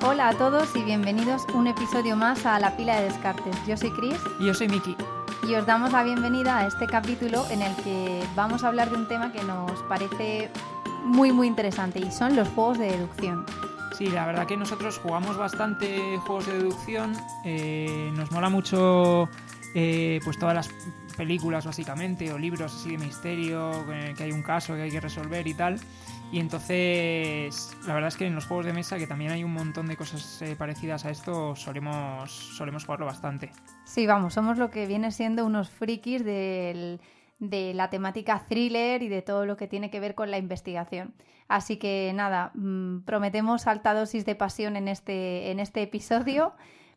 Hola a todos y bienvenidos un episodio más a La Pila de Descartes. Yo soy Chris Y yo soy Miki. y os damos la bienvenida a este capítulo en el que vamos a hablar de un tema que nos parece muy interesante y son los juegos de deducción. Sí, la verdad que nosotros jugamos bastante juegos de deducción. Nos mola mucho pues todas las películas básicamente o libros así de misterio, que hay un caso que hay que resolver y tal. Y entonces la verdad es que en los juegos de mesa, que también hay un montón de cosas parecidas a esto, solemos jugarlo bastante. Sí, vamos, somos lo que viene siendo unos frikis de la temática thriller y de todo lo que tiene que ver con la investigación. Así que nada, prometemos alta dosis de pasión en este episodio.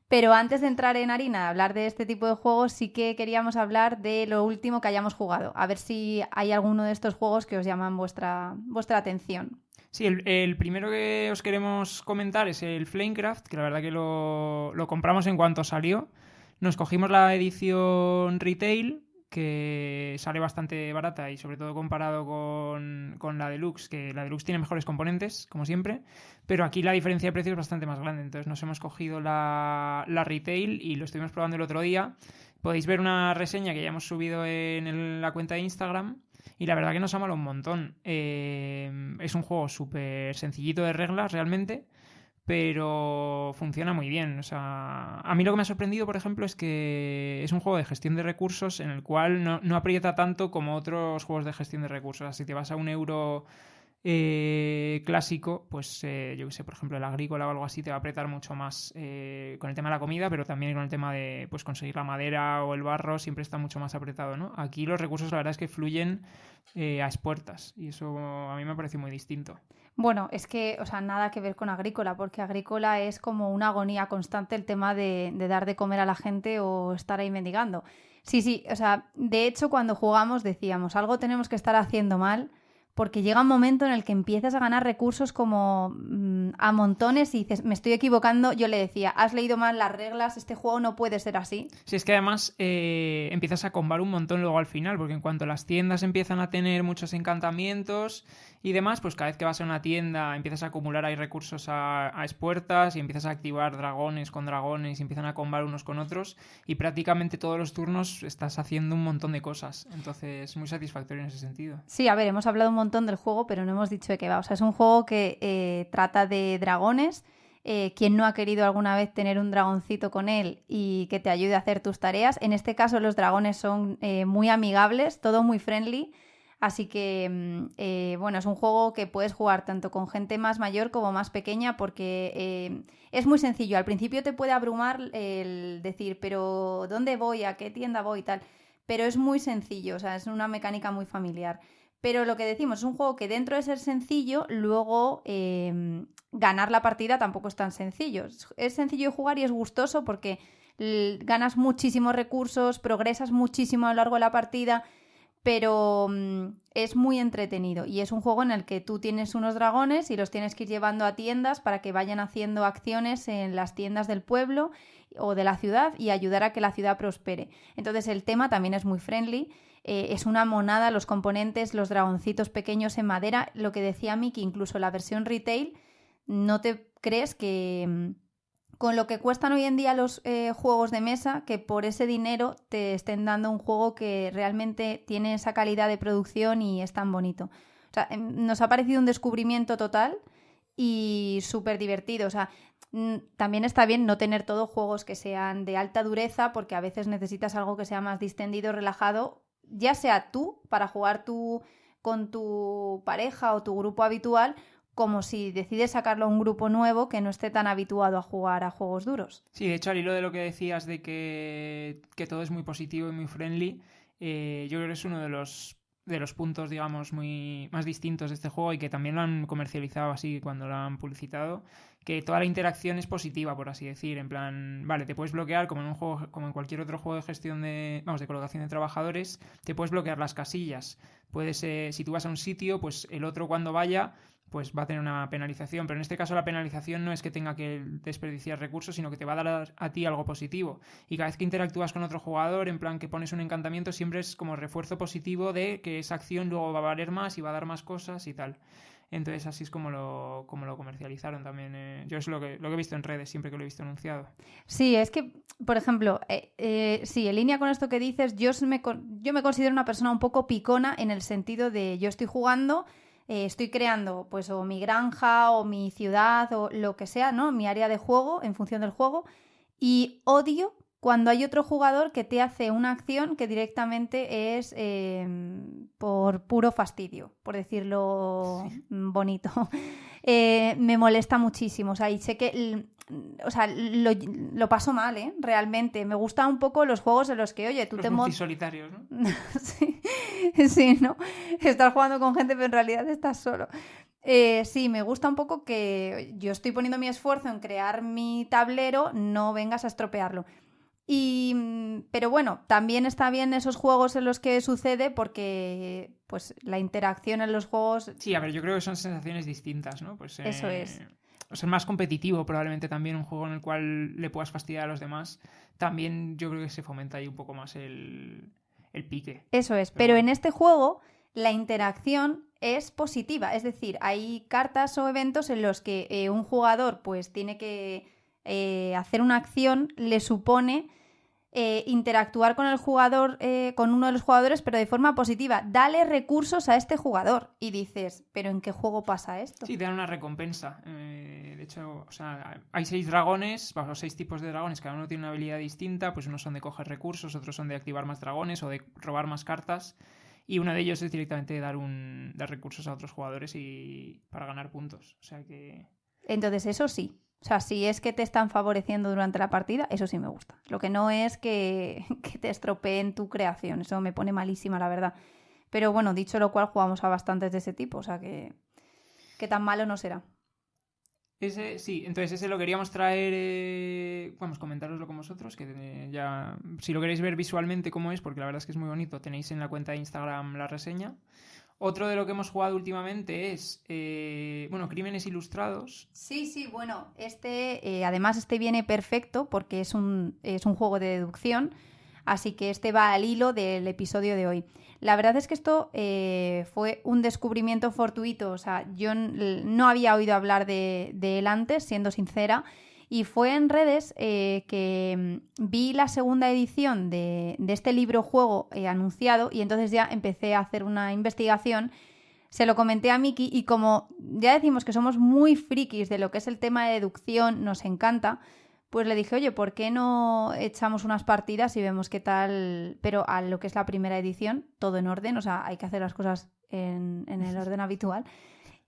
Pero antes de entrar en harina, hablar de este tipo de juegos, sí que queríamos hablar de lo último que hayamos jugado. A ver si hay alguno de estos juegos que os llaman vuestra atención. Sí, el primero que os queremos comentar es el Flamecraft, que la verdad que lo compramos en cuanto salió. Nos cogimos la edición retail, que sale bastante barata y sobre todo comparado con la Deluxe, que la Deluxe tiene mejores componentes, como siempre, pero aquí la diferencia de precio es bastante más grande. Entonces nos hemos cogido la retail y lo estuvimos probando el otro día. Podéis ver una reseña que ya hemos subido en la cuenta de Instagram. Y la verdad que nos ha molado un montón. Es un juego súper sencillito de reglas realmente, pero funciona muy bien. O sea, a mí lo que me ha sorprendido, por ejemplo, es que es un juego de gestión de recursos en el cual no aprieta tanto como otros juegos de gestión de recursos. O sea, si te vas a un euro clásico, pues yo que sé, por ejemplo el agrícola o algo así te va a apretar mucho más con el tema de la comida, pero también con el tema de pues conseguir la madera o el barro siempre está mucho más apretado, ¿no? Aquí los recursos la verdad es que fluyen a expuertas y eso a mí me parece muy distinto. Bueno, es que, o sea, nada que ver con Agrícola, porque Agrícola es como una agonía constante el tema de dar de comer a la gente o estar ahí mendigando. Sí, o sea, de hecho cuando jugamos decíamos, algo tenemos que estar haciendo mal, porque llega un momento en el que empiezas a ganar recursos como a montones y dices, me estoy equivocando. Yo le decía, has leído mal las reglas, este juego no puede ser así. Sí, es que además empiezas a combar un montón luego al final, porque en cuanto las tiendas empiezan a tener muchos encantamientos y demás, pues cada vez que vas a una tienda empiezas a acumular ahí recursos a expuertas y empiezas a activar dragones con dragones y empiezan a combar unos con otros y prácticamente todos los turnos estás haciendo un montón de cosas. Entonces, muy satisfactorio en ese sentido. Sí, a ver, hemos hablado un montón del juego, pero no hemos dicho de qué va. O sea, es un juego que trata de dragones. ¿Quién no ha querido alguna vez tener un dragoncito con él y que te ayude a hacer tus tareas? En este caso los dragones son muy amigables, todo muy friendly. Así que, bueno, es un juego que puedes jugar tanto con gente más mayor como más pequeña porque es muy sencillo. Al principio te puede abrumar el decir, pero ¿dónde voy? ¿A qué tienda voy? Y tal. Pero es muy sencillo, o sea, es una mecánica muy familiar. Pero lo que decimos, es un juego que dentro de ser sencillo, luego ganar la partida tampoco es tan sencillo. Es sencillo de jugar y es gustoso porque ganas muchísimos recursos, progresas muchísimo a lo largo de la partida, pero es muy entretenido y es un juego en el que tú tienes unos dragones y los tienes que ir llevando a tiendas para que vayan haciendo acciones en las tiendas del pueblo o de la ciudad y ayudar a que la ciudad prospere. Entonces el tema también es muy friendly. Es una monada, los componentes, los dragoncitos pequeños en madera. Lo que decía Miki, incluso la versión retail, no te crees que con lo que cuestan hoy en día los juegos de mesa, que por ese dinero te estén dando un juego que realmente tiene esa calidad de producción y es tan bonito. O sea, nos ha parecido un descubrimiento total y súper divertido. O sea, también está bien no tener todos juegos que sean de alta dureza porque a veces necesitas algo que sea más distendido, relajado, ya sea tú para jugar tú con tu pareja o tu grupo habitual, como si decides sacarlo a un grupo nuevo que no esté tan habituado a jugar a juegos duros. Sí, de hecho, al hilo de lo que decías de que todo es muy positivo y muy friendly, yo creo que es uno de los puntos, digamos, muy más distintos de este juego y que también lo han comercializado así cuando lo han publicitado, que toda la interacción es positiva, por así decir, en plan, vale, te puedes bloquear como en un juego, como en cualquier otro juego de gestión de colocación de trabajadores, te puedes bloquear las casillas. Puedes, si tú vas a un sitio, pues el otro cuando vaya pues va a tener una penalización, pero en este caso la penalización no es que tenga que desperdiciar recursos, sino que te va a dar a ti algo positivo. Y cada vez que interactúas con otro jugador, en plan que pones un encantamiento, siempre es como refuerzo positivo de que esa acción luego va a valer más y va a dar más cosas y tal. Entonces así es como lo comercializaron también. Yo es lo que he visto en redes siempre que lo he visto anunciado. Sí, es que, por ejemplo, sí, en línea con esto que dices, yo me considero una persona un poco picona en el sentido de yo estoy jugando, estoy creando pues o mi granja o mi ciudad o lo que sea, ¿no? Mi área de juego en función del juego y odio cuando hay otro jugador que te hace una acción que directamente es por puro fastidio, por decirlo bonito. Me molesta muchísimo, o sea, y sé que o sea, lo paso mal, realmente. Me gustan un poco los juegos en los que, oye, tú los te multisolitarios, ¿no? sí, sí, ¿no? Estás jugando con gente, pero en realidad estás solo. Sí, me gusta un poco que yo estoy poniendo mi esfuerzo en crear mi tablero, no vengas a estropearlo. Pero bueno, también está bien esos juegos en los que sucede porque pues la interacción en los juegos... Sí, a ver, yo creo que son sensaciones distintas, ¿no? Pues Eso es. o sea, más competitivo probablemente también, un juego en el cual le puedas fastidiar a los demás. También yo creo que se fomenta ahí un poco más el pique. Eso es, pero bueno. en este juego la interacción es positiva, es decir, hay cartas o eventos en los que un jugador pues tiene que hacer una acción, le supone interactuar con el jugador, con uno de los jugadores, pero de forma positiva. Dale recursos a este jugador. Y dices, ¿pero en qué juego pasa esto? Sí, te dan una recompensa. De hecho, o sea, hay 6 dragones, los 6 tipos de dragones, cada uno tiene una habilidad distinta, pues unos son de coger recursos, otros son de activar más dragones o de robar más cartas. Y uno de ellos es directamente dar recursos a otros jugadores y para ganar puntos. O sea que... Entonces, eso sí. O sea, si es que te están favoreciendo durante la partida, eso sí me gusta. Lo que no es que te estropeen tu creación. Eso me pone malísima, la verdad. Pero bueno, dicho lo cual, jugamos a bastantes de ese tipo. O sea que tan malo no será. Sí, entonces ese lo queríamos traer, vamos, comentároslo con vosotros, que ya, si lo queréis ver visualmente cómo es, porque la verdad es que es muy bonito, tenéis en la cuenta de Instagram la reseña. Otro de lo que hemos jugado últimamente es, bueno, Crímenes Ilustrados. Sí, bueno, además este viene perfecto porque es un juego de deducción, así que este va al hilo del episodio de hoy. La verdad es que esto fue un descubrimiento fortuito, o sea, yo no había oído hablar de él antes, siendo sincera, y fue en redes que vi la segunda edición de este libro-juego anunciado y entonces ya empecé a hacer una investigación. Se lo comenté a Miki y como ya decimos que somos muy frikis de lo que es el tema de deducción, nos encanta, pues le dije, oye, ¿por qué no echamos unas partidas y vemos qué tal? Pero a lo que es la primera edición, todo en orden, o sea, hay que hacer las cosas en el orden habitual.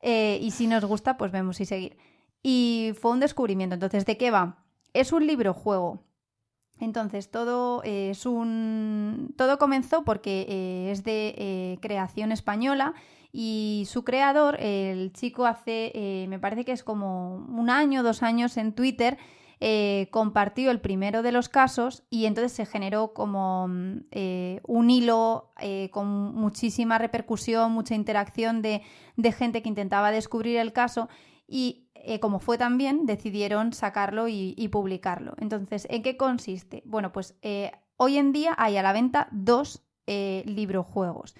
Y si nos gusta, pues vemos y seguir. Y fue un descubrimiento. Entonces, ¿de qué va? Es un libro-juego. Entonces, todo comenzó porque es de creación española y su creador, el chico me parece que es como 1 año, 2 años en Twitter, compartió el primero de los casos y entonces se generó como un hilo con muchísima repercusión, mucha interacción de gente que intentaba descubrir el caso y como fue tan bien, decidieron sacarlo y publicarlo. Entonces, ¿en qué consiste? Bueno, pues hoy en día hay a la venta 2 librojuegos.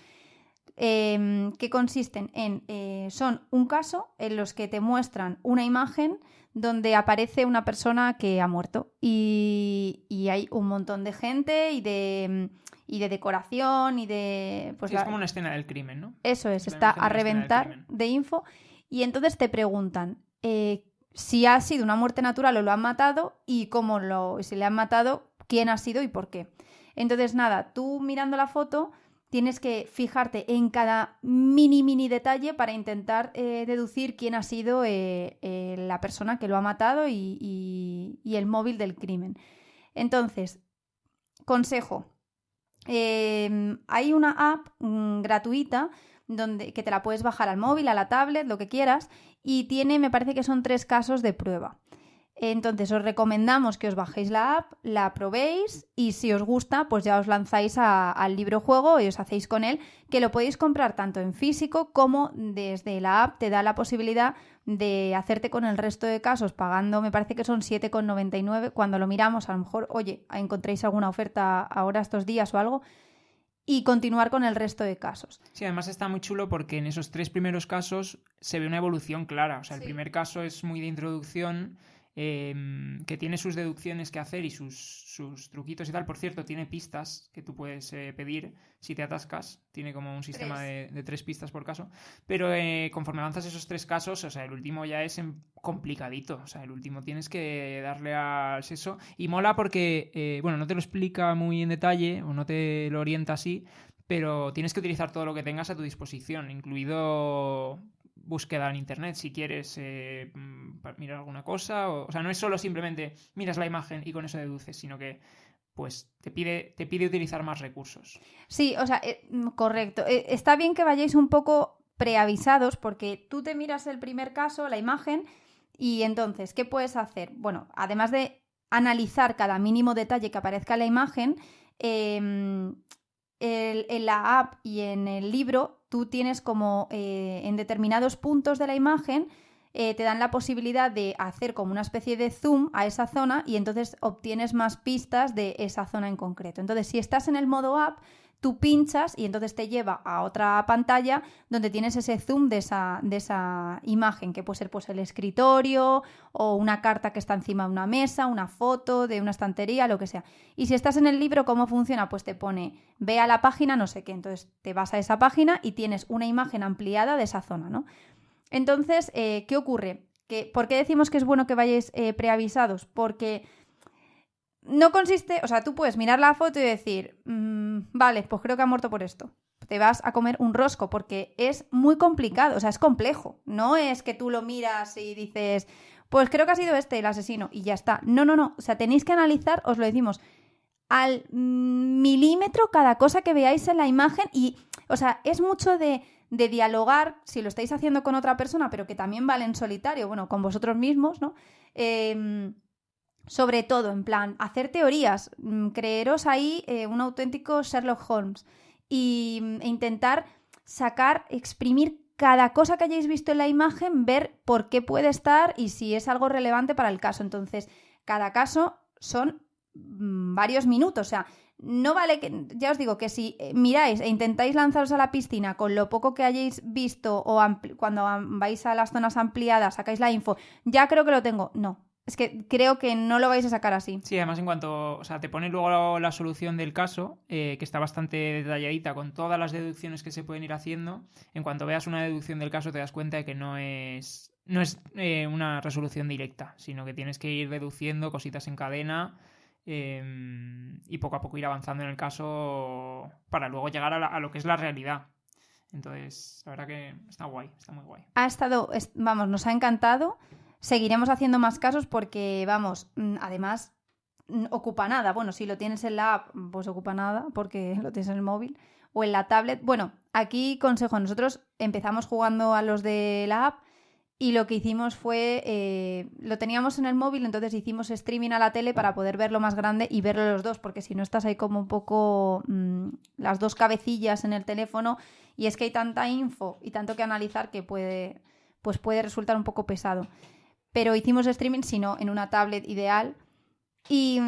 Que consisten en... son un caso en los que te muestran una imagen donde aparece una persona que ha muerto y hay un montón de gente y de decoración y de... Pues sí, es como una escena del crimen, ¿no? Eso es, está a reventar de info y entonces te preguntan si ha sido una muerte natural o lo han matado y si le han matado, quién ha sido y por qué. Entonces nada, tú mirando la foto tienes que fijarte en cada mini detalle para intentar deducir quién ha sido la persona que lo ha matado y el móvil del crimen. Entonces, consejo. Hay una app gratuita que te la puedes bajar al móvil, a la tablet, lo que quieras, y me parece que son 3 casos de prueba. Entonces os recomendamos que os bajéis la app, la probéis y si os gusta pues ya os lanzáis al libro-juego y os hacéis con él, que lo podéis comprar tanto en físico como desde la app te da la posibilidad de hacerte con el resto de casos pagando, me parece que son 7,99. Cuando lo miramos a lo mejor, oye, encontréis alguna oferta ahora estos días o algo y continuar con el resto de casos. Sí, además está muy chulo porque en esos 3 primeros casos se ve una evolución clara. O sea, el Sí. primer caso es muy de introducción, que tiene sus deducciones que hacer y sus truquitos y tal. Por cierto, tiene pistas que tú puedes pedir si te atascas. Tiene como un sistema de 3 pistas por caso. Pero conforme avanzas esos 3 casos, o sea, el último ya es complicadito. O sea, el último tienes que darle al seso. Y mola porque, bueno, no te lo explica muy en detalle o no te lo orienta así, pero tienes que utilizar todo lo que tengas a tu disposición, incluido búsqueda en internet si quieres mirar alguna cosa. O sea, no es solo simplemente miras la imagen y con eso deduces, sino que pues te pide utilizar más recursos. Sí, o sea, correcto. Está bien que vayáis un poco preavisados porque tú te miras el primer caso, la imagen, y entonces, ¿qué puedes hacer? Bueno, además de analizar cada mínimo detalle que aparezca en la imagen, en la app y en el libro tú tienes como en determinados puntos de la imagen te dan la posibilidad de hacer como una especie de zoom a esa zona y entonces obtienes más pistas de esa zona en concreto. Entonces, si estás en el modo app, tú pinchas y entonces te lleva a otra pantalla donde tienes ese zoom de esa imagen, que puede ser pues el escritorio o una carta que está encima de una mesa, una foto de una estantería, lo que sea. Y si estás en el libro, ¿cómo funciona? Pues te pone, ve a la página no sé qué, entonces te vas a esa página y tienes una imagen ampliada de esa zona, ¿no? Entonces, ¿qué ocurre? ¿Por qué decimos que es bueno que vayáis preavisados? Porque no consiste, o sea, tú puedes mirar la foto y decir, vale, pues creo que ha muerto por esto. Te vas a comer un rosco porque es muy complicado, o sea, es complejo. No es que tú lo miras y dices, pues creo que ha sido este el asesino y ya está. No, no, no. O sea, tenéis que analizar, os lo decimos, al milímetro cada cosa que veáis en la imagen y, o sea, es mucho de dialogar, si lo estáis haciendo con otra persona, pero que también vale en solitario, bueno, con vosotros mismos, ¿no? Sobre todo, en plan, hacer teorías, creeros ahí un auténtico Sherlock Holmes e intentar sacar, exprimir cada cosa que hayáis visto en la imagen, ver por qué puede estar y si es algo relevante para el caso. Entonces, cada caso son varios minutos, o sea, no vale que, ya os digo, que si miráis e intentáis lanzaros a la piscina con lo poco que hayáis visto o cuando vais a las zonas ampliadas sacáis la info, ya creo que lo tengo. No, es que creo que no lo vais a sacar así. Sí, además en cuanto, o sea, te pone luego la solución del caso, que está bastante detalladita con todas las deducciones que se pueden ir haciendo. En cuanto veas una deducción del caso te das cuenta de que no es una resolución directa, sino que tienes que ir deduciendo cositas en cadena y poco a poco ir avanzando en el caso para luego llegar a lo que es la realidad. Entonces, la verdad que está guay, está muy guay. Vamos, nos ha encantado. Seguiremos haciendo más casos porque, vamos, además ocupa nada. Bueno, si lo tienes en la app, pues ocupa nada porque lo tienes en el móvil o en la tablet. Bueno, aquí consejo, nosotros empezamos jugando a los de la app y lo que hicimos fue, lo teníamos en el móvil, entonces hicimos streaming a la tele para poder verlo más grande y verlo los dos, porque si no estás ahí como un poco las dos cabecillas en el teléfono y es que hay tanta info y tanto que analizar que puede resultar un poco pesado. Pero hicimos streaming, si no, en una tablet ideal. Y,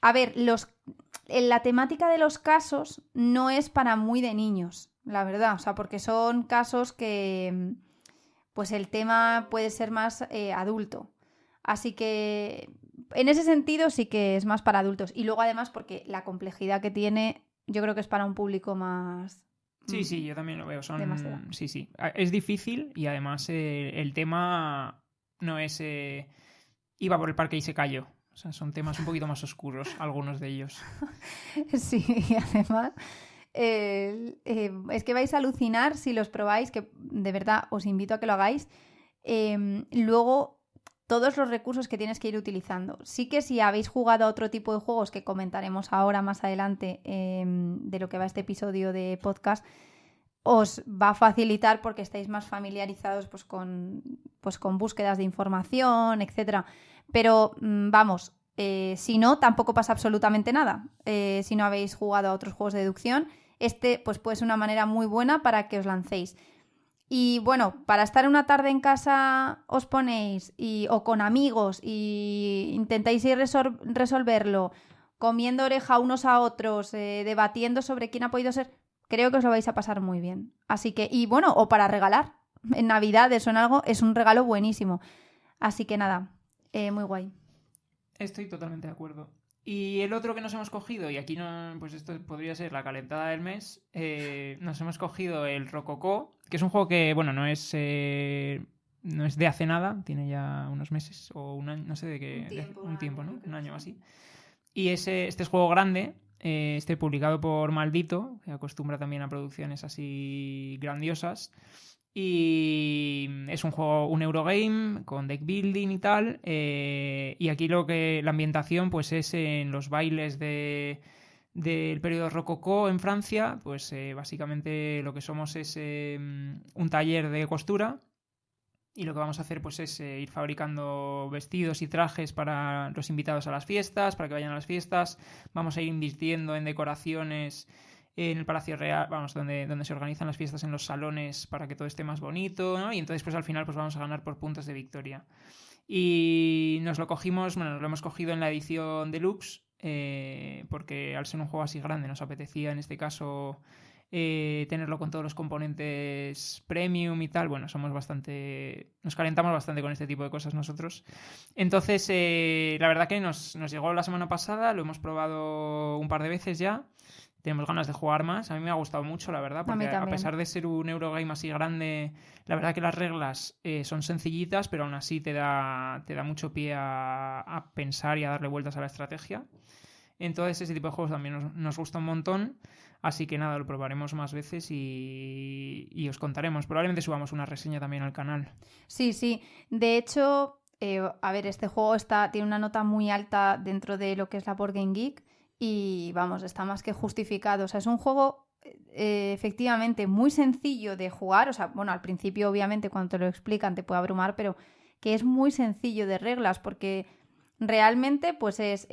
a ver, la temática de los casos no es para muy de niños, la verdad. O sea, porque son casos que pues el tema puede ser más adulto. Así que en ese sentido sí que es más para adultos. Y luego además porque la complejidad que tiene yo creo que es para un público más... Sí, sí, yo también lo veo. Demasiado. Sí, sí. Es difícil y además el tema no es... iba por el parque y se cayó. O sea, son temas un poquito más oscuros, algunos de ellos. Sí, y además... es que vais a alucinar si los probáis, que de verdad os invito a que lo hagáis. Luego, todos los recursos que tienes que ir utilizando. Sí que si habéis jugado a otro tipo de juegos que comentaremos ahora más adelante de lo que va este episodio de podcast, os va a facilitar porque estáis más familiarizados pues con búsquedas de información, etcétera. Pero vamos, si no, tampoco pasa absolutamente nada. Si no habéis jugado a otros juegos de deducción, pues puede ser una manera muy buena para que os lancéis. Y bueno, para estar una tarde en casa os ponéis o con amigos y intentáis ir resolverlo, comiendo oreja unos a otros, debatiendo sobre quién ha podido ser, creo que os lo vais a pasar muy bien. Así que, y bueno, o para regalar, en Navidades o en algo, es un regalo buenísimo. Así que nada, muy guay. Estoy totalmente de acuerdo. Y el otro que nos hemos cogido, y aquí no, pues esto podría ser la calentada del mes, nos hemos cogido el Rococó, que es un juego que, bueno, no es de hace nada, tiene ya unos meses o un año, no sé de qué, un tiempo, ¿no? Un año o así. Y este es juego grande, publicado por Maldito, que acostumbra también a producciones así grandiosas. Y es un juego, un Eurogame con deck building y tal. Y aquí la ambientación pues es en los bailes del periodo rococó en Francia. Pues básicamente lo que somos es un taller de costura. Y lo que vamos a hacer pues es ir fabricando vestidos y trajes para los invitados a las fiestas, para que vayan a las fiestas. Vamos a ir invirtiendo en decoraciones en el Palacio Real, vamos, donde se organizan las fiestas en los salones para que todo esté más bonito, ¿no? Y entonces pues al final pues vamos a ganar por puntos de victoria. Y nos lo hemos cogido en la edición deluxe, porque al ser un juego así grande nos apetecía en este caso tenerlo con todos los componentes premium y tal. Bueno, nos calentamos bastante con este tipo de cosas nosotros. Entonces, la verdad que nos llegó la semana pasada, lo hemos probado un par de veces ya. Tenemos ganas de jugar más. A mí me ha gustado mucho, la verdad, porque a pesar de ser un Eurogame así grande, la verdad que las reglas son sencillitas, pero aún así te da mucho pie a pensar y a darle vueltas a la estrategia. Entonces ese tipo de juegos también nos gusta un montón. Así que nada, lo probaremos más veces y os contaremos. Probablemente subamos una reseña también al canal. Sí, sí. De hecho, a ver, este juego tiene una nota muy alta dentro de lo que es la Board Game Geek y vamos, está más que justificado. O sea, es un juego efectivamente muy sencillo de jugar. O sea, bueno, al principio obviamente cuando te lo explican te puede abrumar, pero que es muy sencillo de reglas porque realmente pues es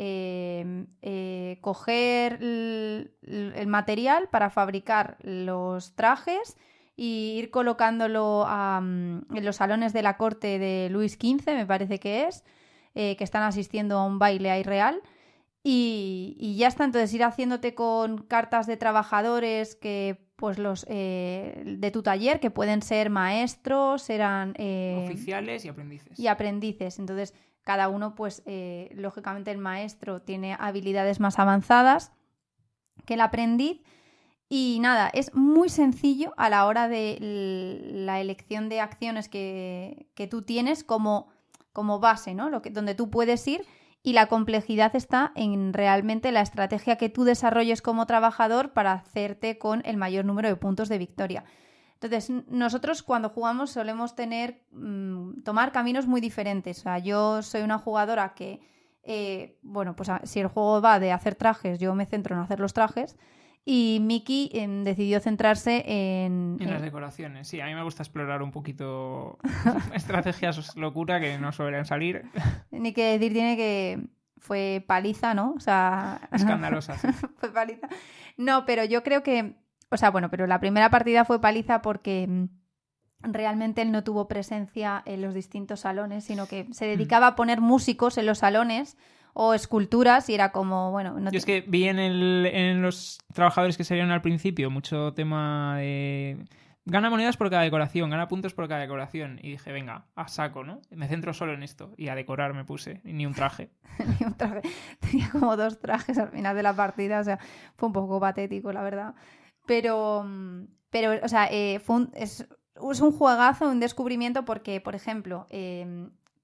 coger el material para fabricar los trajes y ir colocándolo en los salones de la corte de Luis XV, me parece que es, que están asistiendo a un baile ahí real. Y ya está, entonces ir haciéndote con cartas de trabajadores que pues los de tu taller, que pueden ser maestros, eran oficiales y aprendices. Y aprendices. Entonces, cada uno, pues, lógicamente el maestro tiene habilidades más avanzadas que el aprendiz. Y nada, es muy sencillo a la hora de la elección de acciones que tú tienes como base, ¿no? Donde tú puedes ir. Y la complejidad está en realmente la estrategia que tú desarrolles como trabajador para hacerte con el mayor número de puntos de victoria. Entonces, nosotros cuando jugamos solemos tomar caminos muy diferentes. O sea, yo soy una jugadora que, bueno, pues si el juego va de hacer trajes, yo me centro en hacer los trajes. Y Miki decidió centrarse en las decoraciones. Sí, a mí me gusta explorar un poquito estrategias locura que no suelen salir. Ni que decir tiene que fue paliza, ¿no? O sea... Escandalosa, sí. Fue paliza. No, pero yo creo que... O sea, bueno, pero la primera partida fue paliza porque realmente él no tuvo presencia en los distintos salones, sino que se dedicaba a poner músicos en los salones o esculturas y era como, bueno... Yo es que vi en los trabajadores que salieron al principio mucho tema de... Gana monedas por cada decoración, gana puntos por cada decoración. Y dije, venga, a saco, ¿no? Me centro solo en esto. Y a decorar me puse. Y ni un traje. Ni un traje. Tenía como 2 trajes al final de la partida. O sea, fue un poco patético, la verdad. Pero o sea, es un juegazo, un descubrimiento porque, por ejemplo,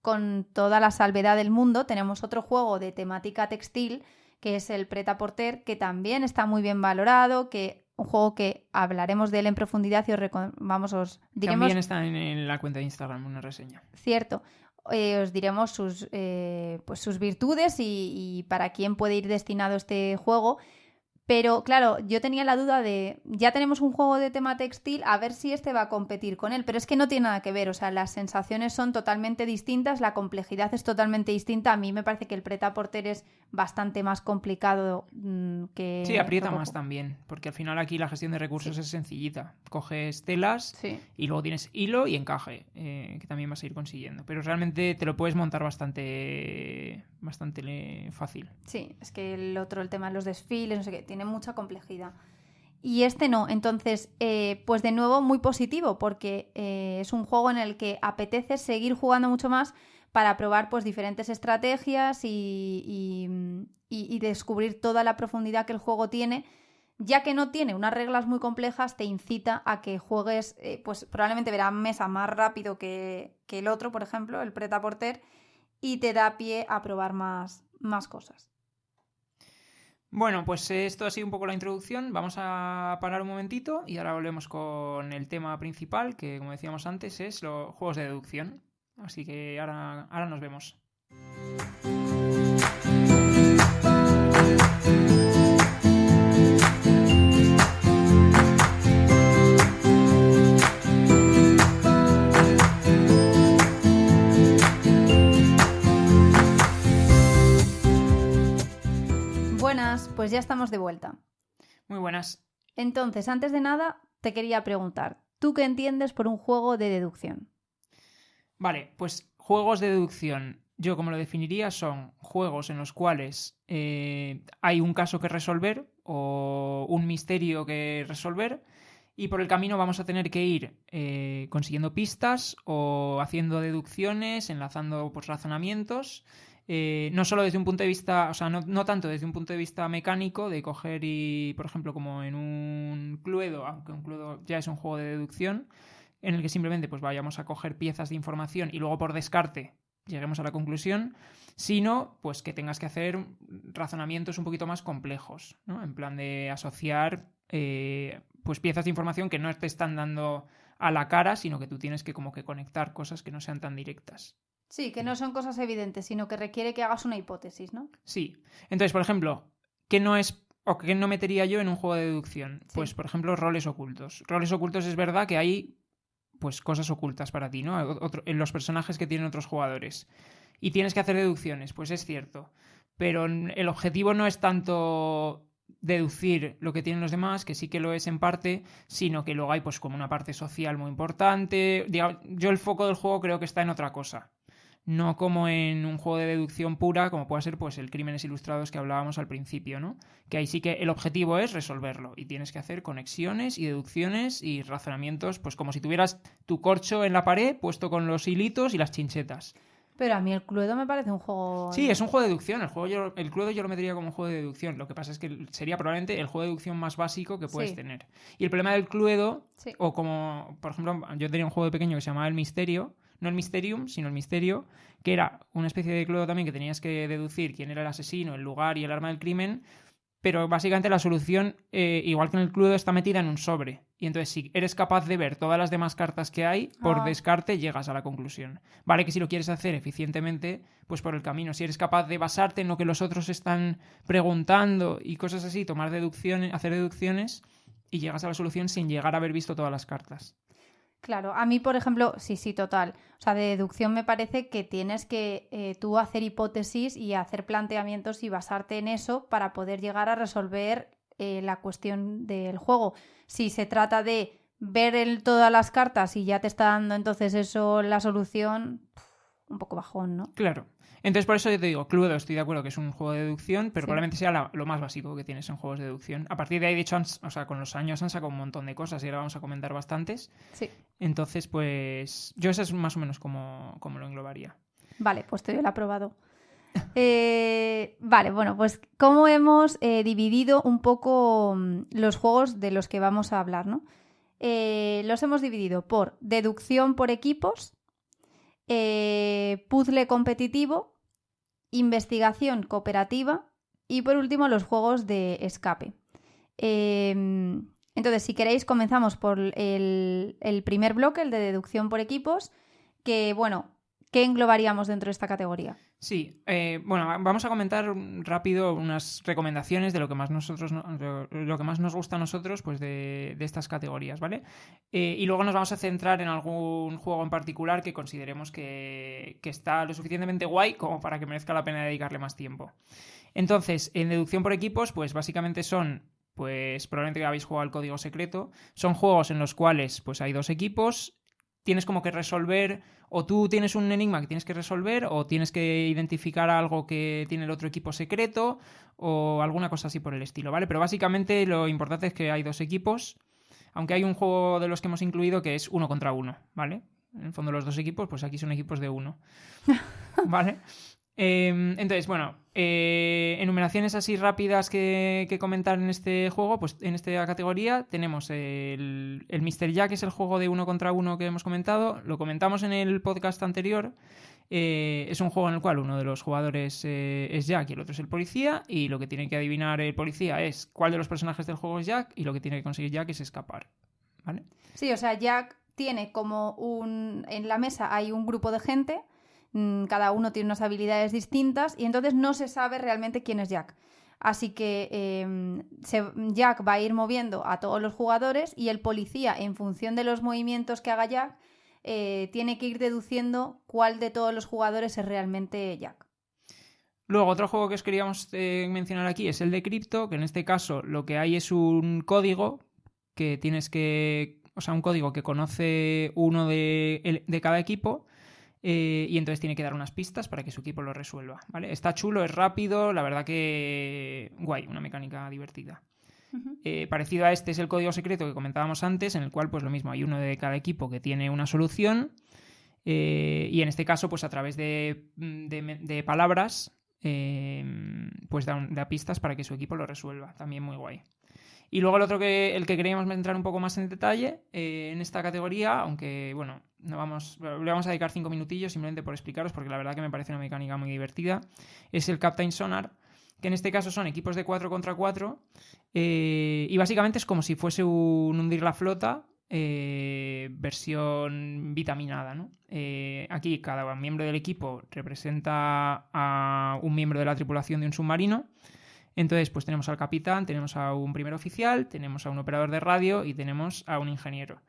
con toda la salvedad del mundo, tenemos otro juego de temática textil, que es el Pret-a-Porter, que también está muy bien valorado, un juego que hablaremos de él en profundidad y os diremos... También está en la cuenta de Instagram una reseña. Cierto. Os diremos sus virtudes y para quién puede ir destinado este juego. Pero claro, yo tenía la duda de, ya tenemos un juego de tema textil, a ver si este va a competir con él, pero es que no tiene nada que ver, o sea, las sensaciones son totalmente distintas, la complejidad es totalmente distinta. A mí me parece que el Pret-a-Porter es bastante más complicado que Sí, aprieta Rococo. más también, porque al final aquí la gestión de recursos Sí. es sencillita. Coges telas Sí. y luego tienes hilo y encaje, que también vas a ir consiguiendo. Pero realmente te lo puedes montar bastante fácil. Sí, es que el tema de los desfiles, no sé qué, tiene mucha complejidad. Y este no, entonces, pues de nuevo muy positivo, porque es un juego en el que apetece seguir jugando mucho más para probar pues diferentes estrategias y descubrir toda la profundidad que el juego tiene. Ya que no tiene unas reglas muy complejas, te incita a que juegues, pues probablemente verás mesa más rápido que el otro, por ejemplo, el Pret-a-Porter, y te da pie a probar más cosas. Bueno, pues esto ha sido un poco la introducción. Vamos a parar un momentito y ahora volvemos con el tema principal, que como decíamos antes es los juegos de deducción. Así que ahora nos vemos. Buenas, pues ya estamos de vuelta. Muy buenas. Entonces, antes de nada, te quería preguntar, ¿tú qué entiendes por un juego de deducción? Vale, pues juegos de deducción. Yo como lo definiría son juegos en los cuales hay un caso que resolver o un misterio que resolver y por el camino vamos a tener que ir consiguiendo pistas o haciendo deducciones, enlazando pues, razonamientos. No solo desde un punto de vista, o sea, no tanto desde un punto de vista mecánico, de coger y, por ejemplo, como en un Cluedo, aunque un Cluedo ya es un juego de deducción, en el que simplemente pues vayamos a coger piezas de información y luego por descarte lleguemos a la conclusión, sino pues que tengas que hacer razonamientos un poquito más complejos, ¿no? En plan de asociar pues piezas de información que no te están dando a la cara, sino que tú tienes que como que conectar cosas que no sean tan directas. Sí, que no son cosas evidentes, sino que requiere que hagas una hipótesis, ¿no? Sí. Entonces, por ejemplo, ¿qué no es o qué no metería yo en un juego de deducción? Sí. Pues, por ejemplo, roles ocultos. Roles ocultos es verdad que hay pues cosas ocultas para ti, ¿no? En los personajes que tienen otros jugadores. Y tienes que hacer deducciones, pues es cierto. Pero el objetivo no es tanto deducir lo que tienen los demás, que sí que lo es en parte, sino que luego hay pues como una parte social muy importante. Yo el foco del juego creo que está en otra cosa. No como en un juego de deducción pura, como puede ser pues el Crímenes Ilustrados que hablábamos al principio, ¿no? Que ahí sí que el objetivo es resolverlo y tienes que hacer conexiones y deducciones y razonamientos, pues como si tuvieras tu corcho en la pared puesto con los hilitos y las chinchetas. Pero a mí el Cluedo me parece un juego... Sí, es un juego de deducción. El Cluedo yo lo metería como un juego de deducción. Lo que pasa es que sería probablemente el juego de deducción más básico que puedes Sí. tener. Y el problema del Cluedo, Sí. o como, por ejemplo, yo tenía un juego de pequeño que se llamaba El Misterio, no el Mysterium, sino el Misterio, que era una especie de Cluedo también que tenías que deducir quién era el asesino, el lugar y el arma del crimen, pero básicamente la solución, igual que en el Cluedo, está metida en un sobre. Y entonces, si eres capaz de ver todas las demás cartas que hay, por descarte llegas a la conclusión. Vale que si lo quieres hacer eficientemente, pues por el camino. Si eres capaz de basarte en lo que los otros están preguntando y cosas así, tomar deducciones, hacer deducciones y llegas a la solución sin llegar a haber visto todas las cartas. Claro, a mí, por ejemplo, sí, total. O sea, de deducción me parece que tienes que tú hacer hipótesis y hacer planteamientos y basarte en eso para poder llegar a resolver la cuestión del juego. Si se trata de ver todas las cartas y ya te está dando entonces eso la solución, un poco bajón, ¿no? Claro. Entonces, por eso yo te digo, Cluedo, estoy de acuerdo que es un juego de deducción, pero Sí. probablemente sea lo más básico que tienes en juegos de deducción. A partir de ahí, de hecho, con los años han sacado un montón de cosas y ahora vamos a comentar bastantes. Sí. Entonces, pues yo eso es más o menos como lo englobaría. Vale, pues te doy el aprobado. Vale, bueno, pues cómo hemos dividido un poco los juegos de los que vamos a hablar, ¿no? Los hemos dividido por deducción por equipos, puzzle competitivo, investigación cooperativa y por último los juegos de escape. Entonces, si queréis, comenzamos por el primer bloque, el de deducción por equipos, que bueno, ¿qué englobaríamos dentro de esta categoría? Sí, bueno, vamos a comentar rápido unas recomendaciones de lo que más lo que más nos gusta a nosotros, pues de estas categorías, ¿vale? Y luego nos vamos a centrar en algún juego en particular que consideremos que está lo suficientemente guay como para que merezca la pena dedicarle más tiempo. Entonces, en deducción por equipos, pues básicamente son, pues probablemente que habéis jugado al Código Secreto, son juegos en los cuales pues hay dos equipos, tienes como que resolver, o tú tienes un enigma que tienes que resolver, o tienes que identificar algo que tiene el otro equipo secreto, o alguna cosa así por el estilo, ¿vale? Pero básicamente lo importante es que hay dos equipos, aunque hay un juego de los que hemos incluido que es 1 contra 1, ¿vale? En el fondo los dos equipos, pues aquí son equipos de 1, ¿vale? Entonces, bueno, enumeraciones así rápidas que comentar en este juego, pues en esta categoría tenemos el Mr. Jack, es el juego de 1 contra 1 que hemos comentado, lo comentamos en el podcast anterior. Es un juego en el cual uno de los jugadores es Jack y el otro es el policía, y lo que tiene que adivinar el policía es cuál de los personajes del juego es Jack, y lo que tiene que conseguir Jack es escapar, ¿vale? Sí, o sea, Jack tiene como en la mesa hay un grupo de gente, cada uno tiene unas habilidades distintas y entonces no se sabe realmente quién es Jack. Así que Jack va a ir moviendo a todos los jugadores y el policía, en función de los movimientos que haga Jack, tiene que ir deduciendo cuál de todos los jugadores es realmente Jack. Luego, otro juego que os queríamos mencionar aquí es el de Crypto, que en este caso lo que hay es un código que tienes que... O sea, un código que conoce uno de cada equipo, y entonces tiene que dar unas pistas para que su equipo lo resuelva, ¿vale? Está chulo, es rápido, la verdad que guay, una mecánica divertida. Parecido a este es el código secreto que comentábamos antes, en el cual pues lo mismo, hay uno de cada equipo que tiene una solución, y en este caso pues a través de palabras pues da pistas para que su equipo lo resuelva, también muy guay. Y luego el que queríamos entrar un poco más en detalle en esta categoría, aunque bueno, le vamos a dedicar 5 minutillos simplemente por explicaros, porque la verdad que me parece una mecánica muy divertida, es el Captain Sonar, que en este caso son equipos de 4 contra 4, y básicamente es como si fuese un hundir la flota, versión vitaminada, ¿no? Aquí cada miembro del equipo representa a un miembro de la tripulación de un submarino. Entonces, pues tenemos al capitán, tenemos a un primer oficial, tenemos a un operador de radio y tenemos a un ingeniero.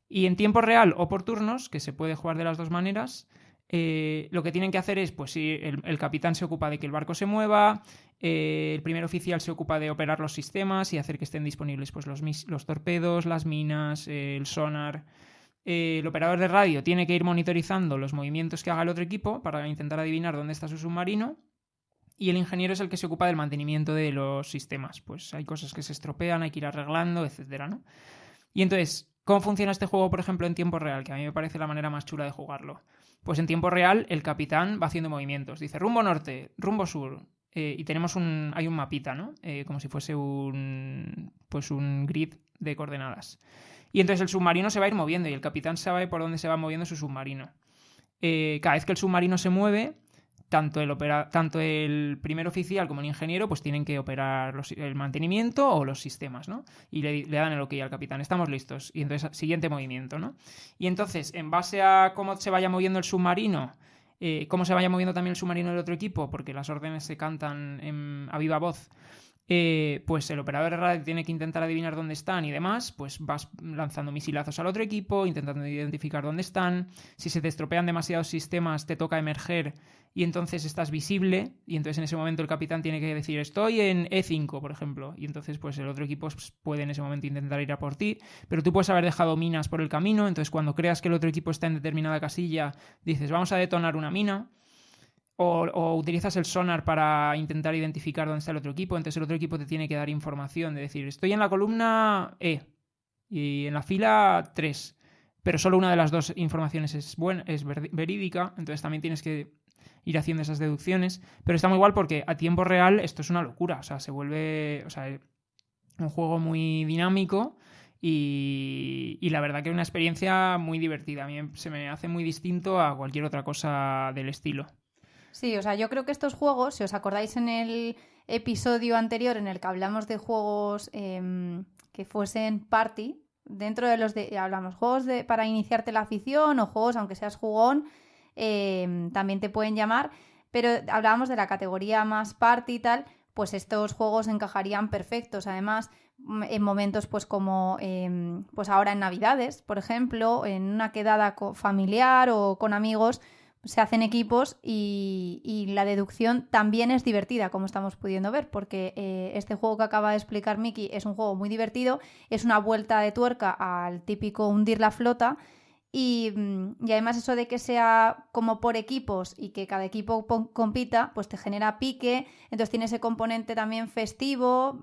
Y en tiempo real o por turnos, que se puede jugar de las dos maneras, lo que tienen que hacer es, pues si el capitán se ocupa de que el barco se mueva, el primer oficial se ocupa de operar los sistemas y hacer que estén disponibles pues los torpedos, las minas, el sonar. El operador de radio tiene que ir monitorizando los movimientos que haga el otro equipo para intentar adivinar dónde está su submarino. Y el ingeniero es el que se ocupa del mantenimiento de los sistemas. Pues hay cosas que se estropean, hay que ir arreglando, etcétera, ¿no? Y entonces, ¿cómo funciona este juego, por ejemplo, en tiempo real? Que a mí me parece la manera más chula de jugarlo. Pues en tiempo real, el capitán va haciendo movimientos. Dice rumbo norte, rumbo sur. Y tenemos hay un mapita, ¿no? Como si fuese un grid de coordenadas. Y entonces el submarino se va a ir moviendo y el capitán sabe por dónde se va moviendo su submarino. Cada vez que el submarino se mueve, tanto el primer oficial como el ingeniero pues tienen que operar el mantenimiento o los sistemas, ¿no? Y le dan el ok al capitán, estamos listos. Y entonces, siguiente movimiento, ¿no? Y entonces, en base a cómo se vaya moviendo el submarino, cómo se vaya moviendo también el submarino del otro equipo, porque las órdenes se cantan a viva voz, pues el operador de radio tiene que intentar adivinar dónde están y demás, pues vas lanzando misilazos al otro equipo, intentando identificar dónde están. Si se te estropean demasiados sistemas, te toca emerger y entonces estás visible, y entonces en ese momento el capitán tiene que decir estoy en E5, por ejemplo, y entonces pues el otro equipo pues, puede en ese momento intentar ir a por ti, pero tú puedes haber dejado minas por el camino, entonces cuando creas que el otro equipo está en determinada casilla, dices vamos a detonar una mina. O utilizas el sonar para intentar identificar dónde está el otro equipo, entonces el otro equipo te tiene que dar información de decir, estoy en la columna E y en la fila 3, pero solo una de las dos informaciones es verídica, entonces también tienes que ir haciendo esas deducciones, pero está muy igual porque a tiempo real esto es una locura, o sea, se vuelve un juego muy dinámico y la verdad que es una experiencia muy divertida, a mí se me hace muy distinto a cualquier otra cosa del estilo. Sí, o sea, yo creo que estos juegos, si os acordáis en el episodio anterior en el que hablamos de juegos que fuesen party, dentro de hablamos juegos para iniciarte la afición o juegos, aunque seas jugón, también te pueden llamar. Pero hablábamos de la categoría más party y tal, pues estos juegos encajarían perfectos. Además, en momentos pues como pues ahora en Navidades, por ejemplo, en una quedada familiar o con amigos, se hacen equipos y la deducción también es divertida, como estamos pudiendo ver, porque este juego que acaba de explicar Miki es un juego muy divertido, es una vuelta de tuerca al típico hundir la flota. Y además eso de que sea como por equipos y que cada equipo compita, pues te genera pique, entonces tiene ese componente también festivo,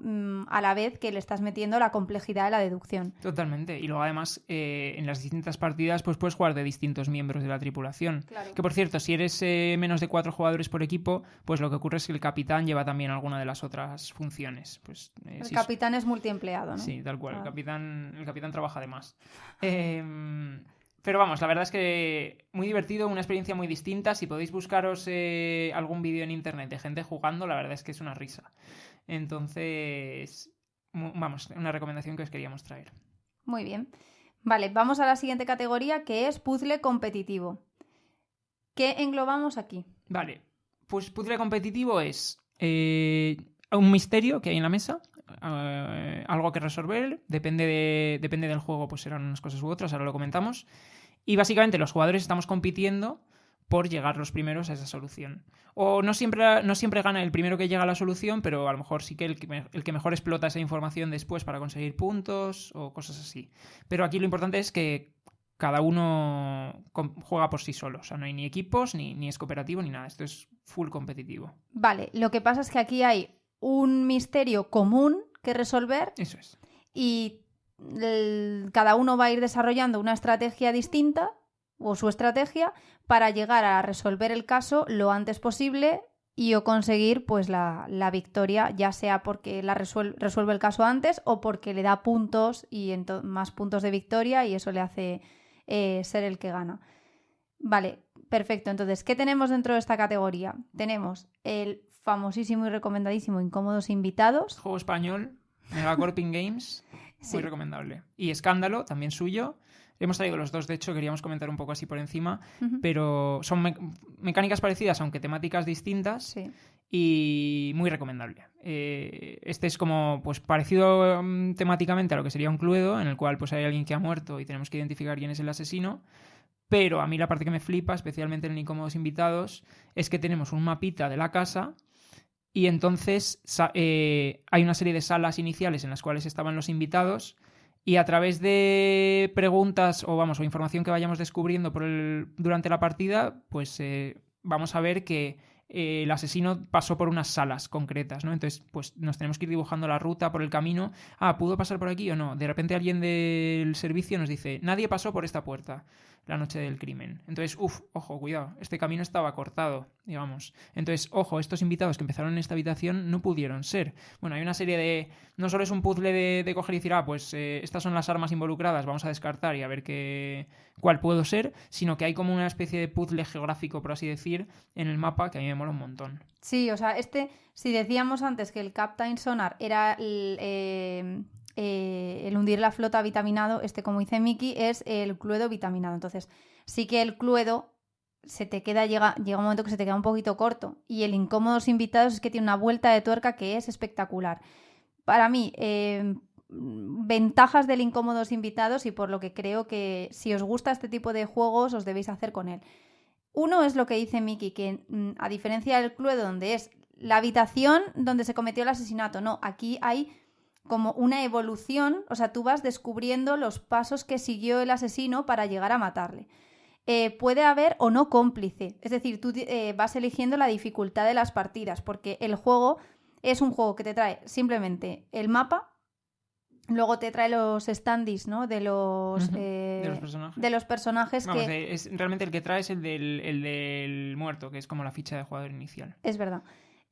a la vez que le estás metiendo la complejidad de la deducción. Totalmente. Y luego además en las distintas partidas pues puedes jugar de distintos miembros de la tripulación. Claro. Que por cierto, si eres menos de 4 jugadores por equipo, pues lo que ocurre es que el capitán lleva también alguna de las otras funciones. Pues, el capitán es multiempleado, ¿no? Sí, tal cual. El capitán trabaja de más. Pero vamos, la verdad es que muy divertido, una experiencia muy distinta. Si podéis buscaros algún vídeo en internet de gente jugando, la verdad es que es una risa. Entonces, vamos, una recomendación que os queríamos traer. Muy bien. Vale, vamos a la siguiente categoría, que es puzzle competitivo. ¿Qué englobamos aquí? Vale, pues puzzle competitivo es un misterio que hay en la mesa, algo que resolver, depende del juego, pues serán unas cosas u otras, ahora lo comentamos. Y básicamente los jugadores estamos compitiendo por llegar los primeros a esa solución. O no siempre gana el primero que llega a la solución, pero a lo mejor sí que el que mejor explota esa información después para conseguir puntos o cosas así. Pero aquí lo importante es que cada uno juega por sí solo. O sea, no hay ni equipos, ni es cooperativo, ni nada. Esto es full competitivo. Vale, lo que pasa es que aquí hay un misterio común que resolver. Eso es. Y cada uno va a ir desarrollando una estrategia distinta o su estrategia para llegar a resolver el caso lo antes posible y o conseguir pues la victoria, ya sea porque resuelve el caso antes o porque le da puntos y más puntos de victoria y eso le hace ser el que gana. Vale, perfecto. Entonces, ¿qué tenemos dentro de esta categoría? Tenemos el famosísimo y recomendadísimo Incómodos Invitados. Juego español, Megacorping Games, muy recomendable. Y Escándalo, también suyo. Hemos traído los dos, de hecho, queríamos comentar un poco así por encima, pero son mecánicas parecidas, aunque temáticas distintas, sí. Y muy recomendable. Este es como pues parecido temáticamente a lo que sería un Cluedo, en el cual pues hay alguien que ha muerto y tenemos que identificar quién es el asesino. Pero a mí la parte que me flipa, especialmente en Incómodos Invitados, es que tenemos un mapita de la casa y entonces hay una serie de salas iniciales en las cuales estaban los invitados y a través de preguntas o información que vayamos descubriendo durante la partida, pues vamos a ver que el asesino pasó por unas salas concretas, ¿no? Entonces, pues nos tenemos que ir dibujando la ruta por el camino. ¿Pudo pasar por aquí o no? De repente alguien del servicio nos dice, nadie pasó por esta puerta la noche del crimen. Entonces, ojo, cuidado, este camino estaba cortado, digamos. Entonces, ojo, estos invitados que empezaron en esta habitación no pudieron ser. Bueno, hay una serie de... No solo es un puzzle de coger y decir, pues estas son las armas involucradas, vamos a descartar y a ver cuál puedo ser, sino que hay como una especie de puzzle geográfico, por así decir, en el mapa que a mí me mola un montón. Sí, o sea, si decíamos antes que el Captain Sonar era el hundir la flota vitaminado, como dice Miki, es el Cluedo vitaminado. Entonces, sí que el Cluedo llega un momento que se te queda un poquito corto. Y el Incómodos Invitados es que tiene una vuelta de tuerca que es espectacular. Para mí, ventajas del Incómodos Invitados y por lo que creo que si os gusta este tipo de juegos os debéis hacer con él. Uno es lo que dice Miki, que a diferencia del Cluedo, donde es la habitación donde se cometió el asesinato, no, aquí hay como una evolución, o sea, tú vas descubriendo los pasos que siguió el asesino para llegar a matarle. Puede haber o no cómplice, es decir, tú vas eligiendo la dificultad de las partidas, porque el juego es un juego que te trae simplemente el mapa, luego te trae los standees, ¿no? De los personajes Vamos, que... realmente el que trae es el del muerto, que es como la ficha de jugador inicial. Es verdad.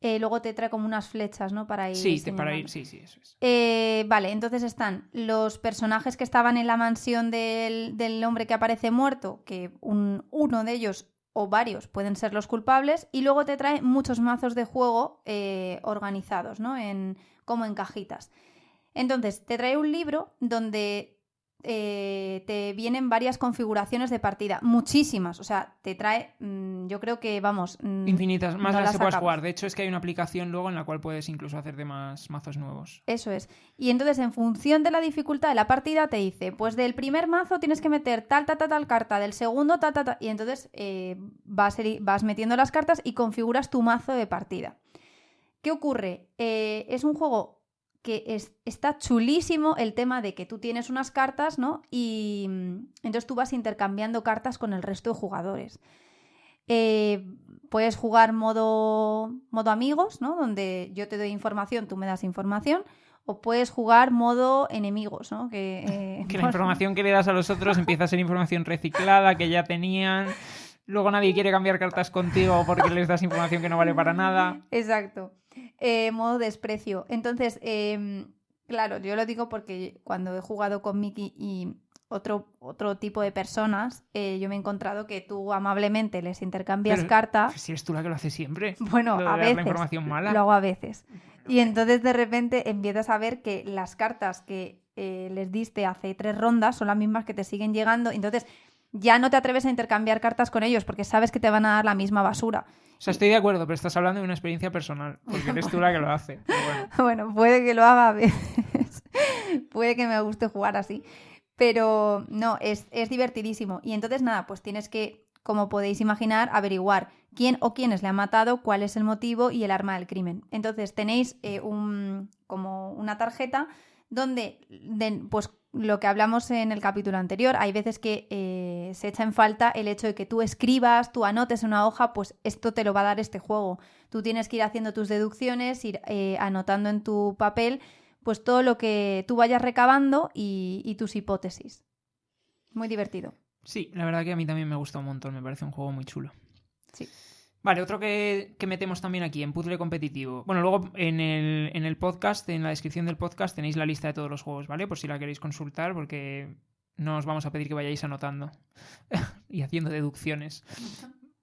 Luego te trae como unas flechas, ¿no? Para ir señalando. Sí, eso es. Vale, entonces están los personajes que estaban en la mansión del hombre que aparece muerto, que uno de ellos o varios pueden ser los culpables, y luego te trae muchos mazos de juego organizados, ¿no? Como en cajitas. Entonces, te trae un libro donde te vienen varias configuraciones de partida, muchísimas, o sea, te trae, yo creo que, vamos... infinitas, más no las las que puedas acabas. jugar. De hecho, es que hay una aplicación luego en la cual puedes incluso hacerte más mazos nuevos. Eso es. Y entonces, en función de la dificultad de la partida, te dice, pues del primer mazo tienes que meter tal carta, del segundo tal. Y entonces vas metiendo las cartas y configuras tu mazo de partida. ¿Qué ocurre? Es un juego que está chulísimo el tema de que tú tienes unas cartas, ¿no? Y entonces tú vas intercambiando cartas con el resto de jugadores. Puedes jugar modo amigos, ¿no? Donde yo te doy información, tú me das información. O puedes jugar modo enemigos, ¿no? Que la información que le das a los otros empieza a ser información reciclada, que ya tenían. Luego nadie quiere cambiar cartas contigo porque les das información que no vale para nada. Exacto. Modo desprecio. Entonces, claro, yo lo digo porque cuando he jugado con Miki y otro tipo de personas, yo me he encontrado que tú amablemente les intercambias carta. Si eres tú la que lo hace siempre. Bueno, Lo de a dar veces. la información mala. Lo hago a veces. Y entonces de repente empiezas a ver que las cartas que les diste hace 3 rondas son las mismas que te siguen llegando. Entonces ya no te atreves a intercambiar cartas con ellos porque sabes que te van a dar la misma basura. O sea, estoy de acuerdo, pero estás hablando de una experiencia personal, porque eres tú la que lo hace. Pero bueno. Bueno, puede que lo haga a veces. Puede que me guste jugar así. Pero no, es divertidísimo. Y entonces nada, pues tienes que, como podéis imaginar, averiguar quién o quiénes le han matado, cuál es el motivo y el arma del crimen. Entonces tenéis como una tarjeta donde, pues lo que hablamos en el capítulo anterior, hay veces que se echa en falta el hecho de que tú escribas, tú anotes en una hoja, pues esto te lo va a dar este juego. Tú tienes que ir haciendo tus deducciones, ir anotando en tu papel, pues todo lo que tú vayas recabando y tus hipótesis. Muy divertido. Sí, la verdad que a mí también me gusta un montón, me parece un juego muy chulo. Sí. Vale, otro que metemos también aquí, en puzzle competitivo. Bueno, luego en el podcast, en la descripción del podcast, tenéis la lista de todos los juegos, ¿vale? Por si la queréis consultar, porque no os vamos a pedir que vayáis anotando y haciendo deducciones.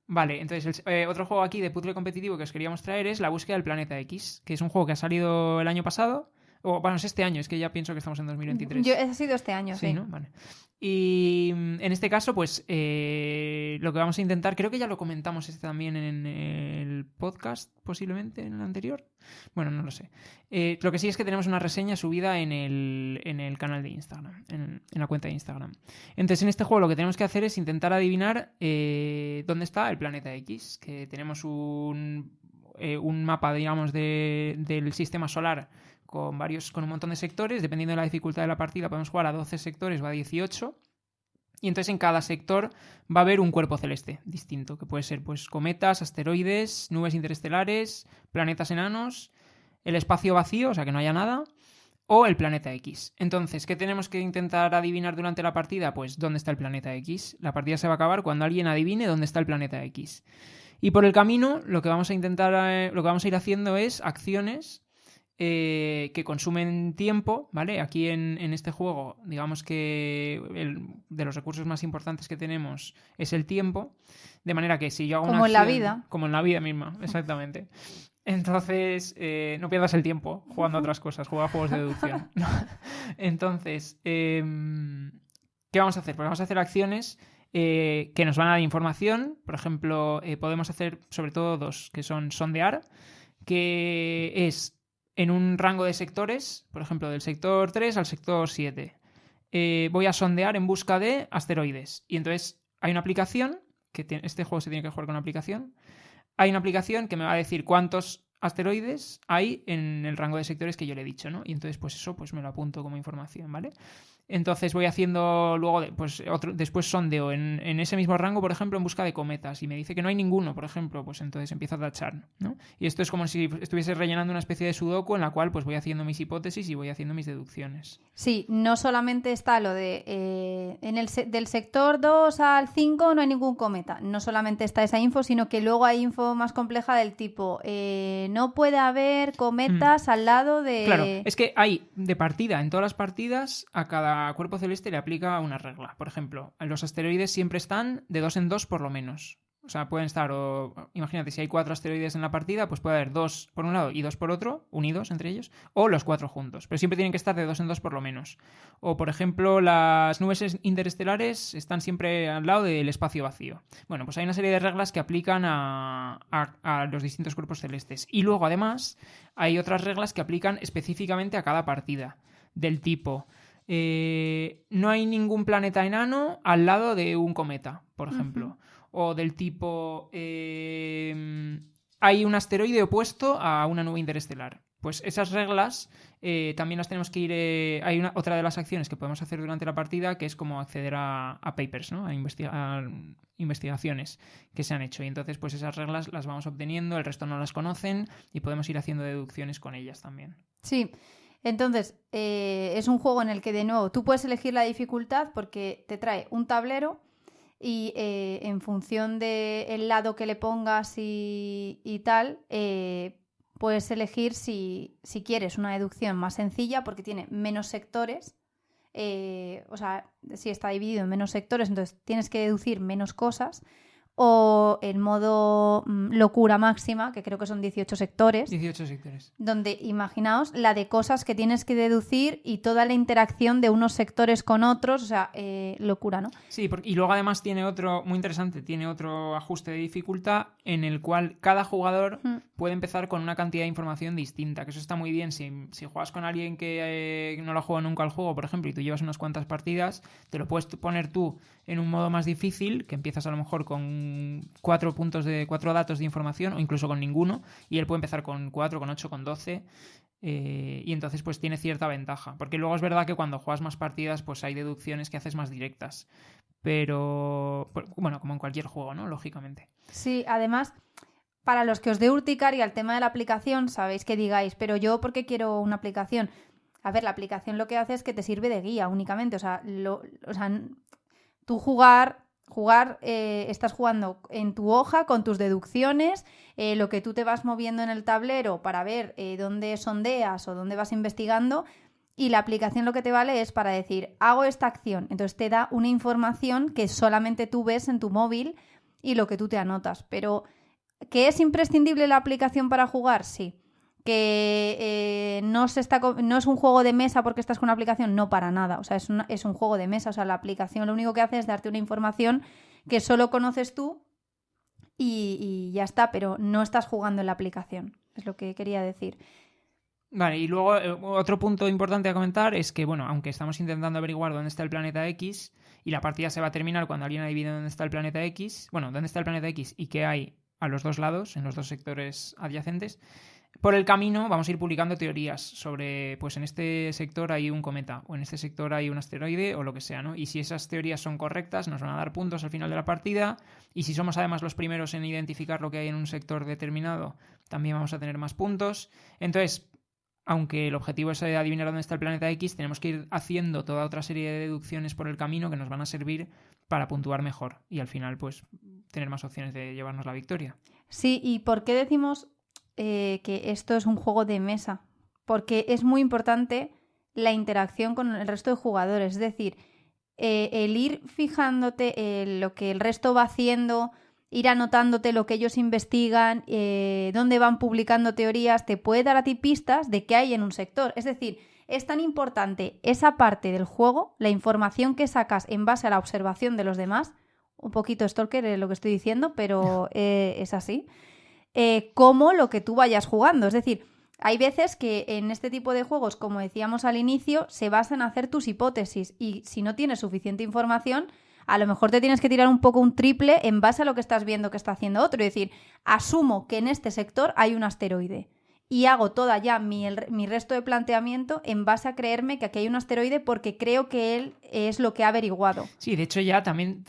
Vale, entonces otro juego aquí de puzzle competitivo que os queríamos traer es La búsqueda del planeta X, que es un juego que ha salido el año pasado. O, bueno, es este año, es que ya pienso que estamos en 2023. Ha sido este año, sí. ¿no? Vale. Y en este caso, pues lo que vamos a intentar, creo que ya lo comentamos también en el podcast, posiblemente en el anterior. Bueno, no lo sé. Lo que sí es que tenemos una reseña subida en el canal de Instagram, en la cuenta de Instagram. Entonces, en este juego lo que tenemos que hacer es intentar adivinar dónde está el planeta X, que tenemos un mapa, digamos, del sistema solar con un montón de sectores. Dependiendo de la dificultad de la partida podemos jugar a 12 sectores o a 18, y entonces en cada sector va a haber un cuerpo celeste distinto, que puede ser pues cometas, asteroides, nubes interestelares, planetas enanos, el espacio vacío, o sea que no haya nada, o el planeta X. Entonces, ¿qué tenemos que intentar adivinar durante la partida? Pues dónde está el planeta X. La partida se va a acabar cuando alguien adivine dónde está el planeta X. Y por el camino lo que vamos a ir haciendo es acciones que consumen tiempo, ¿vale? Aquí en este juego, digamos que de los recursos más importantes que tenemos es el tiempo, de manera que si yo hago como una acción... en la vida. Como en la vida misma, exactamente. Entonces, no pierdas el tiempo jugando a otras cosas, juega a juegos de deducción. Entonces, ¿qué vamos a hacer? Pues vamos a hacer acciones que nos van a dar información. Por ejemplo, podemos hacer sobre todo 2, que son sondear, que es en un rango de sectores, por ejemplo, del sector 3 al sector 7. Voy a sondear en busca de asteroides. Y entonces hay una aplicación, este juego se tiene que jugar con una aplicación. Hay una aplicación que me va a decir cuántos asteroides hay en el rango de sectores que yo le he dicho, ¿no? Y entonces, pues eso pues me lo apunto como información, ¿vale? Entonces voy haciendo luego, después sondeo en ese mismo rango, por ejemplo, en busca de cometas, y me dice que no hay ninguno, por ejemplo, pues entonces empiezo a tachar, ¿no? Y esto es como si estuviese rellenando una especie de sudoku en la cual pues voy haciendo mis hipótesis y voy haciendo mis deducciones. Sí, no solamente está lo de del sector 2 al 5 no hay ningún cometa, no solamente está esa info, sino que luego hay info más compleja del tipo no puede haber cometas al lado de... Claro, es que hay de partida, en todas las partidas, a cada cuerpo celeste le aplica una regla. Por ejemplo, los asteroides siempre están de 2 en 2 por lo menos. O sea, pueden estar, imagínate, si hay 4 asteroides en la partida, pues puede haber 2 por un lado y 2 por otro, unidos entre ellos, o los 4 juntos. Pero siempre tienen que estar de 2 en 2 por lo menos. O, por ejemplo, las nubes interestelares están siempre al lado del espacio vacío. Bueno, pues hay una serie de reglas que aplican a los distintos cuerpos celestes. Y luego, además, hay otras reglas que aplican específicamente a cada partida. Del tipo, no hay ningún planeta enano al lado de un cometa, por ejemplo. O del tipo, hay un asteroide opuesto a una nube interestelar. Pues esas reglas también las tenemos que ir... hay otra de las acciones que podemos hacer durante la partida, que es como acceder a papers, ¿no? A investigaciones que se han hecho. Y entonces, pues esas reglas las vamos obteniendo, el resto no las conocen y podemos ir haciendo deducciones con ellas también. Sí. Entonces, es un juego en el que, de nuevo, tú puedes elegir la dificultad porque te trae un tablero y en función del lado que le pongas y tal, puedes elegir si quieres una deducción más sencilla porque tiene menos sectores. O sea, si está dividido en menos sectores, entonces tienes que deducir menos cosas. O el modo locura máxima, que creo que son 18 sectores. 18 sectores. Donde, imaginaos, la de cosas que tienes que deducir y toda la interacción de unos sectores con otros. O sea, locura, ¿no? Sí, y luego además tiene otro, muy interesante, tiene otro ajuste de dificultad en el cual cada jugador puede empezar con una cantidad de información distinta, que eso está muy bien. Si juegas con alguien que no lo ha jugado nunca al juego, por ejemplo, y tú llevas unas cuantas partidas, te lo puedes poner tú en un modo más difícil, que empiezas a lo mejor con 4 datos de información o incluso con ninguno, y él puede empezar con 4, con 8, con 12, y entonces pues tiene cierta ventaja, porque luego es verdad que cuando juegas más partidas pues hay deducciones que haces más directas, pero bueno, como en cualquier juego, ¿no? Lógicamente. Sí, además, para los que os dé urticaria el tema de la aplicación, sabéis que digáis, pero yo ¿por qué quiero una aplicación? A ver, la aplicación lo que hace es que te sirve de guía únicamente, o sea, tú estás jugando en tu hoja con tus deducciones, lo que tú te vas moviendo en el tablero para ver dónde sondeas o dónde vas investigando, y la aplicación lo que te vale es para decir, hago esta acción. Entonces te da una información que solamente tú ves en tu móvil y lo que tú te anotas. Pero, ¿que es imprescindible la aplicación para jugar? Sí. Que no es un juego de mesa porque estás con una aplicación, no, para nada. O sea, es un juego de mesa. O sea, la aplicación lo único que hace es darte una información que solo conoces tú y ya está, pero no estás jugando en la aplicación. Es lo que quería decir. Vale, y luego otro punto importante a comentar es que, bueno, aunque estamos intentando averiguar dónde está el planeta X y la partida se va a terminar cuando alguien adivine dónde está el planeta X, bueno, dónde está el planeta X y qué hay a los dos lados, en los dos sectores adyacentes, por el camino vamos a ir publicando teorías sobre, pues en este sector hay un cometa, o en este sector hay un asteroide, o lo que sea, ¿no? Y si esas teorías son correctas, nos van a dar puntos al final de la partida, y si somos además los primeros en identificar lo que hay en un sector determinado, también vamos a tener más puntos. Entonces, aunque el objetivo es adivinar dónde está el planeta X, tenemos que ir haciendo toda otra serie de deducciones por el camino que nos van a servir para puntuar mejor, y al final, pues, tener más opciones de llevarnos la victoria. Sí, ¿y por qué decimos que esto es un juego de mesa? Porque es muy importante la interacción con el resto de jugadores. Es decir, el ir fijándote en lo que el resto va haciendo, ir anotándote lo que ellos investigan, dónde van publicando teorías, te puede dar a ti pistas de qué hay en un sector. Es decir, es tan importante esa parte del juego, la información que sacas en base a la observación de los demás. Un poquito stalker es lo que estoy diciendo, pero es así. Como lo que tú vayas jugando. Es decir, hay veces que en este tipo de juegos, como decíamos al inicio, se basan en hacer tus hipótesis, y si no tienes suficiente información, a lo mejor te tienes que tirar un poco un triple en base a lo que estás viendo que está haciendo otro. Es decir, asumo que en este sector hay un asteroide y hago toda ya mi resto de planteamiento en base a creerme que aquí hay un asteroide porque creo que él es lo que ha averiguado. Sí, de hecho ya también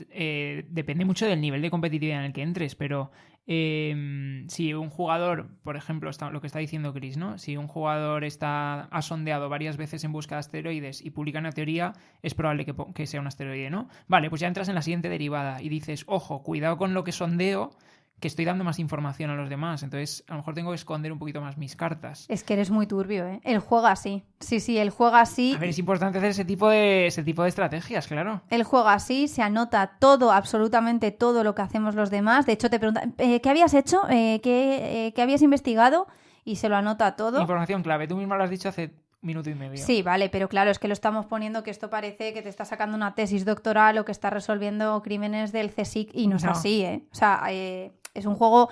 depende mucho del nivel de competitividad en el que entres, pero si un jugador, por ejemplo, lo que está diciendo Chris, ¿no? Si un jugador ha sondeado varias veces en busca de asteroides y publica una teoría, es probable que sea un asteroide, ¿no? Vale, pues ya entras en la siguiente derivada y dices, ojo, cuidado con lo que sondeo, que estoy dando más información a los demás. Entonces, a lo mejor tengo que esconder un poquito más mis cartas. Es que eres muy turbio, ¿eh? Él juega así. Sí, él juega así. A ver, es importante hacer ese tipo de estrategias, claro. Él juega así, se anota todo, absolutamente todo lo que hacemos los demás. De hecho, te preguntan, ¿qué habías hecho? ¿Qué habías investigado? Y se lo anota todo. Información clave. Tú mismo lo has dicho hace 1 minuto y medio. Sí, vale, pero claro, es que lo estamos poniendo que esto parece que te está sacando una tesis doctoral o que está resolviendo crímenes del CSIC y no es así, ¿eh? O sea, es un juego...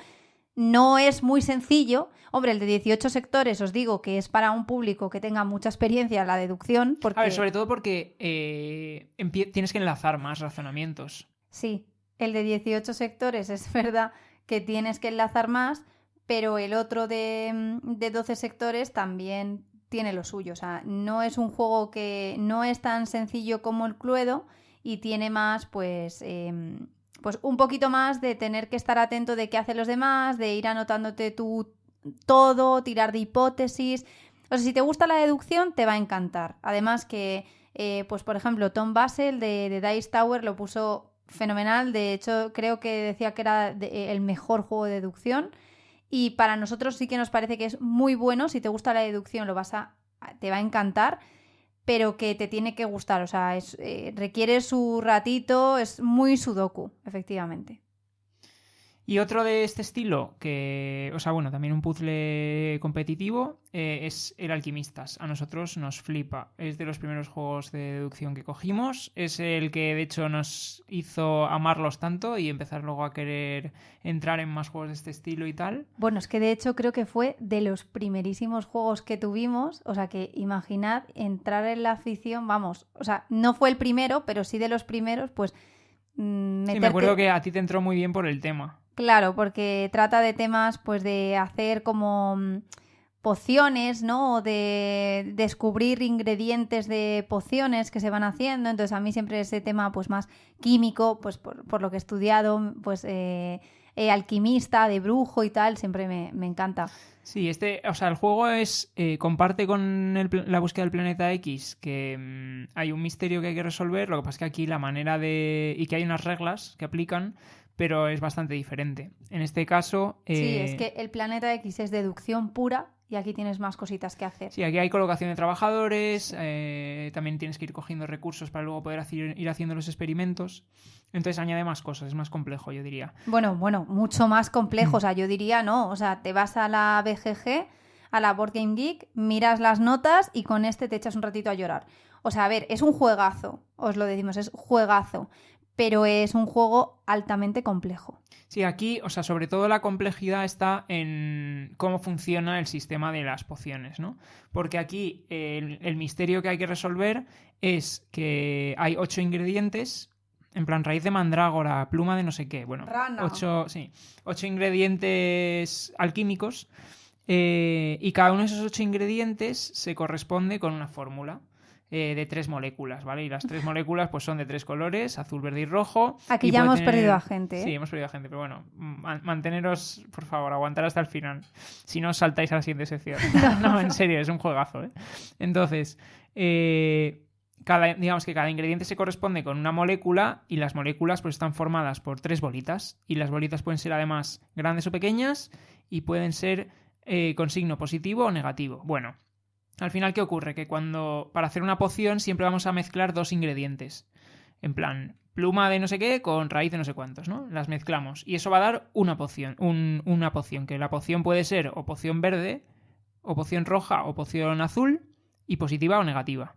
No es muy sencillo. Hombre, el de 18 sectores os digo que es para un público que tenga mucha experiencia en la deducción. Porque... A ver, sobre todo porque tienes que enlazar más razonamientos. Sí, el de 18 sectores es verdad que tienes que enlazar más, pero el otro de 12 sectores también tiene lo suyo. O sea, no es un juego que no es tan sencillo como el Cluedo y tiene más, pues un poquito más de tener que estar atento de qué hacen los demás, de ir anotándote tú todo, tirar de hipótesis. O sea, si te gusta la deducción, te va a encantar. Además que, pues por ejemplo, Tom Basel de Dice Tower lo puso fenomenal. De hecho, creo que decía que era el mejor juego de deducción. Y para nosotros sí que nos parece que es muy bueno. Si te gusta la deducción, te va a encantar. Pero que te tiene que gustar, o sea, requiere su ratito, es muy sudoku, efectivamente. Y otro de este estilo, también un puzzle competitivo, es el Alquimistas. A nosotros nos flipa. Es de los primeros juegos de deducción que cogimos. Es el que, de hecho, nos hizo amarlos tanto y empezar luego a querer entrar en más juegos de este estilo y tal. Bueno, es que de hecho creo que fue de los primerísimos juegos que tuvimos. O sea, que imaginad entrar en la afición, vamos, o sea, no fue el primero, pero sí de los primeros, pues... Sí, me acuerdo que a ti te entró muy bien por el tema. Claro, porque trata de temas, pues de hacer como pociones, ¿no? O de descubrir ingredientes de pociones que se van haciendo. Entonces a mí siempre ese tema, pues más químico, pues por lo que he estudiado, pues alquimista, de brujo y tal, siempre me encanta. Sí, el juego comparte con la búsqueda del planeta X, que hay un misterio que hay que resolver. Lo que pasa es que aquí y que hay unas reglas que aplican, pero es bastante diferente. En este caso... Sí, es que el planeta X es deducción pura y aquí tienes más cositas que hacer. Sí, aquí hay colocación de trabajadores, también tienes que ir cogiendo recursos para luego poder ir haciendo los experimentos. Entonces añade más cosas, es más complejo, yo diría. Bueno, mucho más complejo. O sea, yo diría no. O sea, te vas a la BGG, a la Board Game Geek, miras las notas y con te echas un ratito a llorar. O sea, a ver, es un juegazo, os lo decimos, es juegazo. Pero es un juego altamente complejo. Sí, aquí, o sea, sobre todo la complejidad está en cómo funciona el sistema de las pociones, ¿no? Porque aquí el misterio que hay que resolver es que hay 8 ingredientes, en plan raíz de mandrágora, pluma de no sé qué, bueno, Rana. 8 ingredientes alquímicos y cada uno de esos 8 ingredientes se corresponde con una fórmula. De 3 moléculas, ¿vale? Y las 3 moléculas pues son de 3 colores, azul, verde y rojo. Aquí ya hemos perdido a gente, ¿eh? Sí, hemos perdido a gente, pero bueno, manteneros, por favor, aguantar hasta el final. Si no, saltáis a la siguiente sección. No, en serio, es un juegazo, ¿eh? Entonces, digamos que cada ingrediente se corresponde con una molécula y las moléculas pues están formadas por 3 bolitas. Y las bolitas pueden ser además grandes o pequeñas y pueden ser con signo positivo o negativo. Bueno, al final, ¿qué ocurre? Que para hacer una poción siempre vamos a mezclar 2 ingredientes. En plan, pluma de no sé qué con raíz de no sé cuántos, ¿no? Las mezclamos. Y eso va a dar una poción. Una poción, que la poción puede ser o poción verde, o poción roja, o poción azul, y positiva o negativa.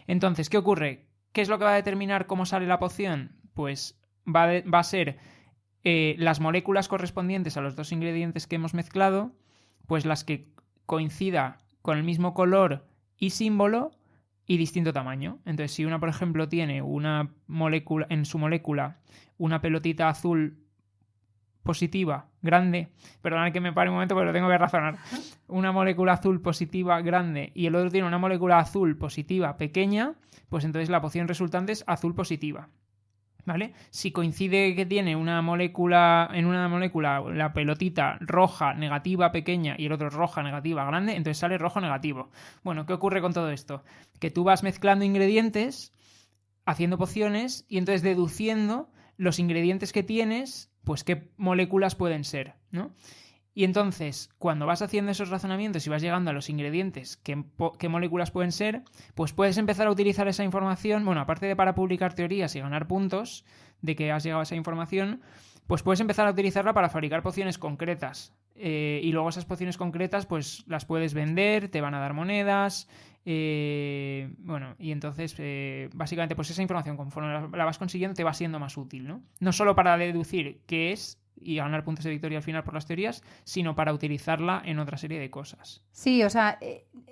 Entonces, ¿qué ocurre? ¿Qué es lo que va a determinar cómo sale la poción? Pues va a ser las moléculas correspondientes a los 2 ingredientes que hemos mezclado, pues las que coincida con el mismo color y símbolo y distinto tamaño. Entonces, si una, por ejemplo, tiene una molécula en su molécula una pelotita azul positiva grande, perdonad que me pare un momento porque lo tengo que razonar, una molécula azul positiva grande y el otro tiene una molécula azul positiva pequeña, pues entonces la poción resultante es azul positiva. ¿Vale? Si coincide que tiene en una molécula la pelotita roja negativa pequeña y el otro roja negativa grande, entonces sale rojo negativo. Bueno, ¿qué ocurre con todo esto? Que tú vas mezclando ingredientes, haciendo pociones y entonces deduciendo los ingredientes que tienes, pues qué moléculas pueden ser, ¿no? Y entonces, cuando vas haciendo esos razonamientos y vas llegando a los ingredientes, qué moléculas pueden ser, pues puedes empezar a utilizar esa información, bueno, aparte de para publicar teorías y ganar puntos de que has llegado a esa información, pues puedes empezar a utilizarla para fabricar pociones concretas. Y luego esas pociones concretas, pues las puedes vender, te van a dar monedas. Bueno, y entonces, básicamente, pues esa información, conforme la vas consiguiendo, te va siendo más útil, ¿no? No solo para deducir qué es y ganar puntos de victoria al final por las teorías, sino para utilizarla en otra serie de cosas. Sí, o sea,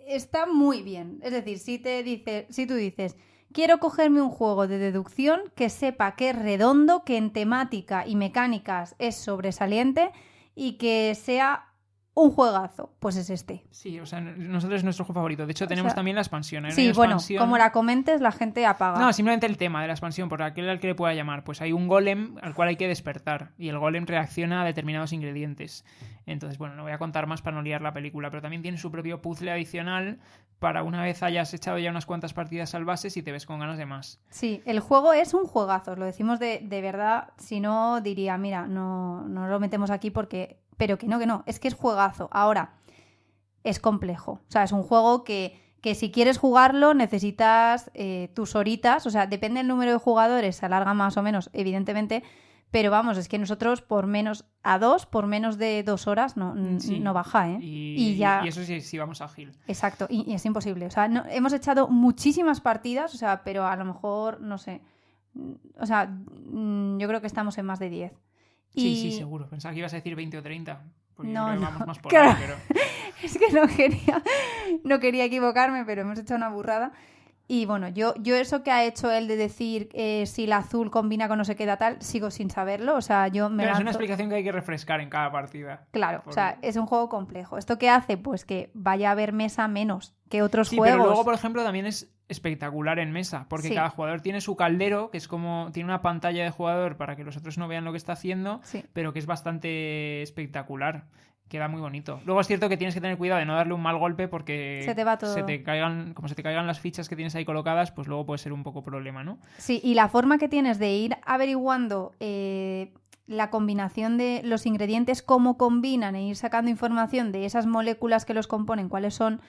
está muy bien. Es decir, si tú dices, quiero cogerme un juego de deducción que sepa que es redondo, que en temática y mecánicas es sobresaliente y que sea un juegazo, pues es este. Sí, o sea, nosotros es nuestro juego favorito. De hecho, tenemos también la expansión. Hay Sí, una bueno, expansión... como la comentes, la gente apaga. No, simplemente el tema de la expansión, por aquel al que le pueda llamar. Pues hay un golem al cual hay que despertar y el golem reacciona a determinados ingredientes. Entonces, bueno, no voy a contar más para no liar la película, pero también tiene su propio puzzle adicional para una vez hayas echado ya unas cuantas partidas salvajes y te ves con ganas de más. Sí, el juego es un juegazo, lo decimos de verdad, si no diría, mira, no lo metemos aquí porque... Pero que no, es que es juegazo. Ahora, es complejo. O sea, es un juego que si quieres jugarlo necesitas tus horitas. O sea, depende del número de jugadores, se alarga más o menos, evidentemente. Pero vamos, es que nosotros por menos de 2 horas no baja, ¿eh? Y eso sí vamos ágil. Exacto, y es imposible. O sea, hemos echado muchísimas partidas, o sea, pero a lo mejor, no sé. O sea, yo creo que estamos en más de 10. Sí, seguro. Pensaba que ibas a decir 20 o 30. Porque no, vamos más por claro. ahí, pero... Es que no quería equivocarme, pero hemos hecho una burrada. Y bueno, yo eso que ha hecho él de decir si el azul combina con no sé qué tal, sigo sin saberlo. O sea, yo me Pero lanzo... es una explicación que hay que refrescar en cada partida. Claro, o sea, es un juego complejo. ¿Esto qué hace? Pues que vaya a haber mesa menos que otros juegos. Pero luego, por ejemplo, también es espectacular en mesa, porque cada jugador tiene su caldero, que es como tiene una pantalla de jugador para que los otros no vean lo que está haciendo, pero que es bastante espectacular. Queda muy bonito. Luego es cierto que tienes que tener cuidado de no darle un mal golpe porque se te va todo. Como se te caigan las fichas que tienes ahí colocadas, pues luego puede ser un poco problema, ¿no? Sí, y la forma que tienes de ir averiguando la combinación de los ingredientes, cómo combinan e ir sacando información de esas moléculas que los componen, cuáles son,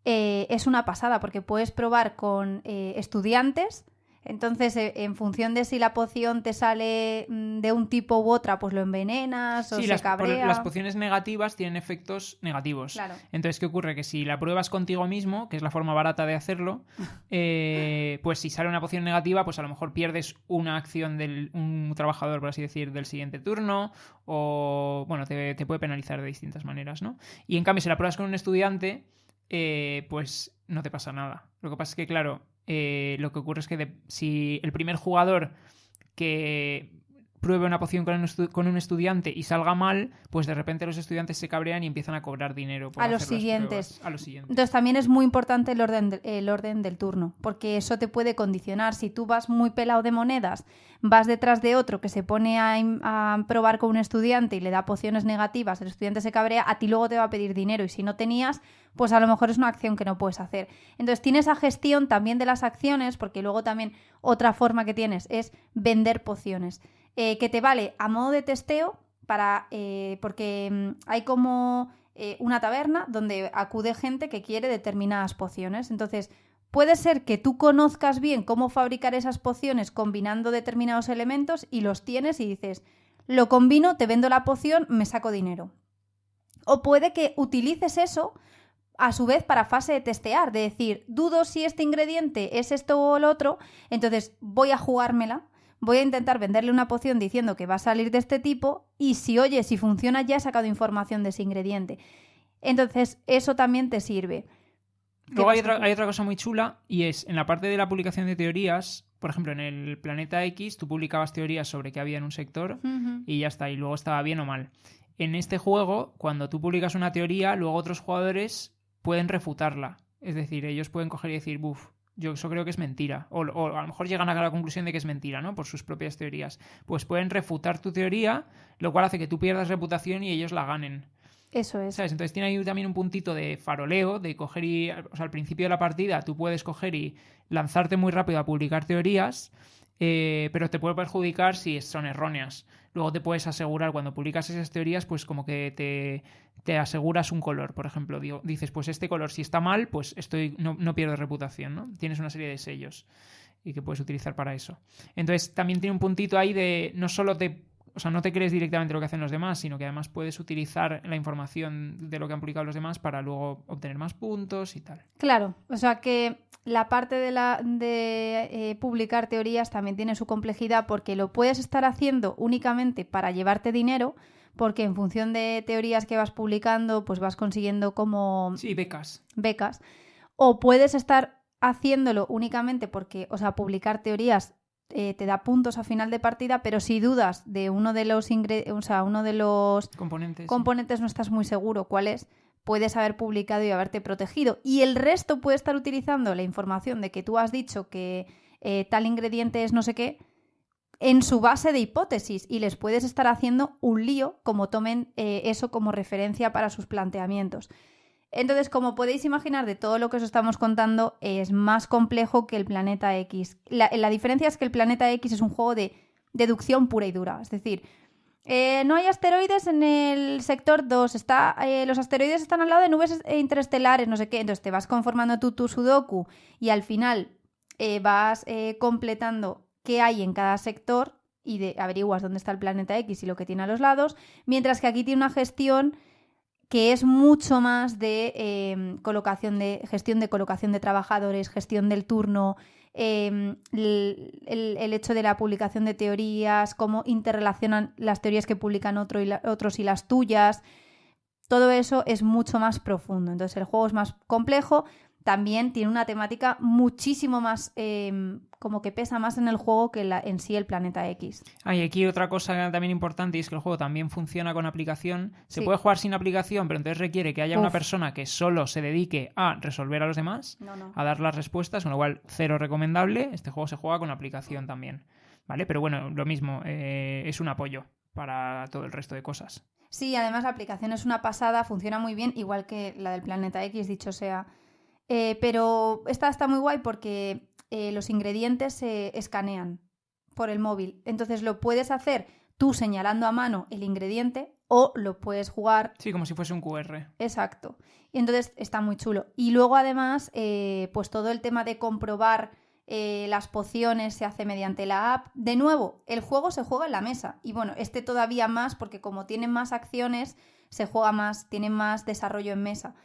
es una pasada, porque puedes probar con estudiantes. Entonces, en función de si la poción te sale de un tipo u otra, pues lo envenenas o se cabrea. Las pociones negativas tienen efectos negativos. Claro. Entonces, ¿qué ocurre? Que si la pruebas contigo mismo, que es la forma barata de hacerlo, pues si sale una poción negativa, pues a lo mejor pierdes una acción de un trabajador, por así decir, del siguiente turno, o bueno, te puede penalizar de distintas maneras, ¿no? Y en cambio, si la pruebas con un estudiante, pues no te pasa nada. Lo que pasa es que, claro, lo que ocurre es que si el primer jugador que pruebe una poción con un estudiante y salga mal, pues de repente los estudiantes se cabrean y empiezan a cobrar dinero por a los siguientes. A los siguientes. Entonces también es muy importante el orden del turno, porque eso te puede condicionar. Si tú vas muy pelado de monedas, vas detrás de otro que se pone a probar con un estudiante y le da pociones negativas, el estudiante se cabrea, a ti luego te va a pedir dinero y si no tenías, pues a lo mejor es una acción que no puedes hacer. Entonces tienes esa gestión también de las acciones, porque luego también otra forma que tienes es vender pociones. Que te vale a modo de testeo porque hay como una taberna donde acude gente que quiere determinadas pociones. Entonces, puede ser que tú conozcas bien cómo fabricar esas pociones combinando determinados elementos y los tienes y dices, lo combino, te vendo la poción, me saco dinero. O puede que utilices eso a su vez para fase de testear, de decir, dudo si este ingrediente es esto o lo otro, entonces voy a jugármela. Voy a intentar venderle una poción diciendo que va a salir de este tipo y si funciona ya he sacado información de ese ingrediente. Entonces, eso también te sirve. Luego hay otra cosa muy chula y es en la parte de la publicación de teorías, por ejemplo, en el Planeta X tú publicabas teorías sobre qué había en un sector y ya está, y luego estaba bien o mal. En este juego, cuando tú publicas una teoría, luego otros jugadores pueden refutarla. Es decir, ellos pueden coger y decir, buf, yo eso creo que es mentira. O a lo mejor llegan a la conclusión de que es mentira, ¿no? Por sus propias teorías. Pues pueden refutar tu teoría, lo cual hace que tú pierdas reputación y ellos la ganen. Eso es. ¿Sabes? Entonces tiene ahí también un puntito de faroleo, de coger y... O sea, al principio de la partida tú puedes coger y lanzarte muy rápido a publicar teorías, pero te puede perjudicar si son erróneas. luego te puedes asegurar, cuando publicas esas teorías, pues como que te aseguras un color, por ejemplo. Dices, pues este color, si está mal, pues no pierdo reputación, ¿no? Tienes una serie de sellos y que puedes utilizar para eso. Entonces, también tiene un puntito ahí de no solo no te crees directamente lo que hacen los demás, sino que además puedes utilizar la información de lo que han publicado los demás para luego obtener más puntos y tal. Claro, o sea que la parte de publicar teorías también tiene su complejidad porque lo puedes estar haciendo únicamente para llevarte dinero, porque en función de teorías que vas publicando, pues vas consiguiendo como... Sí, becas. O puedes estar haciéndolo únicamente porque, o sea, publicar teorías te da puntos a final de partida, pero si dudas de uno de los componentes no estás muy seguro cuál es, puedes haber publicado y haberte protegido. Y el resto puede estar utilizando la información de que tú has dicho que tal ingrediente es no sé qué en su base de hipótesis y les puedes estar haciendo un lío como tomen eso como referencia para sus planteamientos. Entonces, como podéis imaginar, de todo lo que os estamos contando, es más complejo que el Planeta X. La diferencia es que el Planeta X es un juego de deducción pura y dura. Es decir, no hay asteroides en el sector 2. Los asteroides están al lado de nubes interestelares, no sé qué. Entonces te vas conformando tú tu sudoku y al final vas completando qué hay en cada sector y averiguas dónde está el Planeta X y lo que tiene a los lados. Mientras que aquí tiene una gestión que es mucho más de gestión de colocación de trabajadores, gestión del turno, el hecho de la publicación de teorías, cómo interrelacionan las teorías que publican otros y las tuyas. Todo eso es mucho más profundo. Entonces el juego es más complejo. También tiene una temática muchísimo más, como que pesa más en el juego que en sí el Planeta X. Y aquí otra cosa también importante es que el juego también funciona con aplicación. Se Sí. puede jugar sin aplicación, pero entonces requiere que haya una persona que solo se dedique a resolver a los demás, a dar las respuestas, con lo cual cero recomendable. Este juego se juega con aplicación también, ¿vale? Pero bueno, lo mismo, es un apoyo para todo el resto de cosas. Sí, además la aplicación es una pasada, funciona muy bien, igual que la del Planeta X, dicho sea. Pero esta está muy guay porque los ingredientes se escanean por el móvil. Entonces lo puedes hacer tú señalando a mano el ingrediente o lo puedes jugar... Sí, como si fuese un QR. Exacto. Y entonces está muy chulo. Y luego además, pues todo el tema de comprobar las pociones se hace mediante la app. De nuevo, el juego se juega en la mesa. Y bueno, este todavía más porque como tienen más acciones, se juega más, tienen más desarrollo en mesa.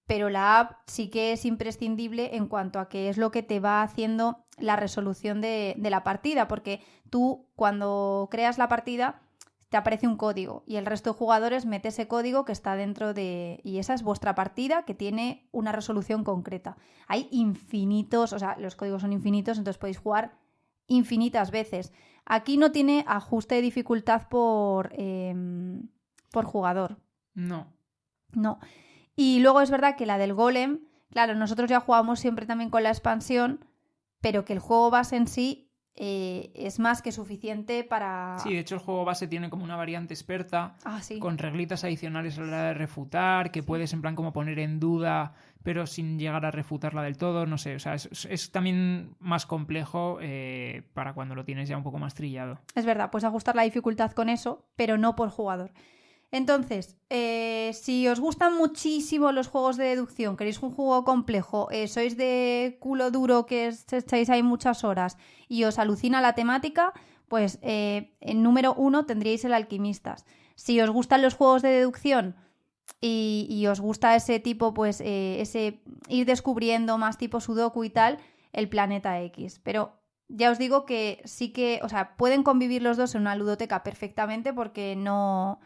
Pero la app sí que es imprescindible en cuanto a que es lo que te va haciendo la resolución de la partida, porque tú cuando creas la partida te aparece un código y el resto de jugadores mete ese código que está dentro de... Y esa es vuestra partida que tiene una resolución concreta. Hay infinitos, o sea, los códigos son infinitos, entonces podéis jugar infinitas veces. Aquí no tiene ajuste de dificultad por jugador. No. Y luego es verdad que la del Golem, claro, nosotros ya jugamos siempre también con la expansión, pero que el juego base en sí es más que suficiente para... Sí, de hecho el juego base tiene como una variante experta sí. con reglitas adicionales a la hora de refutar, que puedes en plan como poner en duda, pero sin llegar a refutarla del todo, no sé, o sea, es también más complejo para cuando lo tienes ya un poco más trillado. Es verdad, puedes ajustar la dificultad con eso, pero no por jugador. Entonces, si os gustan muchísimo los juegos de deducción, queréis un juego complejo, sois de culo duro que echáis ahí muchas horas y os alucina la temática, pues en número 1 tendríais el Alquimistas. Si os gustan los juegos de deducción y os gusta ese tipo, pues ese ir descubriendo más tipo Sudoku y tal, el Planeta X. Pero ya os digo que sí que, o sea, pueden convivir los dos en una ludoteca perfectamente porque no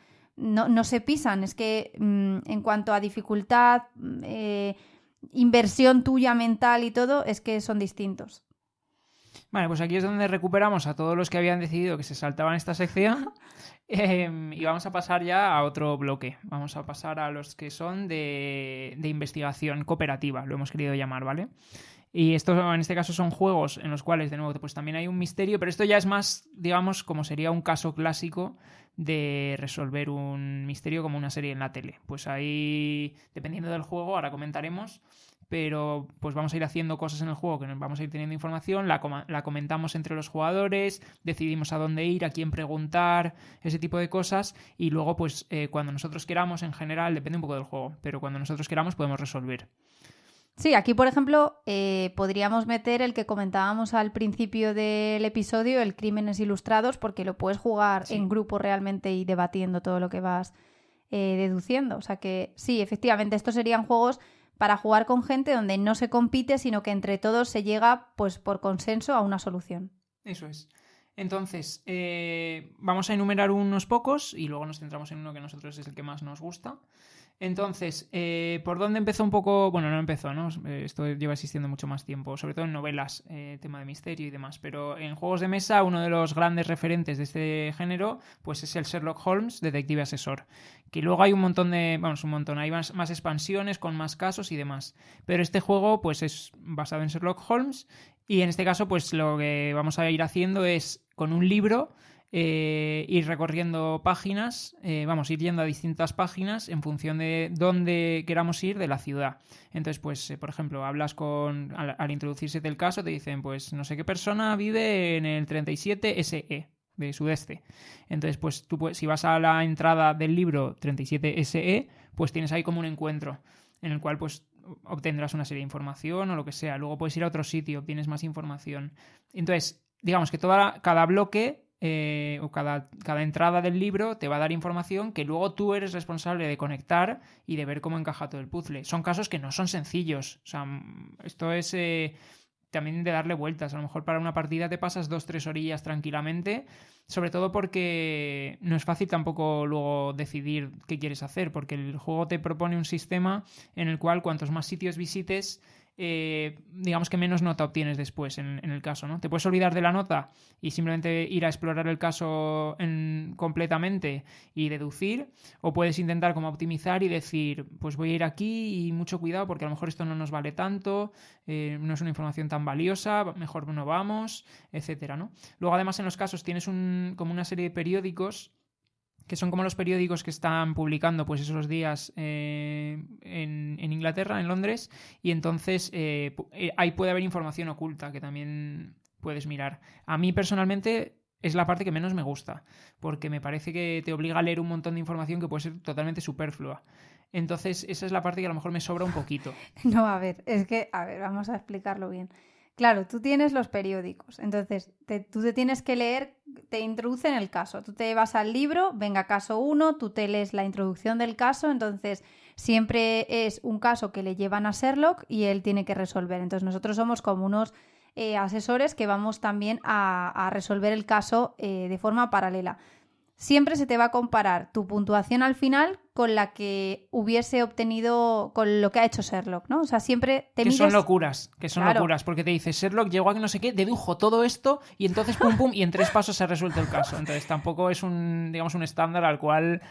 se pisan. Es que en cuanto a dificultad, inversión tuya mental y todo, es que son distintos. Vale, pues aquí es donde recuperamos a todos los que habían decidido que se saltaban esta sección y vamos a pasar ya a otro bloque. Vamos a pasar a los que son de investigación cooperativa, lo hemos querido llamar, ¿vale? Y esto en este caso son juegos en los cuales, de nuevo, pues también hay un misterio, pero esto ya es más, digamos, como sería un caso clásico de resolver un misterio como una serie en la tele. Pues ahí, dependiendo del juego, ahora comentaremos, pero pues vamos a ir haciendo cosas en el juego que nos vamos a ir teniendo información, la comentamos entre los jugadores, decidimos a dónde ir, a quién preguntar, ese tipo de cosas, y luego pues cuando nosotros queramos, en general, depende un poco del juego, pero cuando nosotros queramos podemos resolver. Sí, aquí por ejemplo podríamos meter el que comentábamos al principio del episodio, el Crímenes Ilustrados, porque lo puedes jugar en grupo realmente y debatiendo todo lo que vas deduciendo. O sea que sí, efectivamente, estos serían juegos para jugar con gente donde no se compite, sino que entre todos se llega pues por consenso a una solución. Eso es. Entonces, vamos a enumerar unos pocos y luego nos centramos en uno que a nosotros es el que más nos gusta. Entonces, ¿por dónde empezó un poco? Bueno, no empezó, ¿no? Esto lleva existiendo mucho más tiempo, sobre todo en novelas, tema de misterio y demás. Pero en juegos de mesa, uno de los grandes referentes de este género, pues es el Sherlock Holmes, detective asesor. Que luego hay un montón de... Vamos, un montón. Hay más expansiones con más casos y demás. Pero este juego, pues es basado en Sherlock Holmes. Y en este caso, pues lo que vamos a ir haciendo es, con un libro, ir recorriendo páginas, ir yendo a distintas páginas en función de dónde queramos ir de la ciudad. Entonces, pues, por ejemplo, hablas al introducirse del caso, te dicen, pues, no sé qué persona vive en el 37 SE de sudeste. Entonces, pues, tú si vas a la entrada del libro 37 SE, pues tienes ahí como un encuentro en el cual, pues, obtendrás una serie de información o lo que sea. Luego puedes ir a otro sitio, obtienes más información. Entonces, digamos que cada bloque o cada entrada del libro te va a dar información que luego tú eres responsable de conectar y de ver cómo encaja todo el puzzle. Son casos que no son sencillos. O sea, esto es también de darle vueltas. A lo mejor para una partida te pasas 2-3 orillas tranquilamente, sobre todo porque no es fácil tampoco luego decidir qué quieres hacer, porque el juego te propone un sistema en el cual cuantos más sitios visites, digamos que menos nota obtienes después en el caso, ¿no? Te puedes olvidar de la nota y simplemente ir a explorar el caso completamente y deducir, o puedes intentar como optimizar y decir, pues voy a ir aquí y mucho cuidado porque a lo mejor esto no nos vale tanto, no es una información tan valiosa, mejor no vamos, etcétera, ¿no? Luego además en los casos tienes como una serie de periódicos que son como los periódicos que están publicando pues esos días en Inglaterra, en Londres, y entonces ahí puede haber información oculta que también puedes mirar. A mí personalmente es la parte que menos me gusta, porque me parece que te obliga a leer un montón de información que puede ser totalmente superflua. Entonces esa es la parte que a lo mejor me sobra un poquito. No, a ver, vamos a explicarlo bien. Claro, tú tienes los periódicos, entonces tú te tienes que leer, te introducen el caso, tú te vas al libro, venga caso 1, tú te lees la introducción del caso, entonces siempre es un caso que le llevan a Sherlock y él tiene que resolver. Entonces nosotros somos como unos asesores que vamos también a resolver el caso de forma paralela. Siempre se te va a comparar tu puntuación al final con la que hubiese obtenido con lo que ha hecho Sherlock, ¿no? O sea, siempre te mides... Son locuras, porque te dice Sherlock llegó a que no sé qué, dedujo todo esto y entonces pum pum y en 3 pasos se ha resuelto el caso. Entonces tampoco es un estándar al cual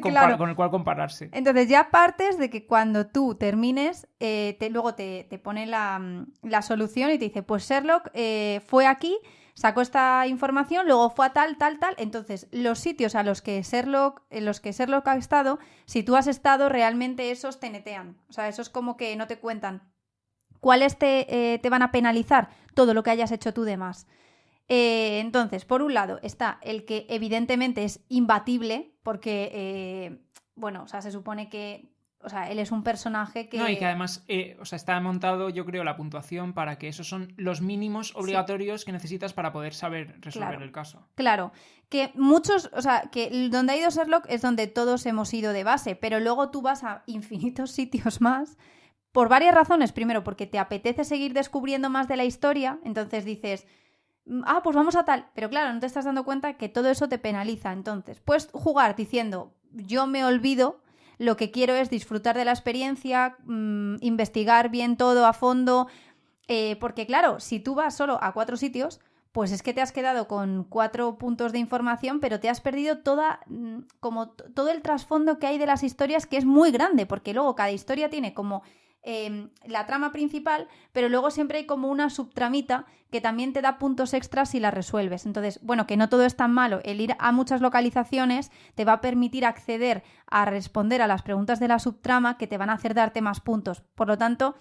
claro. con el cual compararse. Entonces ya partes de que cuando tú termines, luego te pone la solución y te dice, pues Sherlock fue aquí, sacó esta información, luego fue a tal. Entonces, los sitios en los que Sherlock ha estado, si tú has estado, realmente esos te netean. O sea, esos como que no te cuentan. ¿Cuáles te van a penalizar? Todo lo que hayas hecho tú de más. Entonces, por un lado está el que evidentemente es imbatible, porque, o sea, se supone que... O sea, él es un personaje que... No, y que además está montado, yo creo, la puntuación para que esos son los mínimos obligatorios que necesitas para poder saber resolver el caso. Claro, que muchos, o sea, que donde ha ido Sherlock es donde todos hemos ido de base, pero luego tú vas a infinitos sitios más por varias razones. Primero, porque te apetece seguir descubriendo más de la historia, entonces dices... pues vamos a tal. Pero claro, no te estás dando cuenta que todo eso te penaliza. Entonces, puedes jugar diciendo, yo me olvido, lo que quiero es disfrutar de la experiencia, investigar bien todo a fondo, porque claro, si tú vas solo a 4 sitios, pues es que te has quedado con 4 puntos de información, pero te has perdido todo el trasfondo que hay de las historias, que es muy grande, porque luego cada historia tiene como la trama principal, pero luego siempre hay como una subtramita que también te da puntos extras si la resuelves. Entonces, bueno, que no todo es tan malo. El ir a muchas localizaciones te va a permitir acceder a responder a las preguntas de la subtrama que te van a hacer darte más puntos. Por lo tanto,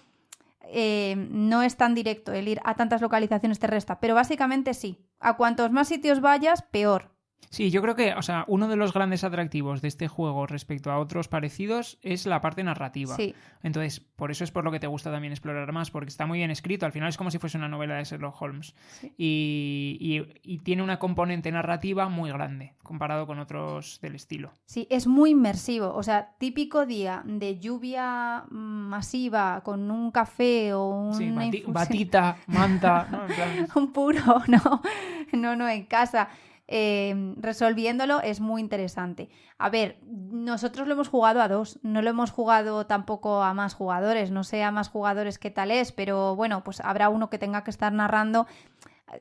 no es tan directo el ir a tantas localizaciones te resta, pero básicamente sí. A cuantos más sitios vayas, peor. Sí, yo creo que, o sea, uno de los grandes atractivos de este juego respecto a otros parecidos es la parte narrativa. Sí. Entonces, por eso es por lo que te gusta también explorar más, porque está muy bien escrito. Al final es como si fuese una novela de Sherlock Holmes. Sí. Y tiene una componente narrativa muy grande comparado con otros del estilo. Sí, es muy inmersivo. O sea, típico día de lluvia masiva con un café o una Sí, infusión. batita, manta, ¿no? En plan... Un puro, no, en casa. Resolviéndolo es muy interesante. A ver, nosotros lo hemos jugado a 2, no lo hemos jugado tampoco a más jugadores, no sé a más jugadores qué tal es, pero bueno, pues habrá uno que tenga que estar narrando.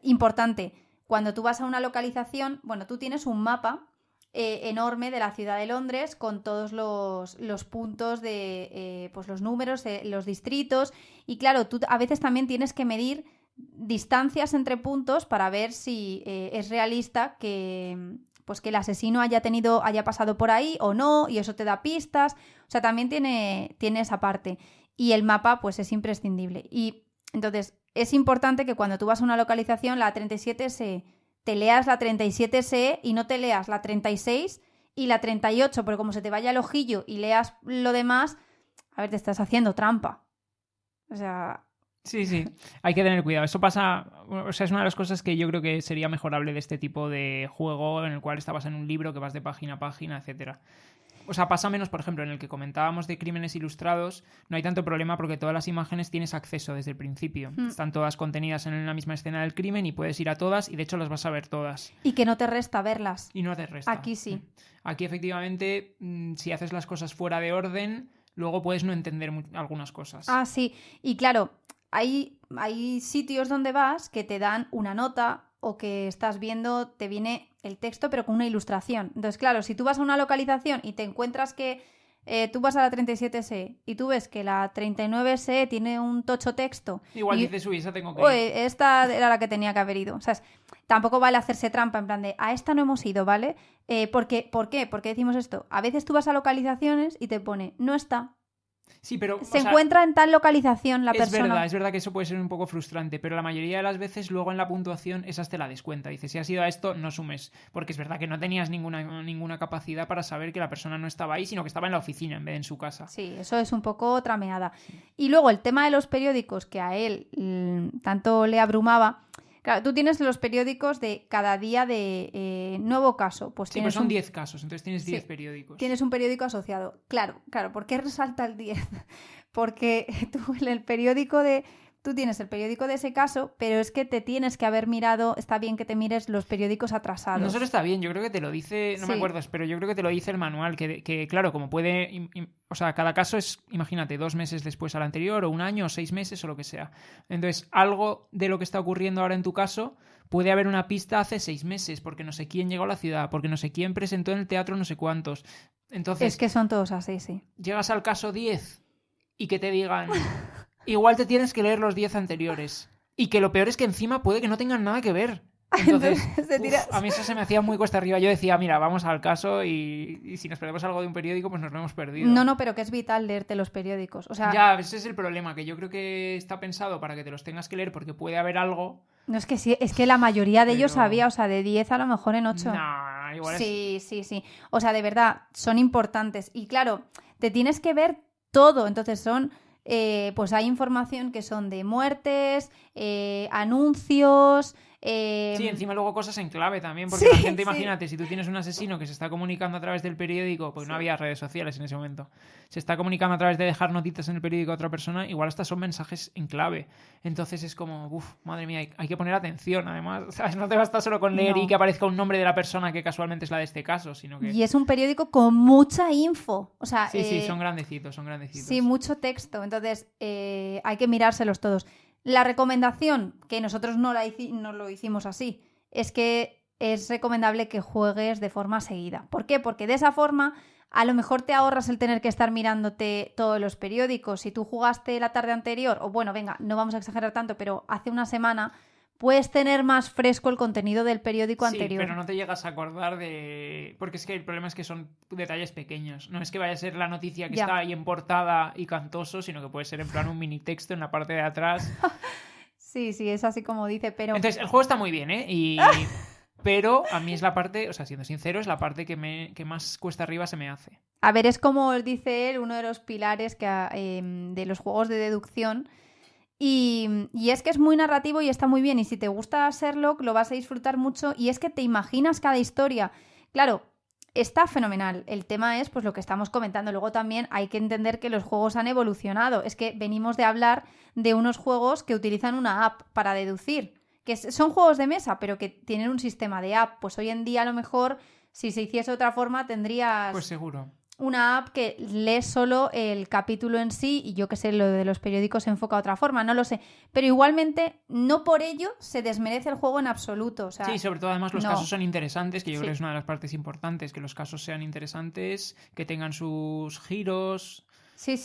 Importante, cuando tú vas a una localización, bueno, tú tienes un mapa enorme de la ciudad de Londres con todos los puntos de pues los números, los distritos, y claro, tú a veces también tienes que medir distancias entre puntos para ver si es realista que pues que el asesino haya pasado por ahí o no, y eso te da pistas. O sea, también tiene esa parte. Y el mapa, pues es imprescindible. Y entonces, es importante que cuando tú vas a una localización, la 37C, te leas la 37C y no te leas la 36 y la 38, porque como se te vaya el ojillo y leas lo demás, a ver, te estás haciendo trampa. O sea... Sí, hay que tener cuidado. Eso pasa, o sea, es una de las cosas que yo creo que sería mejorable de este tipo de juego en el cual estabas en un libro que vas de página a página, etcétera. O sea, pasa menos, por ejemplo, en el que comentábamos de Crímenes Ilustrados, no hay tanto problema porque todas las imágenes tienes acceso desde el principio. Están todas contenidas en la misma escena del crimen y puedes ir a todas y de hecho las vas a ver todas. Y que no te resta verlas. Y no te resta. Aquí sí. Aquí efectivamente, si haces las cosas fuera de orden, luego puedes no entender algunas cosas. Ah, sí. Y claro, hay sitios donde vas que te dan una nota o que estás viendo, te viene el texto pero con una ilustración. Entonces, claro, si tú vas a una localización y te encuentras que tú vas a la 37C y tú ves que la 39C tiene un tocho texto. Igual y, dices, uy, esa tengo que ir. Oye, esta era la que tenía que haber ido. O sea, tampoco vale hacerse trampa en plan de, a esta no hemos ido, ¿vale? ¿Por qué? ¿Por qué decimos esto? A veces tú vas a localizaciones y te pone, no está. Sí, pero, se encuentra en tal localización la Es persona. verdad que eso puede ser un poco frustrante, pero la mayoría de las veces luego en la puntuación esas te la descuenta. Dices, si has ido a esto, no sumes. Porque es verdad que no tenías ninguna capacidad para saber que la persona no estaba ahí, sino que estaba en la oficina en vez de en su casa. Sí, eso es un poco trameada. Y luego el tema de los periódicos, que a él tanto le abrumaba. Claro, tú tienes los periódicos de cada día de nuevo caso. Pues sí, pues son 10 casos, entonces tienes 10 periódicos. Tienes un periódico asociado. Claro. ¿Por qué resalta el 10? Porque tú en el periódico tú tienes el periódico de ese caso, pero es que te tienes que haber mirado, está bien que te mires los periódicos atrasados. No solo está bien, yo creo que te lo dice, no me acuerdo, pero yo creo que te lo dice el manual, que claro, como puede, o sea, cada caso es, imagínate, 2 meses después al anterior, o 1 año, o 6 meses, o lo que sea. Entonces, algo de lo que está ocurriendo ahora en tu caso, puede haber una pista hace 6 meses, porque no sé quién llegó a la ciudad, porque no sé quién presentó en el teatro no sé cuántos. Entonces, es que son todos así, sí. Llegas al caso 10 y que te digan... Igual te tienes que leer los 10 anteriores. Y que lo peor es que encima puede que no tengan nada que ver. Entonces, a mí eso se me hacía muy cuesta arriba. Yo decía, mira, vamos al caso y si nos perdemos algo de un periódico, pues nos lo hemos perdido. No, pero que es vital leerte los periódicos. O sea... Ya, ese es el problema, que yo creo que está pensado para que te los tengas que leer porque puede haber algo... No, es que sí, es que la mayoría de ellos había, o sea, de 10 a lo mejor en 8. No, igual Sí. O sea, de verdad, son importantes. Y claro, te tienes que ver todo. Entonces son... pues hay información que son de muertes, anuncios... Sí, encima luego cosas en clave también, porque la gente, imagínate, si tú tienes un asesino que se está comunicando a través del periódico, porque no había redes sociales en ese momento, se está comunicando a través de dejar notitas en el periódico a otra persona, igual hasta son mensajes en clave. Entonces es como, madre mía, hay que poner atención, además, ¿sabes? No te basta solo con leer y que aparezca un nombre de la persona que casualmente es la de este caso, sino que... Y es un periódico con mucha info. O sea, sí, son grandecitos. Sí, mucho texto, entonces hay que mirárselos todos. La recomendación, que nosotros no lo hicimos así, es que es recomendable que juegues de forma seguida. ¿Por qué? Porque de esa forma a lo mejor te ahorras el tener que estar mirándote todos los periódicos. Si tú jugaste la tarde anterior, o bueno, venga, no vamos a exagerar tanto, pero hace una semana, puedes tener más fresco el contenido del periódico anterior. Sí, pero no te llegas a acordar de... Porque es que el problema es que son detalles pequeños. No es que vaya a ser la noticia que está ahí en portada y cantoso, sino que puede ser en plan un mini texto en la parte de atrás. Sí, es así como dice, pero... Entonces, el juego está muy bien, ¿eh? Pero a mí es la parte, o sea, siendo sincero, es la parte que más cuesta arriba se me hace. A ver, es como dice él, uno de los pilares de los juegos de deducción. Y es que es muy narrativo y está muy bien. Y si te gusta Sherlock, lo vas a disfrutar mucho. Y es que te imaginas cada historia. Claro, está fenomenal. El tema es pues lo que estamos comentando. Luego también hay que entender que los juegos han evolucionado. Es que venimos de hablar de unos juegos que utilizan una app para deducir. Que son juegos de mesa, pero que tienen un sistema de app. Pues hoy en día, a lo mejor, si se hiciese de otra forma, tendrías... Pues seguro. Una app que lee solo el capítulo en sí y yo que sé, lo de los periódicos se enfoca de otra forma, no lo sé. Pero igualmente, no por ello se desmerece el juego en absoluto. O sea, sí, sobre todo además los casos son interesantes, que yo Sí. creo que es una de las partes importantes, que los casos sean interesantes, que tengan sus giros. Sí.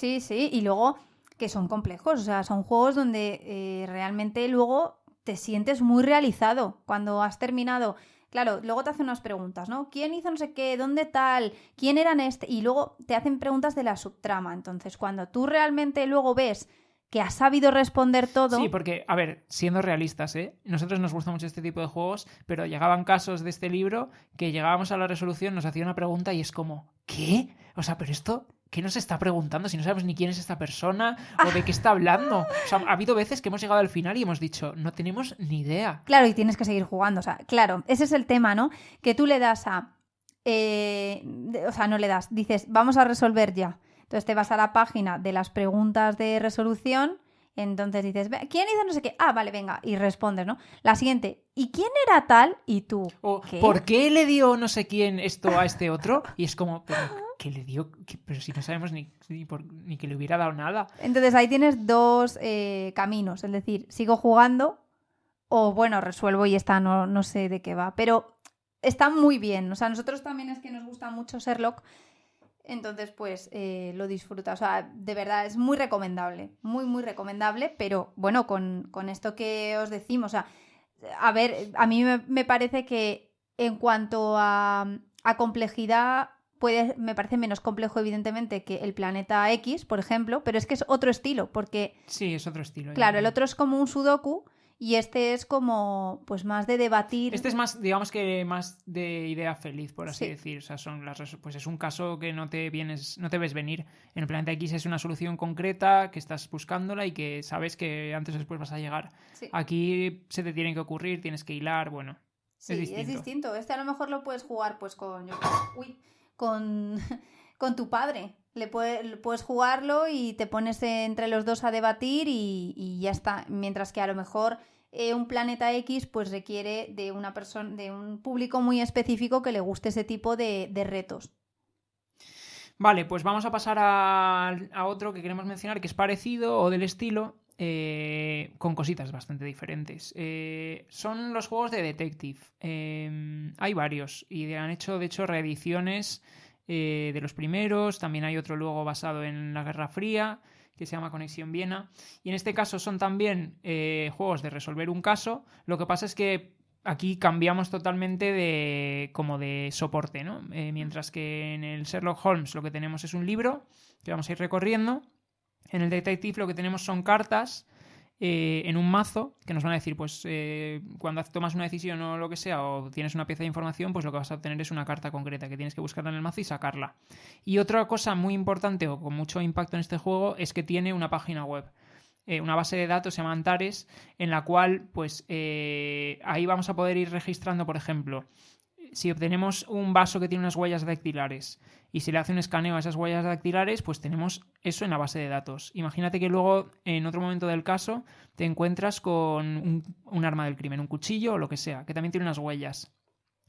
Y luego que son complejos, o sea, son juegos donde realmente luego te sientes muy realizado cuando has terminado. Claro, luego te hacen unas preguntas, ¿no? ¿Quién hizo no sé qué? ¿Dónde tal? ¿Quién eran este? Y luego te hacen preguntas de la subtrama. Entonces, cuando tú realmente luego ves que has sabido responder todo... Sí, porque, a ver, siendo realistas, ¿eh? Nosotros nos gusta mucho este tipo de juegos, pero llegaban casos de este libro que llegábamos a la resolución, nos hacía una pregunta y es como, ¿qué? O sea, pero esto... ¿Qué nos está preguntando si no sabemos ni quién es esta persona o de qué está hablando? O sea, ha habido veces que hemos llegado al final y hemos dicho, no tenemos ni idea. Claro, y tienes que seguir jugando. O sea, claro, ese es el tema, ¿no? Que tú le das a... o sea, no le das. Dices, vamos a resolver ya. Entonces te vas a la página de las preguntas de resolución. Entonces dices, ¿quién hizo no sé qué? Ah, vale, venga. Y respondes, ¿no? La siguiente, ¿y quién era tal? Y tú, O, ¿qué? ¿por qué le dio no sé quién esto a este otro? Y es como, ¿pero qué le dio? Pero si no sabemos ni que le hubiera dado nada. Entonces ahí tienes dos caminos. Es decir, sigo jugando o, bueno, resuelvo y esta no sé de qué va. Pero está muy bien. O sea, nosotros también es que nos gusta mucho Sherlock. Entonces, pues lo disfruta. O sea, de verdad, es muy recomendable. Muy recomendable. Pero bueno, con esto que os decimos, o sea, a ver, a mí me parece que en cuanto a complejidad, me parece menos complejo, evidentemente, que el Planeta X, por ejemplo, pero es que es otro estilo, porque... Sí, es otro estilo. Claro, el otro es como un sudoku y este es como, pues más de debatir. Este es más, digamos que más de idea feliz, por así Sí. decir. O sea, pues es un caso que no te ves venir. En el Planeta X es una solución concreta que estás buscándola y que sabes que antes o después vas a llegar. Sí. Aquí se te tiene que ocurrir, tienes que hilar, bueno. Sí, es distinto. Este a lo mejor lo puedes jugar pues con con tu padre. Puedes jugarlo y te pones entre los dos a debatir y ya está. Mientras que a lo mejor un Planeta X pues requiere de una persona, de un público muy específico que le guste ese tipo de retos. Vale, pues vamos a pasar a otro que queremos mencionar que es parecido o del estilo, con cositas bastante diferentes. Son los juegos de Detective. Hay varios y han hecho, de hecho, reediciones de los primeros. También hay otro luego basado en la Guerra Fría que se llama Conexión Viena. Y en este caso son también juegos de resolver un caso. Lo que pasa es que aquí cambiamos totalmente de soporte, ¿no? Mientras que en el Sherlock Holmes lo que tenemos es un libro que vamos a ir recorriendo. En el Detective lo que tenemos son cartas en un mazo que nos van a decir, pues cuando tomas una decisión o lo que sea, o tienes una pieza de información, pues lo que vas a obtener es una carta concreta que tienes que buscarla en el mazo y sacarla. Y otra cosa muy importante o con mucho impacto en este juego es que tiene una página web. Una base de datos, se llama Antares, en la cual pues ahí vamos a poder ir registrando, por ejemplo, si obtenemos un vaso que tiene unas huellas dactilares y se le hace un escaneo a esas huellas dactilares, pues tenemos eso en la base de datos. Imagínate que luego, en otro momento del caso, te encuentras con un arma del crimen, un cuchillo o lo que sea, que también tiene unas huellas.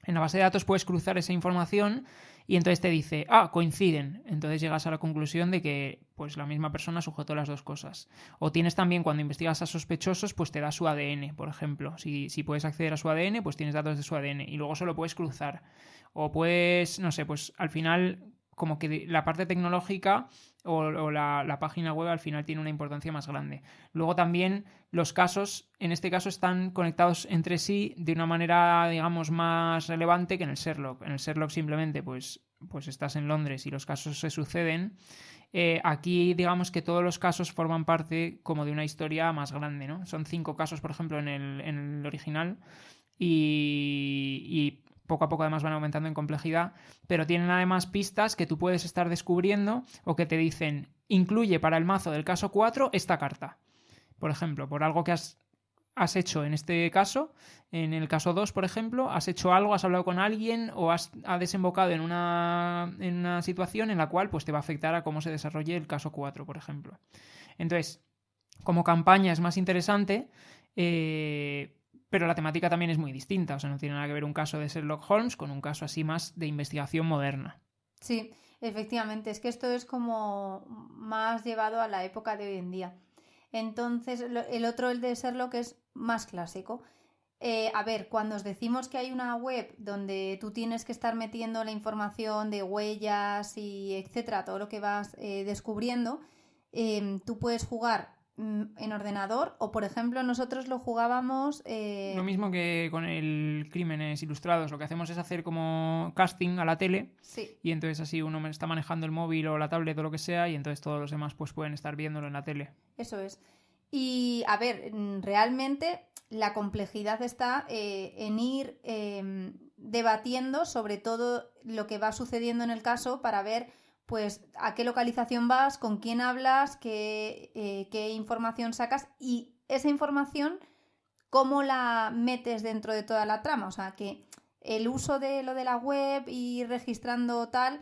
En la base de datos puedes cruzar esa información y entonces te dice, coinciden. Entonces llegas a la conclusión de que pues la misma persona sujetó las dos cosas. O tienes también, cuando investigas a sospechosos, pues te da su ADN, por ejemplo. Si puedes acceder a su ADN, pues tienes datos de su ADN y luego solo puedes cruzar. O puedes, no sé, pues al final como que la parte tecnológica o la página web al final tiene una importancia más grande. Luego también los casos, en este caso, están conectados entre sí de una manera, digamos, más relevante que en el Sherlock. En el Sherlock simplemente pues estás en Londres y los casos se suceden. Aquí digamos que todos los casos forman parte como de una historia más grande, ¿no? Son 5 casos, por ejemplo, en el original y poco a poco además van aumentando en complejidad, pero tienen además pistas que tú puedes estar descubriendo o que te dicen, incluye para el mazo del caso 4 esta carta. Por ejemplo, por algo que has hecho en este caso, en el caso 2, por ejemplo, has hecho algo, has hablado con alguien o ha desembocado en una situación en la cual pues, te va a afectar a cómo se desarrolle el caso 4, por ejemplo. Entonces, como campaña es más interesante, pero la temática también es muy distinta. O sea, no tiene nada que ver un caso de Sherlock Holmes con un caso así más de investigación moderna. Sí, efectivamente, es que esto es como más llevado a la época de hoy en día. Entonces, el otro, el de Sherlock, es más clásico. A ver, cuando os decimos que hay una web donde tú tienes que estar metiendo la información de huellas y etcétera, todo lo que vas descubriendo, tú puedes jugar en ordenador o, por ejemplo, nosotros lo jugábamos... Lo mismo que con el Crímenes Ilustrados, lo que hacemos es hacer como casting a la tele Sí. y entonces así uno está manejando el móvil o la tablet o lo que sea y entonces todos los demás pues pueden estar viéndolo en la tele. Eso es. Y a ver, realmente la complejidad está en ir debatiendo sobre todo lo que va sucediendo en el caso para ver pues a qué localización vas, con quién hablas, qué información sacas y esa información cómo la metes dentro de toda la trama. O sea, que el uso de lo de la web y registrando tal,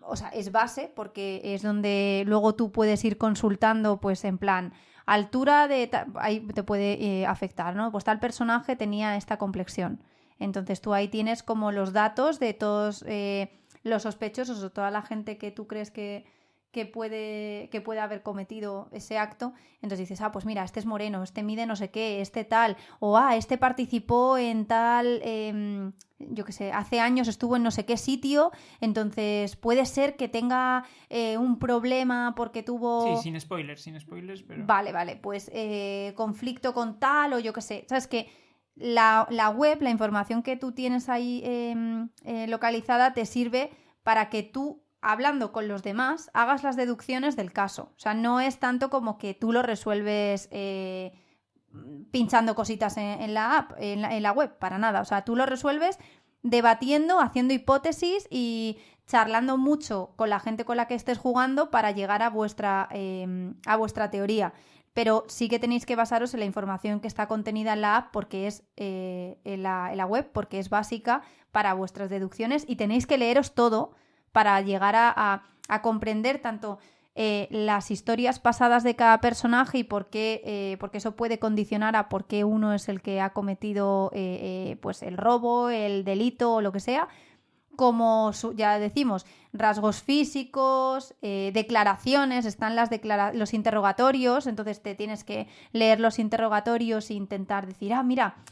o sea, es base porque es donde luego tú puedes ir consultando, pues en plan, altura de... ahí te puede afectar, ¿no? Pues tal personaje tenía esta complexión. Entonces tú ahí tienes como los datos de todos los sospechosos o toda la gente que tú crees que puede haber cometido ese acto. Entonces dices, pues mira, este es moreno, este mide no sé qué, este tal, o este participó en tal, yo qué sé, hace años estuvo en no sé qué sitio, entonces puede ser que tenga un problema porque tuvo... Sí, sin spoilers, pero... Vale, pues conflicto con tal o yo qué sé. ¿Sabes qué? La web, la información que tú tienes ahí localizada te sirve para que tú, hablando con los demás, hagas las deducciones del caso. O sea, no es tanto como que tú lo resuelves pinchando cositas en la app, en la web, para nada. O sea, tú lo resuelves debatiendo, haciendo hipótesis y charlando mucho con la gente con la que estés jugando para llegar a vuestra teoría. Pero sí que tenéis que basaros en la información que está contenida en la app porque es en la web, porque es básica para vuestras deducciones y tenéis que leeros todo para llegar a comprender tanto las historias pasadas de cada personaje y porque eso puede condicionar a por qué uno es el que ha cometido pues el robo, el delito o lo que sea, como ya decimos, rasgos físicos, declaraciones, están los interrogatorios, entonces te tienes que leer los interrogatorios e intentar decir, mira,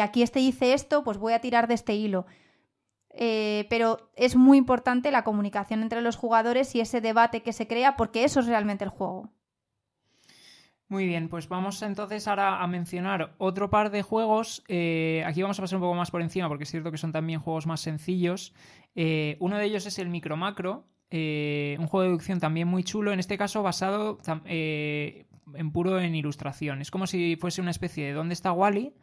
aquí este dice esto, pues voy a tirar de este hilo. Pero es muy importante la comunicación entre los jugadores y ese debate que se crea porque eso es realmente el juego. Muy bien, pues vamos entonces ahora a mencionar otro par de juegos. Aquí vamos a pasar un poco más por encima porque es cierto que son también juegos más sencillos. Uno de ellos es el Micro Macro, un juego de deducción también muy chulo, en este caso basado en ilustración. Es como si fuese una especie de ¿Dónde está Wally?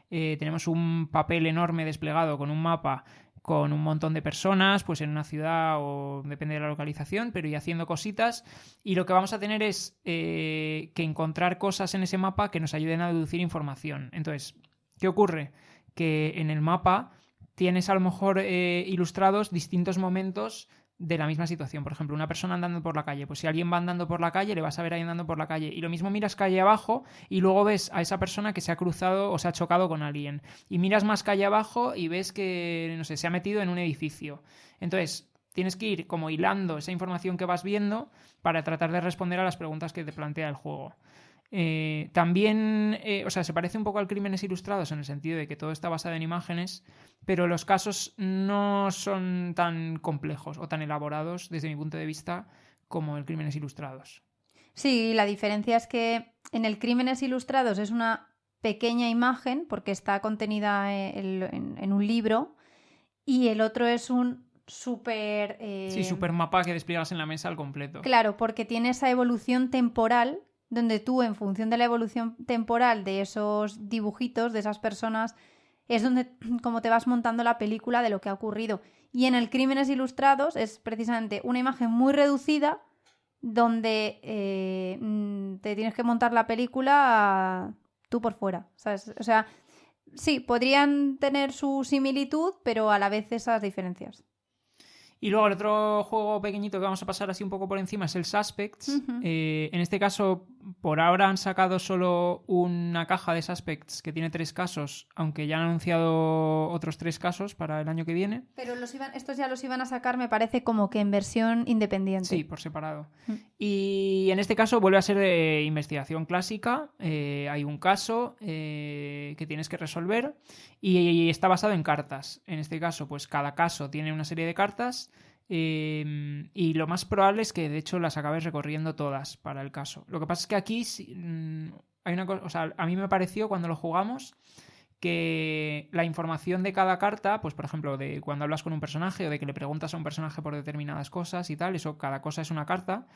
Tenemos un papel enorme desplegado con un mapa con un montón de personas, pues en una ciudad o depende de la localización, pero y haciendo cositas. Y lo que vamos a tener es que encontrar cosas en ese mapa que nos ayuden a deducir información. Entonces, ¿qué ocurre? Que en el mapa tienes a lo mejor ilustrados distintos momentos de la misma situación. Por ejemplo, una persona andando por la calle. Pues si alguien va andando por la calle, le vas a ver ahí andando por la calle. Y lo mismo miras calle abajo y luego ves a esa persona que se ha cruzado o se ha chocado con alguien. Y miras más calle abajo y ves que, no sé, se ha metido en un edificio. Entonces, tienes que ir como hilando esa información que vas viendo para tratar de responder a las preguntas que te plantea el juego. También, o sea, se parece un poco al Crímenes Ilustrados en el sentido de que todo está basado en imágenes, pero los casos no son tan complejos o tan elaborados desde mi punto de vista como el Crímenes Ilustrados. Sí, la diferencia es que en el Crímenes Ilustrados es una pequeña imagen porque está contenida en un libro y el otro es un súper... Sí, super mapa que despliegas en la mesa al completo. Claro, porque tiene esa evolución temporal donde tú, en función de la evolución temporal de esos dibujitos, de esas personas, es donde como te vas montando la película de lo que ha ocurrido. Y en el Crímenes Ilustrados es precisamente una imagen muy reducida donde te tienes que montar la película tú por fuera, ¿sabes? O sea, sí, podrían tener su similitud, pero a la vez esas diferencias. Y luego el otro juego pequeñito que vamos a pasar así un poco por encima es el Suspects. Uh-huh. En este caso, por ahora han sacado solo una caja de Suspects que tiene 3 casos, aunque ya han anunciado otros 3 casos para el año que viene. Pero estos ya los iban a sacar, me parece, como que en versión independiente. Sí, por separado. Y en este caso vuelve a ser de investigación clásica. Hay un caso que tienes que resolver y está basado en cartas. En este caso, pues cada caso tiene una serie de cartas y lo más probable es que de hecho las acabes recorriendo todas para el caso. Lo que pasa es que aquí hay una cosa, o sea, a mí me pareció cuando lo jugamos que la información de cada carta, pues por ejemplo, de cuando hablas con un personaje o de que le preguntas a un personaje por determinadas cosas y tal, eso cada cosa es una carta,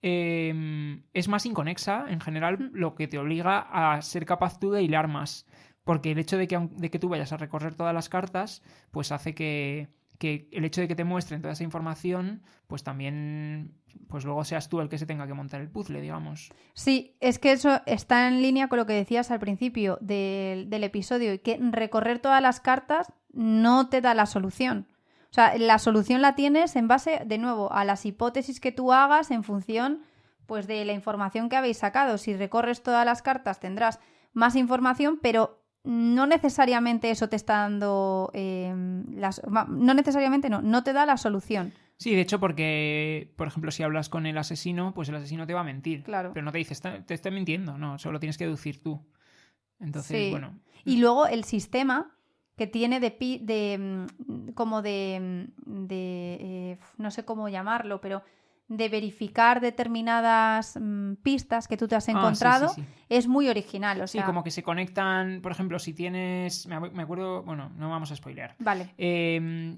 es más inconexa en general, lo que te obliga a ser capaz tú de hilar más. Porque el hecho de que tú vayas a recorrer todas las cartas, pues hace que el hecho de que te muestren toda esa información, pues también, pues luego seas tú el que se tenga que montar el puzzle, digamos. Sí, es que eso está en línea con lo que decías al principio del episodio, y que recorrer todas las cartas no te da la solución. O sea, la solución la tienes en base, de nuevo, a las hipótesis que tú hagas en función, pues, de la información que habéis sacado. Si recorres todas las cartas tendrás más información, pero no necesariamente eso te está dando no necesariamente no te da la solución. Sí, de hecho, porque, por ejemplo, si hablas con el asesino, pues el asesino te va a mentir. Claro. Pero no te dice, te está mintiendo, no, solo tienes que deducir tú. Entonces, Sí. bueno. Y luego el sistema que tiene no sé cómo llamarlo, pero de verificar determinadas pistas que tú te has encontrado, sí. es muy original. O Sí, sea, como que se conectan, por ejemplo, si tienes, me acuerdo, bueno, no vamos a spoilear. Vale.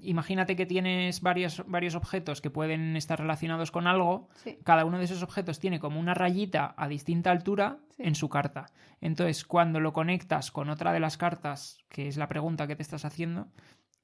Imagínate que tienes varios objetos que pueden estar relacionados con algo. Sí. Cada uno de esos objetos tiene como una rayita a distinta altura en su carta. Entonces, cuando lo conectas con otra de las cartas, que es la pregunta que te estás haciendo,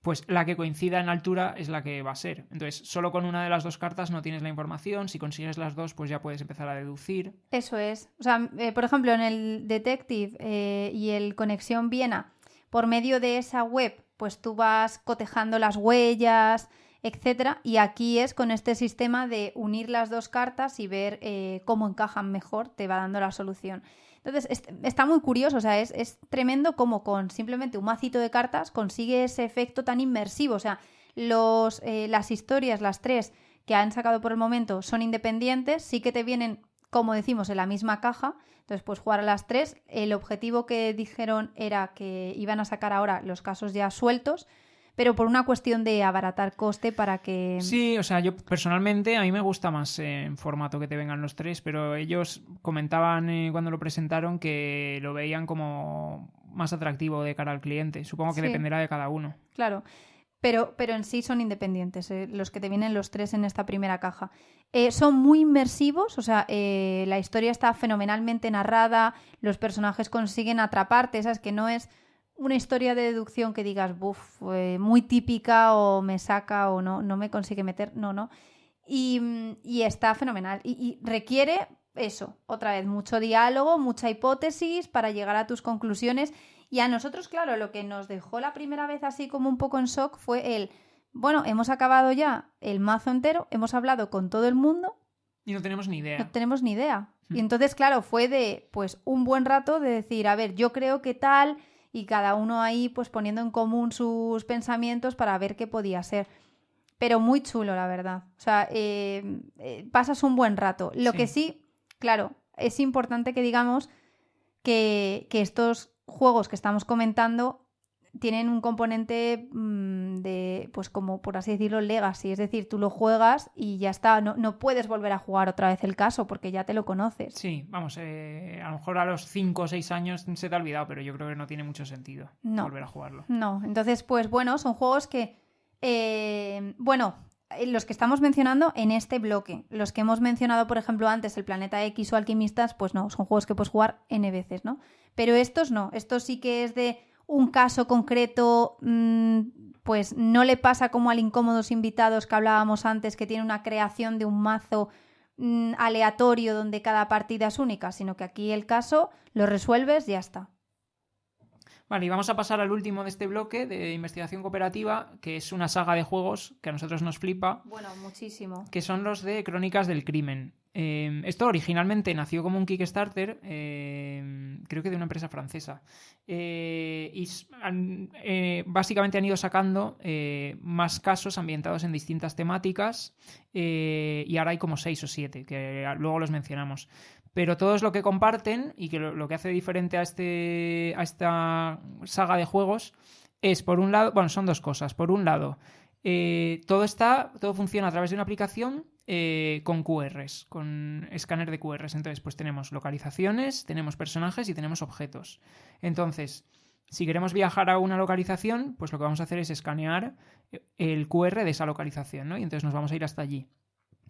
pues la que coincida en altura es la que va a ser. Entonces, solo con una de las dos cartas no tienes la información. Si consigues las dos, pues ya puedes empezar a deducir. Eso es. O sea, por ejemplo, en el Detective y el Conexión Viena, por medio de esa web, pues tú vas cotejando las huellas, etcétera. Y aquí es con este sistema de unir las dos cartas y ver cómo encajan mejor, te va dando la solución. Entonces, está muy curioso, o sea, es tremendo cómo con simplemente un macito de cartas consigue ese efecto tan inmersivo. O sea, las historias, las 3 que han sacado por el momento, son independientes, sí que te vienen, como decimos, en la misma caja. Entonces, pues jugar a las 3. El objetivo que dijeron era que iban a sacar ahora los casos ya sueltos, pero por una cuestión de abaratar coste para que... Sí, o sea, yo personalmente a mí me gusta más en formato que te vengan los 3, pero ellos comentaban cuando lo presentaron que lo veían como más atractivo de cara al cliente. Supongo que dependerá de cada uno. Claro, pero en sí son independientes, los que te vienen los 3 en esta primera caja. Son muy inmersivos, o sea, la historia está fenomenalmente narrada, los personajes consiguen atraparte, ¿sabes? Que no es una historia de deducción que digas, buf, muy típica o me saca o no me consigue meter, no. Y está fenomenal. Y requiere eso, otra vez, mucho diálogo, mucha hipótesis para llegar a tus conclusiones. Y a nosotros, claro, lo que nos dejó la primera vez así como un poco en shock fue bueno, hemos acabado ya el mazo entero, hemos hablado con todo el mundo. Y no tenemos ni idea. No tenemos ni idea. Y entonces, claro, fue de, pues, un buen rato de decir, a ver, yo creo que tal, y cada uno ahí, pues, poniendo en común sus pensamientos para ver qué podía ser. Pero muy chulo, la verdad. O sea, pasas un buen rato. Lo que sí, claro, es importante que digamos que estos juegos que estamos comentando tienen un componente de, pues como por así decirlo, legacy. Es decir, tú lo juegas y ya está. No puedes volver a jugar otra vez el caso porque ya te lo conoces. Sí, vamos, a lo mejor a los 5 o 6 años se te ha olvidado, pero yo creo que no tiene mucho sentido volver a jugarlo. No, entonces, pues bueno, son juegos que, los que estamos mencionando en este bloque. Los que hemos mencionado, por ejemplo, antes, el Planeta X o Alquimistas, pues no, son juegos que puedes jugar N veces, ¿no? Pero estos no, estos sí que es de un caso concreto, pues no le pasa como al Incómodos Invitados que hablábamos antes, que tiene una creación de un mazo aleatorio donde cada partida es única, sino que aquí el caso lo resuelves y ya está. Vale, y vamos a pasar al último de este bloque de investigación cooperativa, que es una saga de juegos que a nosotros nos flipa. Bueno, muchísimo. Que son los de Crónicas del Crimen. Esto originalmente nació como un Kickstarter, creo que de una empresa francesa. Y básicamente han ido sacando más casos ambientados en distintas temáticas y ahora hay como 6 o 7, que luego los mencionamos. Pero todo es lo que comparten y que lo que hace diferente a esta saga de juegos es, por un lado, bueno, son dos cosas. Por un lado, todo funciona a través de una aplicación con QRs, con escáner de QRs. Entonces, pues tenemos localizaciones, tenemos personajes y tenemos objetos. Entonces, si queremos viajar a una localización, pues lo que vamos a hacer es escanear el QR de esa localización, ¿no? Y entonces nos vamos a ir hasta allí.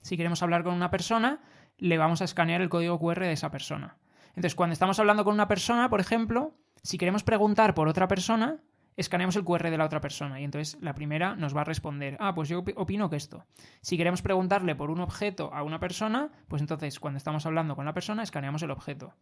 Si queremos hablar con una persona, le vamos a escanear el código QR de esa persona. Entonces, cuando estamos hablando con una persona, por ejemplo, si queremos preguntar por otra persona, escaneamos el QR de la otra persona y entonces la primera nos va a responder, pues yo opino que esto. Si queremos preguntarle por un objeto a una persona, pues entonces cuando estamos hablando con la persona, escaneamos el objeto.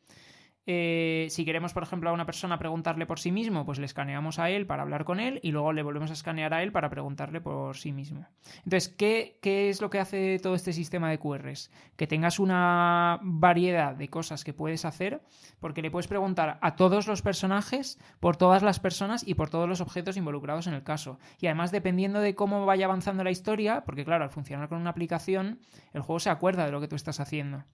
Si queremos, por ejemplo, a una persona preguntarle por sí mismo, pues le escaneamos a él para hablar con él y luego le volvemos a escanear a él para preguntarle por sí mismo. Entonces, ¿qué es lo que hace todo este sistema de QRs? Que tengas una variedad de cosas que puedes hacer, porque le puedes preguntar a todos los personajes, por todas las personas y por todos los objetos involucrados en el caso. Y además, dependiendo de cómo vaya avanzando la historia, porque claro, al funcionar con una aplicación, el juego se acuerda de lo que tú estás haciendo.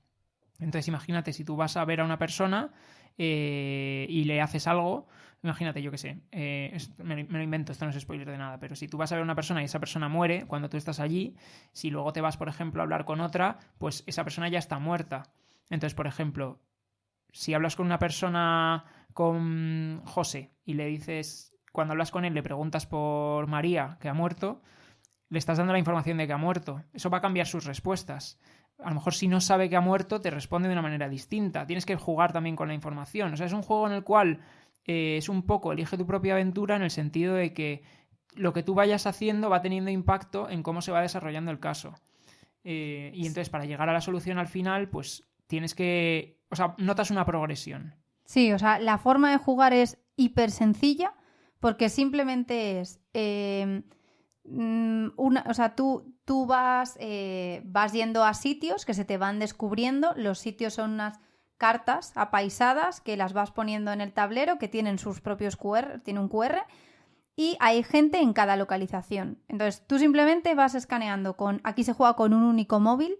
Entonces imagínate, si tú vas a ver a una persona y le haces algo, imagínate, yo qué sé, me lo invento, esto no es spoiler de nada, pero si tú vas a ver a una persona y esa persona muere cuando tú estás allí, si luego te vas, por ejemplo, a hablar con otra, pues esa persona ya está muerta. Entonces, por ejemplo, si hablas con una persona, con José, y le dices, cuando hablas con él le preguntas por María, que ha muerto, le estás dando la información de que ha muerto. Eso va a cambiar sus respuestas. A lo mejor si no sabe que ha muerto te responde de una manera distinta. Tienes que jugar también con la información. O sea, es un juego en el cual es un poco elige tu propia aventura en el sentido de que lo que tú vayas haciendo va teniendo impacto en cómo se va desarrollando el caso. Y entonces para llegar a la solución al final, pues tienes que... O sea, notas una progresión. Sí, o sea, la forma de jugar es hiper sencilla porque simplemente es... o sea, tú vas yendo a sitios que se te van descubriendo. Los sitios son unas cartas apaisadas que las vas poniendo en el tablero, que tienen sus propios QR, tiene un QR, y hay gente en cada localización. Entonces tú simplemente vas escaneando aquí se juega con un único móvil,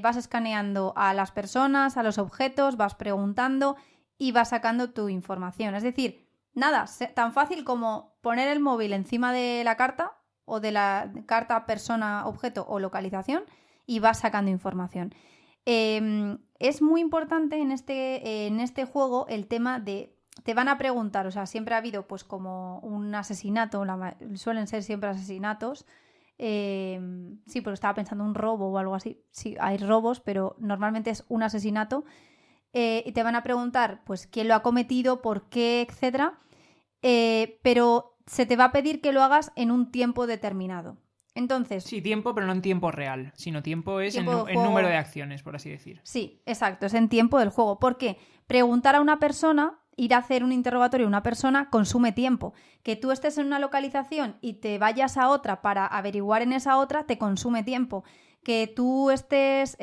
vas escaneando a las personas, a los objetos, vas preguntando y vas sacando tu información. Es decir, nada, tan fácil como poner el móvil encima de la carta o de la carta persona, objeto o localización y vas sacando información. Es muy importante en este juego el tema de... Te van a preguntar, o sea, siempre ha habido pues como un asesinato, suelen ser siempre asesinatos. Sí, porque estaba pensando un robo o algo así. Sí, hay robos, pero normalmente es un asesinato. Y te van a preguntar pues quién lo ha cometido, por qué, etcétera. Pero se te va a pedir que lo hagas en un tiempo determinado. Entonces... Sí, tiempo, pero no en tiempo real, sino tiempo es en número de acciones, por así decir. Sí, exacto, es en tiempo del juego. Porque preguntar a una persona, ir a hacer un interrogatorio a una persona, consume tiempo. Que tú estés en una localización y te vayas a otra para averiguar en esa otra, te consume tiempo. Que tú estés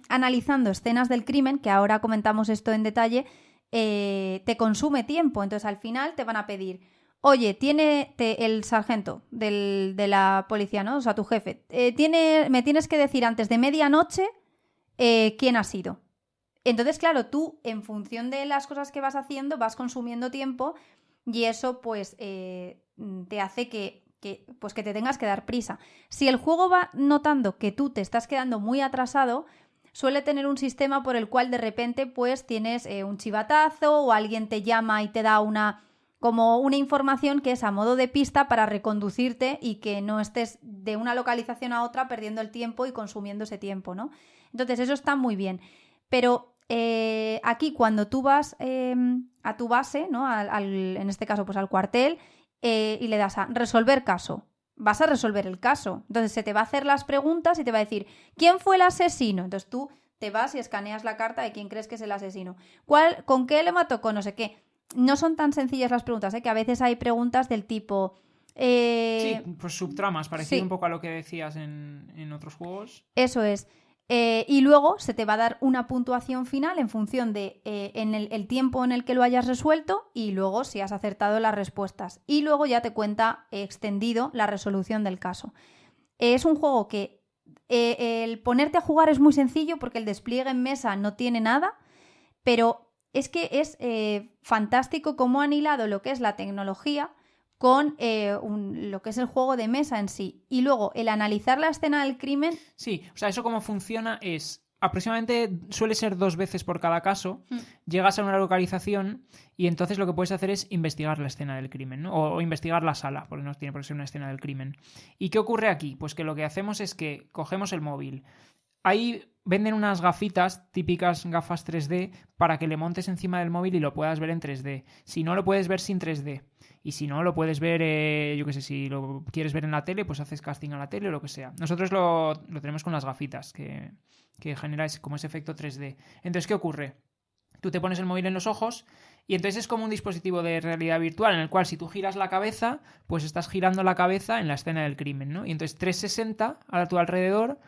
analizando escenas del crimen, que ahora comentamos esto en detalle, te consume tiempo. Entonces al final te van a pedir... Oye, el sargento de la policía, ¿no? O sea, tu jefe. Me tienes que decir antes de medianoche quién ha sido. Entonces, claro, tú en función de las cosas que vas haciendo vas consumiendo tiempo y eso pues te hace pues que te tengas que dar prisa. Si el juego va notando que tú te estás quedando muy atrasado, suele tener un sistema por el cual de repente pues tienes un chivatazo o alguien te llama y te da como una información que es a modo de pista para reconducirte y que no estés de una localización a otra perdiendo el tiempo y consumiendo ese tiempo, ¿no? Entonces eso está muy bien. Pero aquí cuando tú vas a tu base, ¿no? En este caso pues al cuartel, y le das a resolver caso, vas a resolver el caso. Entonces se te va a hacer las preguntas y te va a decir ¿quién fue el asesino? Entonces tú te vas y escaneas la carta de quién crees que es el asesino. ¿Con qué le mató? Con no sé qué. No son tan sencillas las preguntas, que a veces hay preguntas del tipo... Sí, pues subtramas, parecido sí. un poco a lo que decías en otros juegos. Eso es. Y luego se te va a dar una puntuación final en función de en el tiempo en el que lo hayas resuelto y luego si has acertado las respuestas. Y luego ya te cuenta extendido la resolución del caso. Es un juego que el ponerte a jugar es muy sencillo porque el despliegue en mesa no tiene nada, pero es que es fantástico cómo han hilado lo que es la tecnología con lo que es el juego de mesa en sí. Y luego, el analizar la escena del crimen... Sí, o sea, eso cómo funciona es... Aproximadamente suele ser 2 veces por cada caso. Llegas a una localización y entonces lo que puedes hacer es investigar la escena del crimen, ¿no? O investigar la sala, porque no tiene por qué ser una escena del crimen. ¿Y qué ocurre aquí? Pues que lo que hacemos es que cogemos el móvil. Ahí venden unas gafitas, típicas gafas 3D, para que le montes encima del móvil y lo puedas ver en 3D. Si no, lo puedes ver sin 3D. Y si no, lo puedes ver, yo qué sé, si lo quieres ver en la tele, pues haces casting a la tele o lo que sea. Nosotros lo tenemos con las gafitas, que genera como ese efecto 3D. Entonces, ¿qué ocurre? Tú te pones el móvil en los ojos y entonces es como un dispositivo de realidad virtual en el cual si tú giras la cabeza, pues estás girando la cabeza en la escena del crimen, ¿no? Y entonces 360 a tu alrededor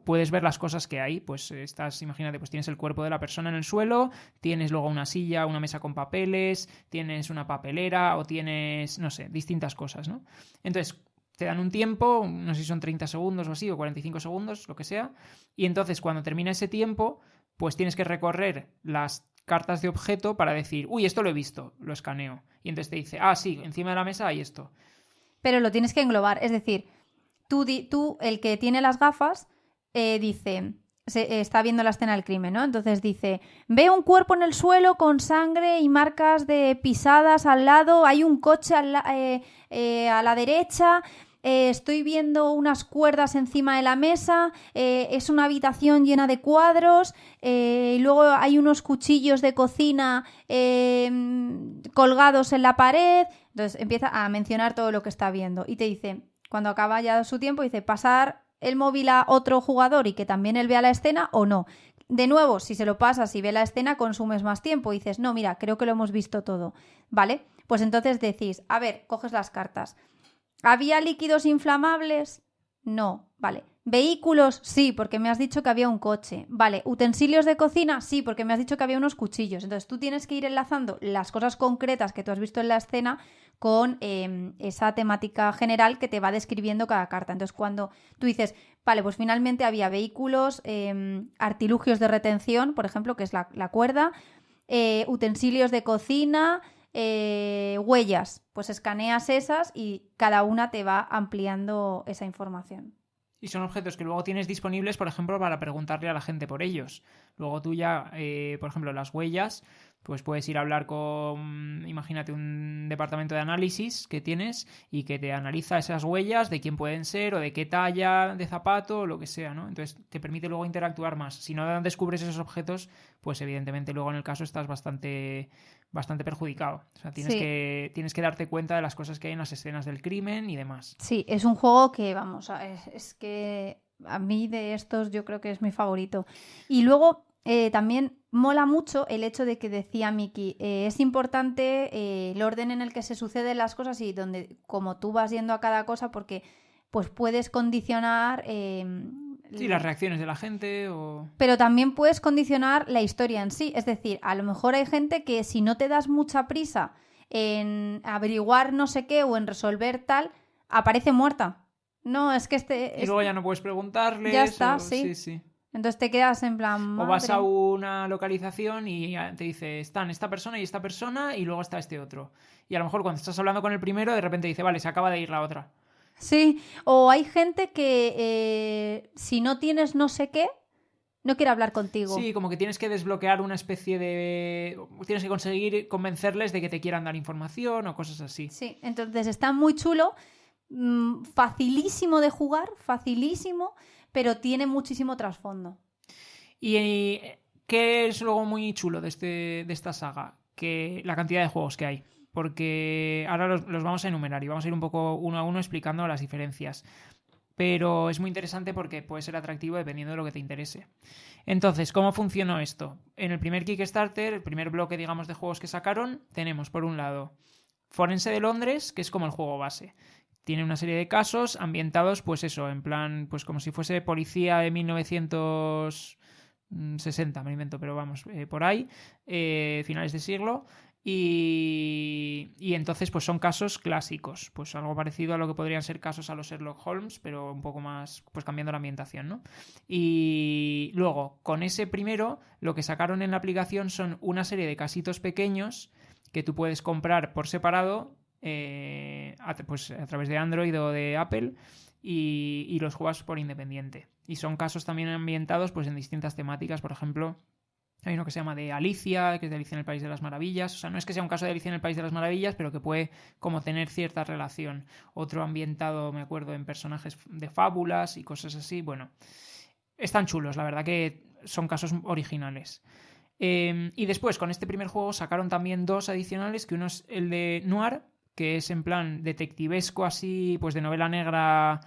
puedes ver las cosas que hay. Pues imagínate, pues tienes el cuerpo de la persona en el suelo, tienes luego una silla, una mesa con papeles, tienes una papelera o tienes, no sé, distintas cosas, ¿no? Entonces, te dan un tiempo, no sé si son 30 segundos o así, o 45 segundos, lo que sea, y entonces cuando termina ese tiempo, pues tienes que recorrer las cartas de objeto para decir, uy, esto lo he visto, lo escaneo. Y entonces te dice, ah, sí, encima de la mesa hay esto. Pero lo tienes que englobar, es decir, tú el que tiene las gafas, dice, está viendo la escena del crimen, ¿no? Entonces dice, veo un cuerpo en el suelo con sangre y marcas de pisadas al lado, hay un coche a la derecha, estoy viendo unas cuerdas encima de la mesa, es una habitación llena de cuadros, y luego hay unos cuchillos de cocina colgados en la pared. Entonces empieza a mencionar todo lo que está viendo y te dice, cuando acaba ya su tiempo, dice, pasar el móvil a otro jugador y que también él vea la escena o no. De nuevo, si se lo pasas y ve la escena, consumes más tiempo. Y dices, no, mira, creo que lo hemos visto todo. ¿Vale? Pues entonces decís, a ver, coges las cartas. ¿Había líquidos inflamables? No. Vale. ¿Vehículos? Sí, porque me has dicho que había un coche. Vale. ¿Utensilios de cocina? Sí, porque me has dicho que había unos cuchillos. Entonces tú tienes que ir enlazando las cosas concretas que tú has visto en la escena con esa temática general que te va describiendo cada carta. Entonces cuando tú dices, vale, pues finalmente había vehículos, artilugios de retención, por ejemplo, que es la cuerda, utensilios de cocina, huellas, pues escaneas esas y cada una te va ampliando esa información. Y son objetos que luego tienes disponibles, por ejemplo, para preguntarle a la gente por ellos. Luego tú ya, por ejemplo, las huellas, pues puedes ir a hablar con, imagínate, un departamento de análisis que tienes y que te analiza esas huellas de quién pueden ser o de qué talla de zapato o lo que sea, ¿no? Entonces te permite luego interactuar más. Si no descubres esos objetos, pues evidentemente luego en el caso estás bastante perjudicado. O sea, tienes que darte cuenta de las cosas que hay en las escenas del crimen y demás. Sí, es un juego que, vamos, es que a mí de estos yo creo que es mi favorito. Y luego también mola mucho el hecho de que decía Miki, es importante el orden en el que se suceden las cosas y donde, como tú vas yendo a cada cosa, porque pues puedes condicionar... Sí, las reacciones de la gente Pero también puedes condicionar la historia en sí. Es decir, a lo mejor hay gente que si no te das mucha prisa en averiguar no sé qué o en resolver tal, aparece muerta. No, es que y luego ya no puedes preguntarles. Ya está, sí. Sí. Entonces te quedas en plan... O vas madre. a una localización y te dice, están esta persona y luego está este otro. Y a lo mejor cuando estás hablando con el primero, de repente dice, vale, se acaba de ir la otra. Sí, o hay gente que si no tienes no sé qué, no quiere hablar contigo. Sí, como que tienes que desbloquear una especie de... Tienes que conseguir convencerles de que te quieran dar información o cosas así. Sí, entonces está muy chulo, facilísimo de jugar, facilísimo, pero tiene muchísimo trasfondo. ¿Y qué es luego muy chulo de esta saga? Que la cantidad de juegos que hay. Porque ahora los vamos a enumerar y vamos a ir un poco uno a uno explicando las diferencias. Pero es muy interesante porque puede ser atractivo dependiendo de lo que te interese. Entonces, ¿cómo funcionó esto? En el primer Kickstarter, el primer bloque, digamos, de juegos que sacaron, tenemos por un lado Forense de Londres, que es como el juego base. Tiene una serie de casos ambientados, pues eso, en plan, pues como si fuese policía de 1960, me invento, pero vamos, por ahí, finales de siglo. Y entonces pues son casos clásicos, pues algo parecido a lo que podrían ser casos a los Sherlock Holmes, pero un poco más, pues cambiando la ambientación, ¿no? Y luego, con ese primero, lo que sacaron en la aplicación son una serie de casitos pequeños que tú puedes comprar por separado, pues a través de Android o de Apple, y los juegas por independiente. Y son casos también ambientados pues en distintas temáticas, por ejemplo... Hay uno que se llama de Alicia, que es de Alicia en el País de las Maravillas. O sea, no es que sea un caso de Alicia en el País de las Maravillas, pero que puede como tener cierta relación. Otro ambientado, me acuerdo, en personajes de fábulas y cosas así. Bueno, están chulos, la verdad que son casos originales. Y después, con este primer juego, sacaron también 2 adicionales, que uno es el de Noir, que es en plan detectivesco así, pues de novela negra,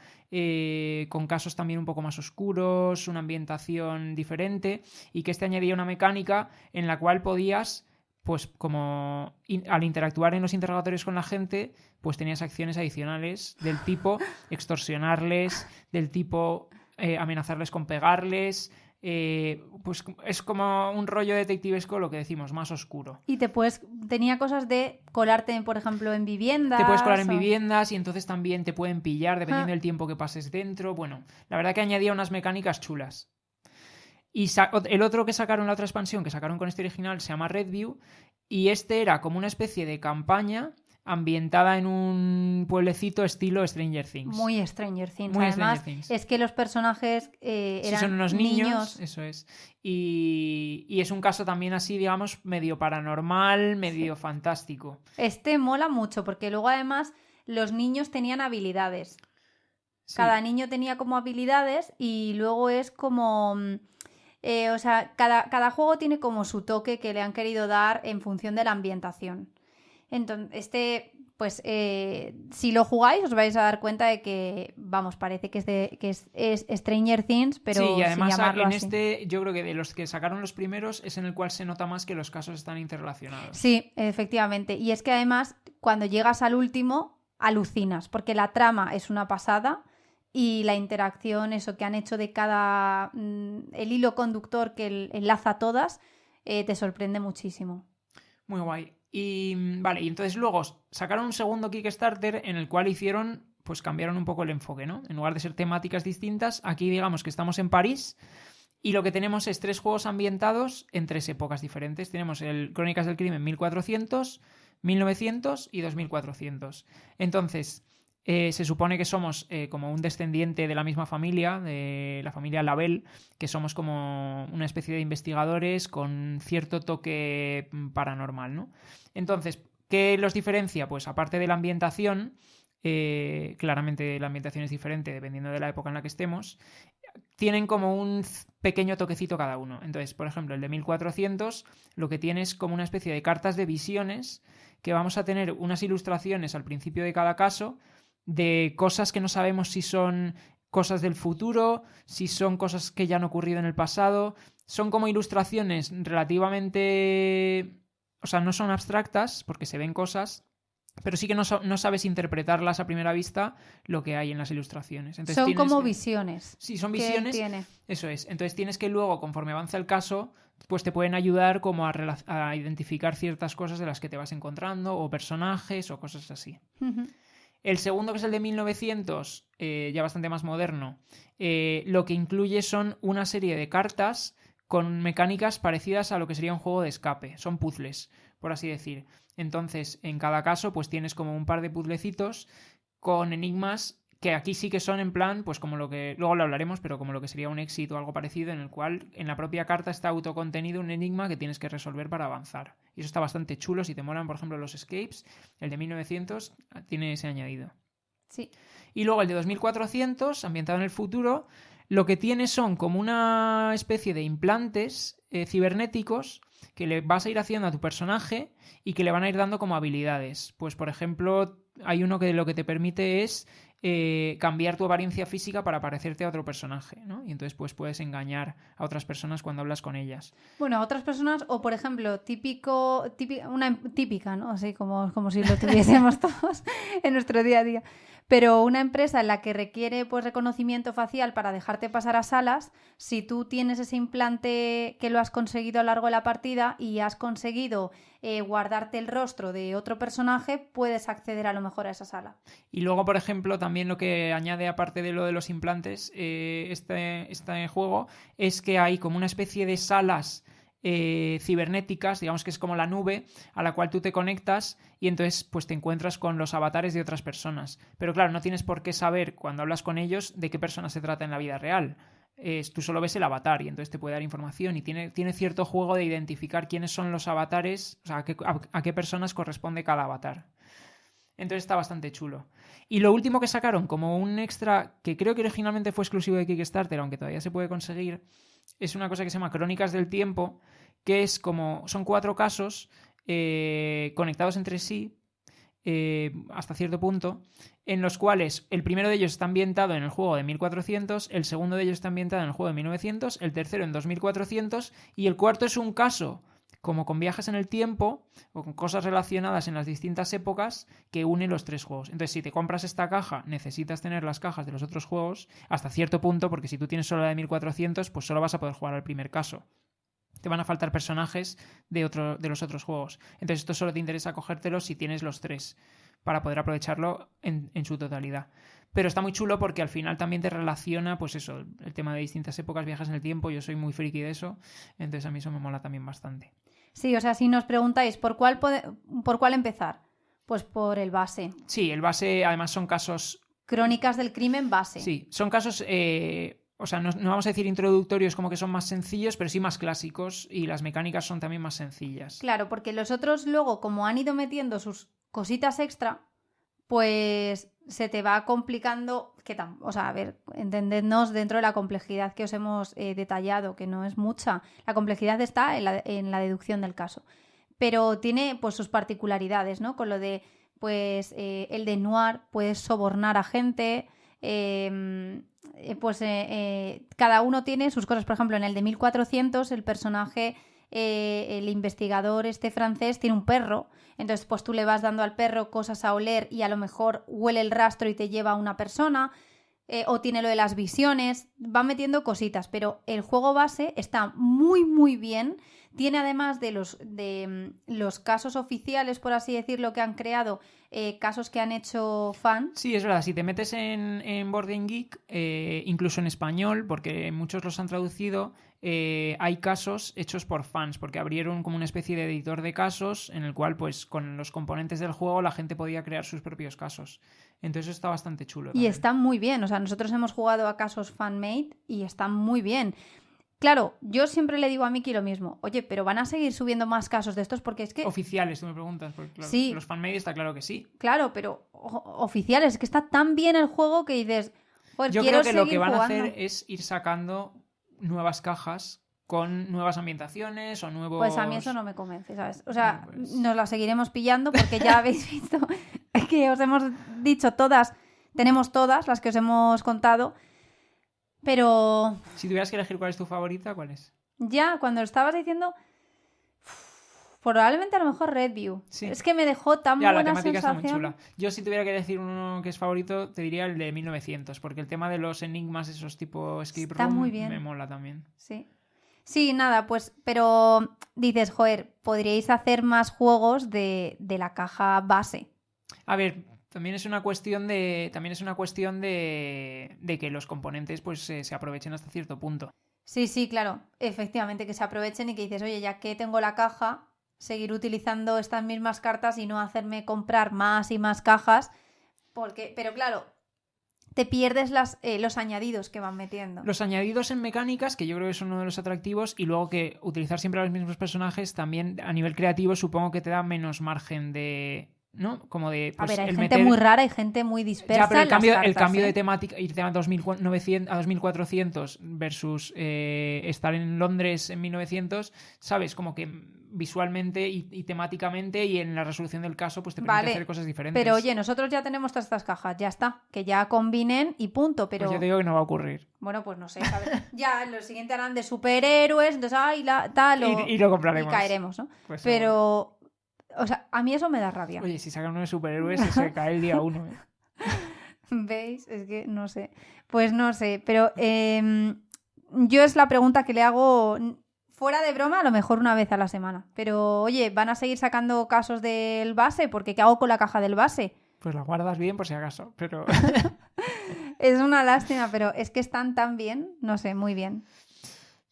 con casos también un poco más oscuros, una ambientación diferente, y que este añadía una mecánica en la cual podías, pues como al interactuar en los interrogatorios con la gente, pues tenías acciones adicionales del tipo extorsionarles, del tipo amenazarles con pegarles... pues es como un rollo detectivesco, lo que decimos, más oscuro. Y tenía cosas de colarte, por ejemplo, en viviendas. Te puedes colar en viviendas y entonces también te pueden pillar dependiendo del tiempo que pases dentro. Bueno, la verdad que añadía unas mecánicas chulas. Y el otro que sacaron, la otra expansión que sacaron con este original, se llama Redview, y este era como una especie de campaña ambientada en un pueblecito estilo Stranger Things. Muy Stranger Things. Muy Además, Stranger Things. es que los personajes eran son unos niños, eso es. Y es un caso también así, digamos, medio paranormal, medio fantástico. Este mola mucho porque luego además los niños tenían habilidades. Sí. Cada niño tenía como habilidades y luego es como... o sea, cada juego tiene como su toque que le han querido dar en función de la ambientación. Entonces, pues si lo jugáis os vais a dar cuenta de que, vamos, parece que es Stranger Things, pero sí, y además sin llamarlo en así. este yo creo que de los que sacaron los primeros es en el cual se nota más que los casos están interrelacionados. Sí, efectivamente. Y es que además cuando llegas al último alucinas, porque la trama es una pasada y la interacción, eso que han hecho de el hilo conductor que enlaza todas, te sorprende muchísimo. Muy guay. Y vale, y entonces luego sacaron un segundo Kickstarter en el cual pues cambiaron un poco el enfoque, ¿no? En lugar de ser temáticas distintas, aquí digamos que estamos en París y lo que tenemos es 3 juegos ambientados en 3 épocas diferentes. Tenemos el Crónicas del Crimen 1400, 1900 y 2400. Entonces, se supone que somos como un descendiente de la misma familia, de la familia Labelle, que somos como una especie de investigadores con cierto toque paranormal, ¿no? Entonces, ¿qué los diferencia? Pues aparte de la ambientación, claramente la ambientación es diferente dependiendo de la época en la que estemos, tienen como un pequeño toquecito cada uno. Entonces, por ejemplo, el de 1400 lo que tiene es como una especie de cartas de visiones que vamos a tener unas ilustraciones al principio de cada caso de cosas que no sabemos si son cosas del futuro, si son cosas que ya han ocurrido en el pasado. Son como ilustraciones relativamente... O sea, no son abstractas porque se ven cosas, pero sí que no sabes interpretarlas a primera vista lo que hay en las ilustraciones. Entonces, son como visiones. Sí, son visiones. Eso es. Entonces tienes que luego, conforme avanza el caso, pues te pueden ayudar como a identificar ciertas cosas de las que te vas encontrando, o personajes, o cosas así. Uh-huh. El segundo, que es el de 1900, ya bastante más moderno, lo que incluye son una serie de cartas con mecánicas parecidas a lo que sería un juego de escape. Son puzzles, por así decir. Entonces, en cada caso, pues tienes como un par de puzzlecitos con enigmas que aquí sí que son en plan, pues como lo que, luego lo hablaremos, pero como lo que sería un éxito o algo parecido, en el cual en la propia carta está autocontenido un enigma que tienes que resolver para avanzar. Y eso está bastante chulo. Si te molan, por ejemplo, los escapes, el de 1900 tiene ese añadido. Sí. Y luego el de 2400, ambientado en el futuro, lo que tiene son como una especie de implantes cibernéticos que le vas a ir haciendo a tu personaje y que le van a ir dando como habilidades. Pues, por ejemplo, hay uno que lo que te permite es cambiar tu apariencia física para parecerte a otro personaje, ¿no? Y entonces pues puedes engañar a otras personas cuando hablas con ellas. Bueno, a otras personas, o por ejemplo, una típica, ¿no? Así como si lo tuviésemos todos en nuestro día a día. Pero una empresa en la que requiere pues reconocimiento facial para dejarte pasar a salas, si tú tienes ese implante que lo has conseguido a lo largo de la partida y has conseguido guardarte el rostro de otro personaje, puedes acceder a lo mejor a esa sala. Y luego, por ejemplo, también lo que añade, aparte de lo de los implantes, este juego, es que hay como una especie de salas cibernéticas, digamos que es como la nube a la cual tú te conectas y entonces pues te encuentras con los avatares de otras personas. Pero claro, no tienes por qué saber cuando hablas con ellos de qué persona se trata en la vida real. Tú solo ves el avatar y entonces te puede dar información y tiene cierto juego de identificar quiénes son los avatares, o sea, a qué personas corresponde cada avatar. Entonces está bastante chulo. Y lo último que sacaron como un extra, que creo que originalmente fue exclusivo de Kickstarter, aunque todavía se puede conseguir, es una cosa que se llama Crónicas del Tiempo, que es como, son 4 casos conectados entre sí, hasta cierto punto, en los cuales el primero de ellos está ambientado en el juego de 1400, el segundo de ellos está ambientado en el juego de 1900, el tercero en 2400 y el cuarto es un caso como con viajes en el tiempo o con cosas relacionadas en las distintas épocas que une los 3 juegos. Entonces, si te compras esta caja, necesitas tener las cajas de los otros juegos hasta cierto punto, porque si tú tienes solo la de 1400, pues solo vas a poder jugar al primer caso. Te van a faltar personajes de los otros juegos. Entonces, esto solo te interesa cogértelo si tienes los 3 para poder aprovecharlo en su totalidad. Pero está muy chulo porque al final también te relaciona, pues eso, el tema de distintas épocas, viajes en el tiempo. Yo soy muy friki de eso, entonces a mí eso me mola también bastante. Sí, o sea, si nos preguntáis por cuál empezar, pues por el base. Sí, el base además son casos... Crónicas del crimen base. Sí, son casos... o sea, no vamos a decir introductorios como que son más sencillos, pero sí más clásicos y las mecánicas son también más sencillas. Claro, porque los otros luego, como han ido metiendo sus cositas extra, pues se te va complicando, o sea, a ver, entendednos dentro de la complejidad que os hemos detallado, que no es mucha. La complejidad está en la deducción del caso. Pero tiene pues sus particularidades, ¿no? Con lo de, pues, el de Noir, puedes sobornar a gente, cada uno tiene sus cosas. Por ejemplo, en el de 1400, el personaje, el investigador francés, tiene un perro. Entonces, pues tú le vas dando al perro cosas a oler y a lo mejor huele el rastro y te lleva a una persona. O tiene lo de las visiones. Va metiendo cositas, pero el juego base está muy, muy bien. Tiene además de los casos oficiales, por así decirlo, que han creado, casos que han hecho fans. Sí, es verdad. Si te metes en Board Game Geek, incluso en español, porque muchos los han traducido, hay casos hechos por fans, porque abrieron como una especie de editor de casos en el cual, pues, con los componentes del juego la gente podía crear sus propios casos. Entonces eso está bastante chulo. Y también. están muy bien. O sea, nosotros hemos jugado a casos fan-made y están muy bien. Claro, yo siempre le digo a Miki lo mismo. Oye, pero van a seguir subiendo más casos de estos porque es que... Oficiales, tú me preguntas. Porque, claro, sí. Los fanmade está claro que sí. Claro, pero oficiales. Es que está tan bien el juego que dices... Joder, yo quiero creo que lo que van jugando. a hacer es ir sacando nuevas cajas con nuevas ambientaciones o nuevos... Pues a mí eso no me convence, ¿sabes? O sea, Pues... nos la seguiremos pillando porque ya habéis visto que os hemos dicho todas, tenemos todas las que os hemos contado, pero... Si tuvieras que elegir cuál es tu favorita, ¿cuál es? Ya, cuando lo estabas diciendo, probablemente a lo mejor Redview. Sí. Es que me dejó tan buena sensación. La temática está muy chula. Yo si tuviera que decir uno que es favorito, te diría el de 1900, porque el tema de los enigmas, esos tipo escape está room, muy bien. Me mola también. Sí. Sí, nada, pues, pero dices, joder, podríais hacer más juegos de la caja base. A ver, También es una cuestión de que los componentes pues se aprovechen hasta cierto punto. Sí, claro, efectivamente, que se aprovechen y que dices, oye, ya que tengo la caja, seguir utilizando estas mismas cartas y no hacerme comprar más y más cajas, pero claro, te pierdes los añadidos que van metiendo. Los añadidos en mecánicas, que yo creo que son uno de los atractivos, y luego que utilizar siempre a los mismos personajes también a nivel creativo supongo que te da menos margen de... ¿no? Como de... Pues, a ver, hay el gente meter... muy rara y gente muy dispersa. Ya, pero el cambio ¿eh? de temática, irte a 2900, a 2400 versus estar en Londres en 1900, ¿sabes? Como que visualmente y temáticamente y en la resolución del caso pues te permite hacer cosas diferentes. Pero oye, nosotros ya tenemos todas estas cajas, ya está, que ya combinen y punto, pero... Pues yo te digo que no va a ocurrir. Bueno, pues no sé, ¿sabes? Ya lo siguiente harán de superhéroes, entonces, Y lo compraremos. Y caeremos, ¿no? Pues pero... O sea, a mí eso me da rabia. Oye, si sacan uno de superhéroes se cae el día 1. ¿Veis? Es que no sé. Pues no sé, pero yo es la pregunta que le hago fuera de broma, a lo mejor una vez a la semana. Pero oye, ¿van a seguir sacando casos del base? Porque ¿qué hago con la caja del base? Pues la guardas bien por si acaso, pero... Es una lástima, pero es que están tan bien, no sé, muy bien.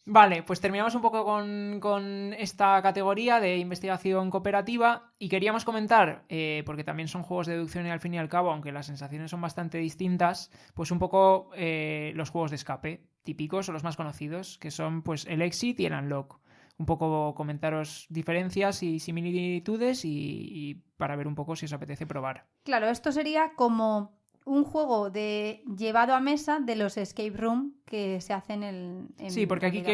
Vale, pues terminamos un poco con esta categoría de investigación cooperativa y queríamos comentar, porque también son juegos de deducción y al fin y al cabo, aunque las sensaciones son bastante distintas, pues un poco los juegos de escape típicos o los más conocidos, que son pues el Exit y el Unlock. Un poco comentaros diferencias y similitudes y para ver un poco si os apetece probar. Claro, esto sería como un juego llevado a mesa de los escape room que se hacen en sí, porque aquí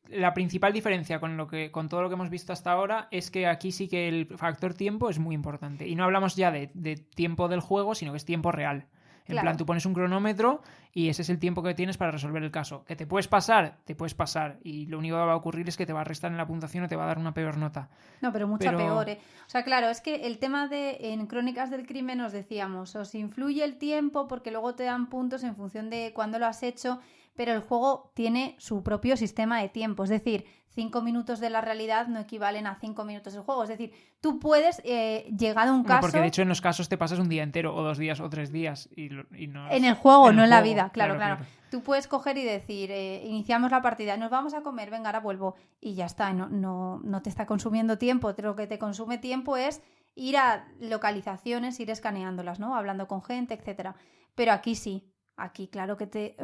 la principal diferencia con todo lo que hemos visto hasta ahora es que aquí sí que el factor tiempo es muy importante. Y no hablamos ya de tiempo del juego, sino que es tiempo real. En plan, tú pones un cronómetro y ese es el tiempo que tienes para resolver el caso. ¿Que te puedes pasar? Te puedes pasar. Y lo único que va a ocurrir es que te va a restar en la puntuación o te va a dar una peor nota. No, pero peor, ¿eh? O sea, claro, es que el tema en Crónicas del Crimen os decíamos, os influye el tiempo porque luego te dan puntos en función de cuándo lo has hecho, pero el juego tiene su propio sistema de tiempo. Es decir, 5 minutos de la realidad no equivalen a 5 minutos del juego. Es decir, tú puedes, llegado a un caso... Porque de hecho en los casos te pasas un día entero, o 2 días, o 3 días. Y no en el juego, no en la vida, claro. Tú puedes coger y decir, iniciamos la partida, nos vamos a comer, venga, ahora vuelvo. Y ya está, no te está consumiendo tiempo. Lo que te consume tiempo es ir a localizaciones, ir escaneándolas, ¿no? Hablando con gente, etcétera. Pero aquí sí. Aquí, claro que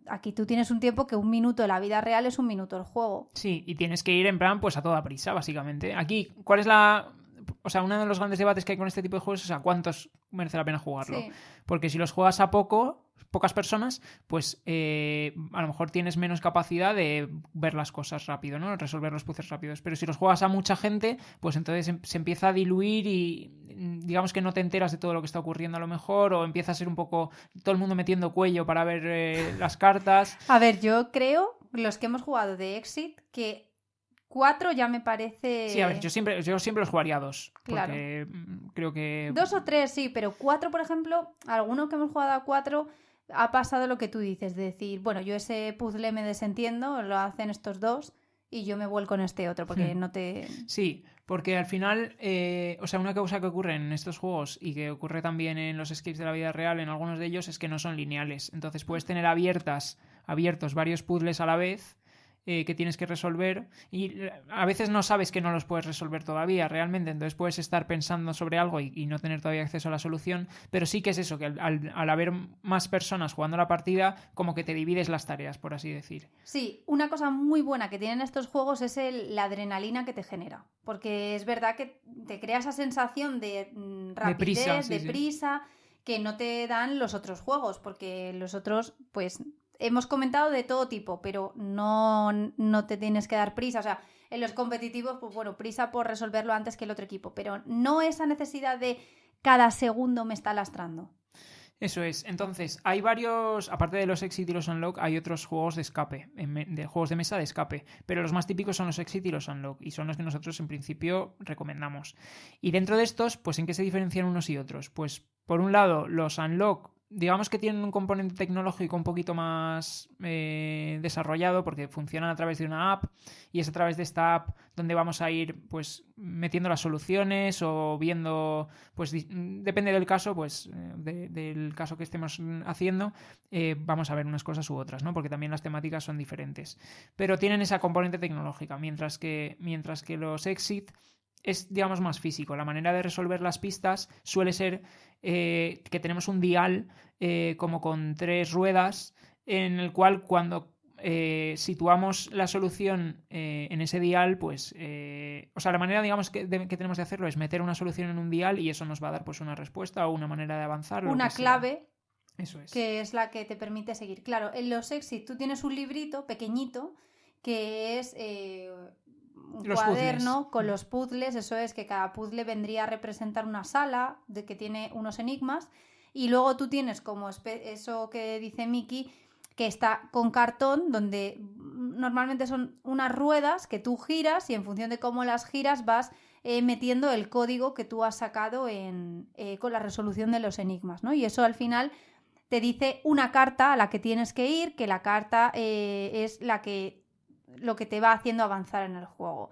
aquí tú tienes un tiempo que 1 minuto de la vida real es 1 minuto del juego. Sí, y tienes que ir en plan, pues a toda prisa, básicamente. Aquí, ¿cuál es la...? O sea, uno de los grandes debates que hay con este tipo de juegos es a cuántos merece la pena jugarlo. Sí. Porque si los juegas a pocas personas, pues a lo mejor tienes menos capacidad de ver las cosas rápido, ¿no? Resolver los puzzles rápidos. Pero si los juegas a mucha gente, pues entonces se empieza a diluir y digamos que no te enteras de todo lo que está ocurriendo a lo mejor, o empieza a ser un poco todo el mundo metiendo cuello para ver las cartas. A ver, yo creo, los que hemos jugado de Exit, que 4 ya me parece... Sí, a ver, yo siempre los jugaría a 2. Claro. Porque creo que... 2 o 3, sí, pero 4, por ejemplo, algunos que hemos jugado a 4 ha pasado lo que tú dices, de decir, bueno, yo ese puzzle me desentiendo, lo hacen estos dos y yo me vuelco en este otro, porque no te... Sí, porque al final, o sea, una cosa que ocurre en estos juegos y que ocurre también en los escapes de la vida real, en algunos de ellos, es que no son lineales. Entonces puedes tener abiertos varios puzzles a la vez que tienes que resolver y a veces no sabes que no los puedes resolver todavía realmente, entonces puedes estar pensando sobre algo y no tener todavía acceso a la solución, pero sí que es eso, que al haber más personas jugando la partida, como que te divides las tareas, por así decir. Sí, una cosa muy buena que tienen estos juegos es la adrenalina que te genera, porque es verdad que te crea esa sensación de rapidez, de prisa, que no te dan los otros juegos, porque los otros, pues... Hemos comentado de todo tipo, pero no te tienes que dar prisa. O sea, en los competitivos, pues bueno, prisa por resolverlo antes que el otro equipo, pero no esa necesidad de cada segundo me está lastrando. Eso es. Entonces, hay varios, aparte de los Exit y los Unlock, hay otros juegos de escape, de juegos de mesa de escape, pero los más típicos son los Exit y los Unlock, y son los que nosotros en principio recomendamos. Y dentro de estos, pues ¿en qué se diferencian unos y otros? Pues por un lado, los Unlock digamos que tienen un componente tecnológico un poquito más desarrollado porque funcionan a través de una app y es a través de esta app donde vamos a ir pues metiendo las soluciones o viendo, pues depende del caso, pues del caso que estemos haciendo, vamos a ver unas cosas u otras, ¿no? Porque también las temáticas son diferentes. Pero tienen esa componente tecnológica, mientras que los Exit es, digamos, más físico. La manera de resolver las pistas suele ser que tenemos un dial como con 3 ruedas en el cual cuando situamos la solución en ese dial, pues o sea, la manera, digamos, que tenemos de hacerlo es meter una solución en un dial y eso nos va a dar pues una respuesta o una manera de avanzar. Una clave. Eso es. Que es la que te permite seguir. Claro, en los Exit tú tienes un librito pequeñito que es un Los cuaderno puzzles. con los puzzles. Eso es que cada puzzle vendría a representar una sala de que tiene unos enigmas y luego tú tienes como eso que dice Miki, que está con cartón, donde normalmente son unas ruedas que tú giras y en función de cómo las giras vas metiendo el código que tú has sacado con la resolución de los enigmas, ¿no? Y eso al final te dice una carta a la que tienes que ir, que la carta es lo que te va haciendo avanzar en el juego.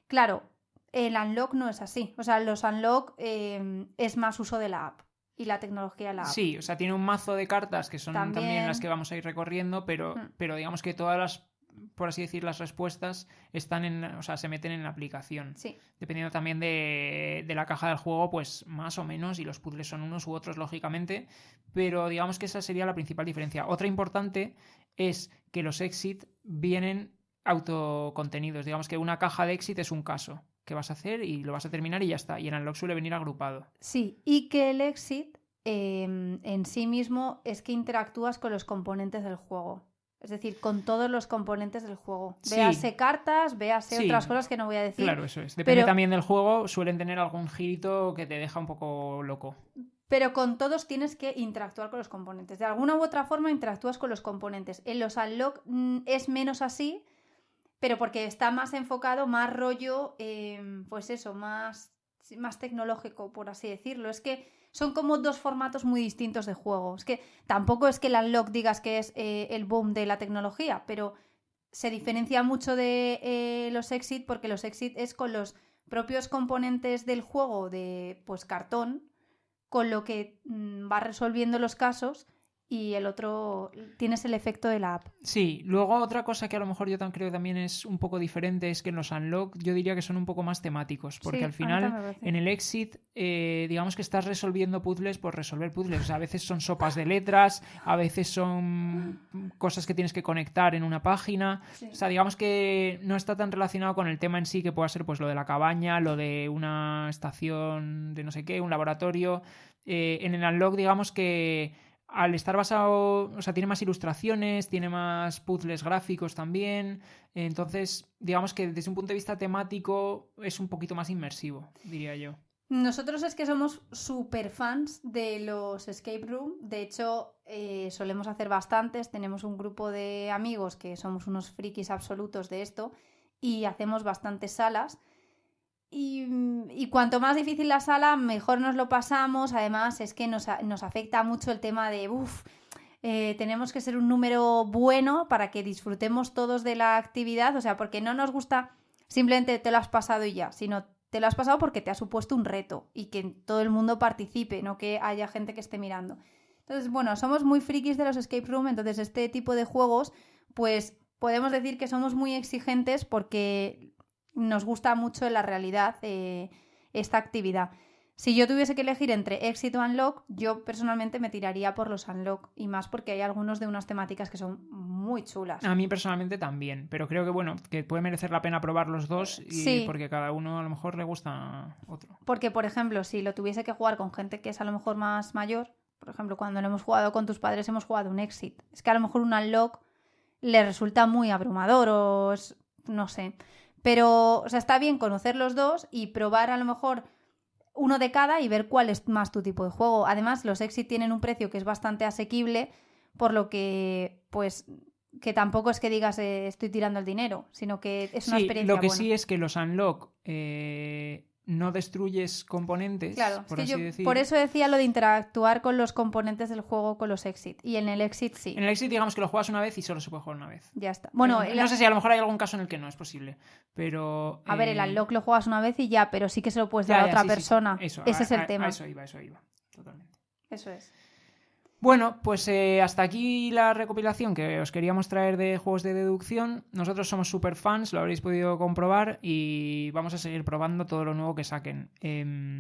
Claro, el unlock no es así. O sea, los unlock es más uso de la app y la tecnología de la app. Sí, o sea, tiene un mazo de cartas que son también las que vamos a ir recorriendo, pero digamos que todas las, por así decir, las respuestas están o sea, se meten en la aplicación. Sí. Dependiendo también de la caja del juego, pues más o menos, y los puzzles son unos u otros, lógicamente, pero digamos que esa sería la principal diferencia. Otra importante es que los Exit vienen autocontenidos. Digamos que una caja de Exit es un caso que vas a hacer y lo vas a terminar y ya está. Y en Unlock suele venir agrupado. Sí, y que el Exit en sí mismo es que interactúas con los componentes del juego. Es decir, con todos los componentes del juego. Sí. Véase cartas, véase otras cosas que no voy a decir. Claro, eso es. Depende también del juego. Suelen tener algún girito que te deja un poco loco. Pero con todos tienes que interactuar con los componentes. De alguna u otra forma interactúas con los componentes. En los Unlock es menos así, pero porque está más enfocado, más rollo, pues eso, más tecnológico, por así decirlo. Es que son como dos formatos muy distintos de juego. Es que tampoco es que el Unlock digas que es el boom de la tecnología, pero se diferencia mucho de los Exit porque los Exit es con los propios componentes del juego de pues cartón, con lo que va resolviendo los casos y el otro tienes el efecto de la app. Sí, luego otra cosa que a lo mejor yo creo que también es un poco diferente es que en los Unlock yo diría que son un poco más temáticos, porque sí, al final en el Exit digamos que estás resolviendo puzzles por resolver puzzles, o sea, a veces son sopas de letras, a veces son cosas que tienes que conectar en una página, sí. O sea, digamos que no está tan relacionado con el tema en sí que pueda ser pues lo de la cabaña, lo de una estación de no sé qué, un laboratorio. En el Unlock digamos que al estar basado, o sea, tiene más ilustraciones, tiene más puzzles gráficos también, entonces digamos que desde un punto de vista temático es un poquito más inmersivo, diría yo. Nosotros es que somos súper fans de los escape room, de hecho solemos hacer bastantes, tenemos un grupo de amigos que somos unos frikis absolutos de esto y hacemos bastantes salas. Y cuanto más difícil la sala, mejor nos lo pasamos. Además, es que nos afecta mucho el tema de tenemos que ser un número bueno para que disfrutemos todos de la actividad. O sea, porque no nos gusta simplemente te lo has pasado y ya, sino te lo has pasado porque te ha supuesto un reto y que todo el mundo participe, no que haya gente que esté mirando. Entonces, bueno, somos muy frikis de los escape room, entonces este tipo de juegos, pues podemos decir que somos muy exigentes porque nos gusta mucho en la realidad esta actividad. Si yo tuviese que elegir entre Exit o Unlock, yo personalmente me tiraría por los Unlock y más porque hay algunos de unas temáticas que son muy chulas. A mí personalmente también, pero creo que bueno, que puede merecer la pena probar los dos y sí. Porque cada uno a lo mejor le gusta otro. Porque, por ejemplo, si lo tuviese que jugar con gente que es a lo mejor más mayor, por ejemplo, cuando lo hemos jugado con tus padres hemos jugado un Exit. Es que a lo mejor un Unlock le resulta muy abrumador o no sé. Pero, o sea, está bien conocer los dos y probar a lo mejor uno de cada y ver cuál es más tu tipo de juego. Además, los Exit tienen un precio que es bastante asequible, por lo que, pues, que tampoco es que digas estoy tirando el dinero, sino que es una experiencia lo que buena. sí es que los Unlock no destruyes componentes, Claro, por es que así yo decir. por eso decía lo de interactuar con los componentes del juego, con los exit. Y en el exit sí. En el exit digamos que lo juegas una vez y solo se puede jugar una vez. Ya está. Bueno, no sé si a lo mejor hay algún caso en el que no es posible, pero... a ver, el unlock lo juegas una vez y ya, pero sí que se lo puedes dar ya, a otra sí, persona. sí. Eso, Ese es el tema. Eso iba, totalmente. Eso es. Bueno, pues hasta aquí la recopilación que os queríamos traer de juegos de deducción. Nosotros somos super fans, lo habréis podido comprobar y vamos a seguir probando todo lo nuevo que saquen.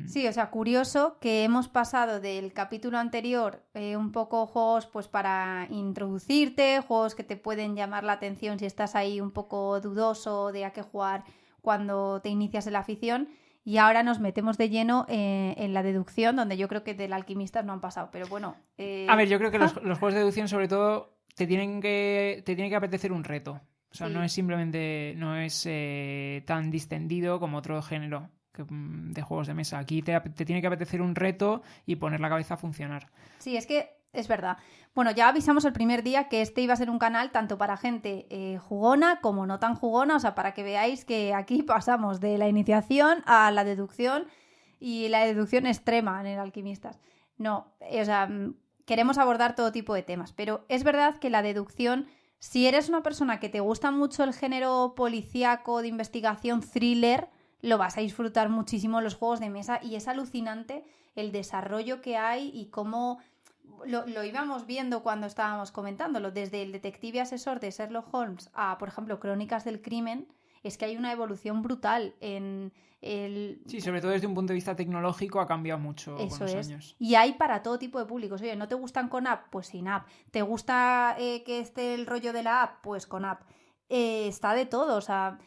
Sí, o sea, curioso que hemos pasado del capítulo anterior un poco juegos pues para introducirte, juegos que te pueden llamar la atención si estás ahí un poco dudoso de a qué jugar cuando te inicias en la afición. Y ahora nos metemos de lleno en la deducción, donde yo creo que del Alquimistas no han pasado. Pero bueno... A ver, yo creo que los juegos de deducción, sobre todo, te tiene que apetecer un reto. O sea, Sí. no es simplemente... No es tan distendido como otro género de juegos de mesa. Aquí te tiene que apetecer un reto y poner la cabeza a funcionar. Sí, es que es verdad. Bueno, ya avisamos el primer día que este iba a ser un canal tanto para gente jugona como no tan jugona, o sea, para que veáis que aquí pasamos de la iniciación a la deducción y la deducción extrema en el Alquimistas. No, o sea, queremos abordar todo tipo de temas, pero es verdad que la deducción, si eres una persona que te gusta mucho el género policíaco, de investigación, thriller, lo vas a disfrutar muchísimo los juegos de mesa y es alucinante el desarrollo que hay y cómo... Lo íbamos viendo cuando estábamos comentándolo, desde el detective asesor de Sherlock Holmes a, por ejemplo, Crónicas del Crimen, es que hay una evolución brutal en el... Sí, sobre todo desde un punto de vista tecnológico ha cambiado mucho Eso con los es. años. Y hay para todo tipo de públicos. Oye, ¿no te gustan con app? Pues sin app. ¿Te gusta que esté el rollo de la app? Pues con app. Está de todo, o sea...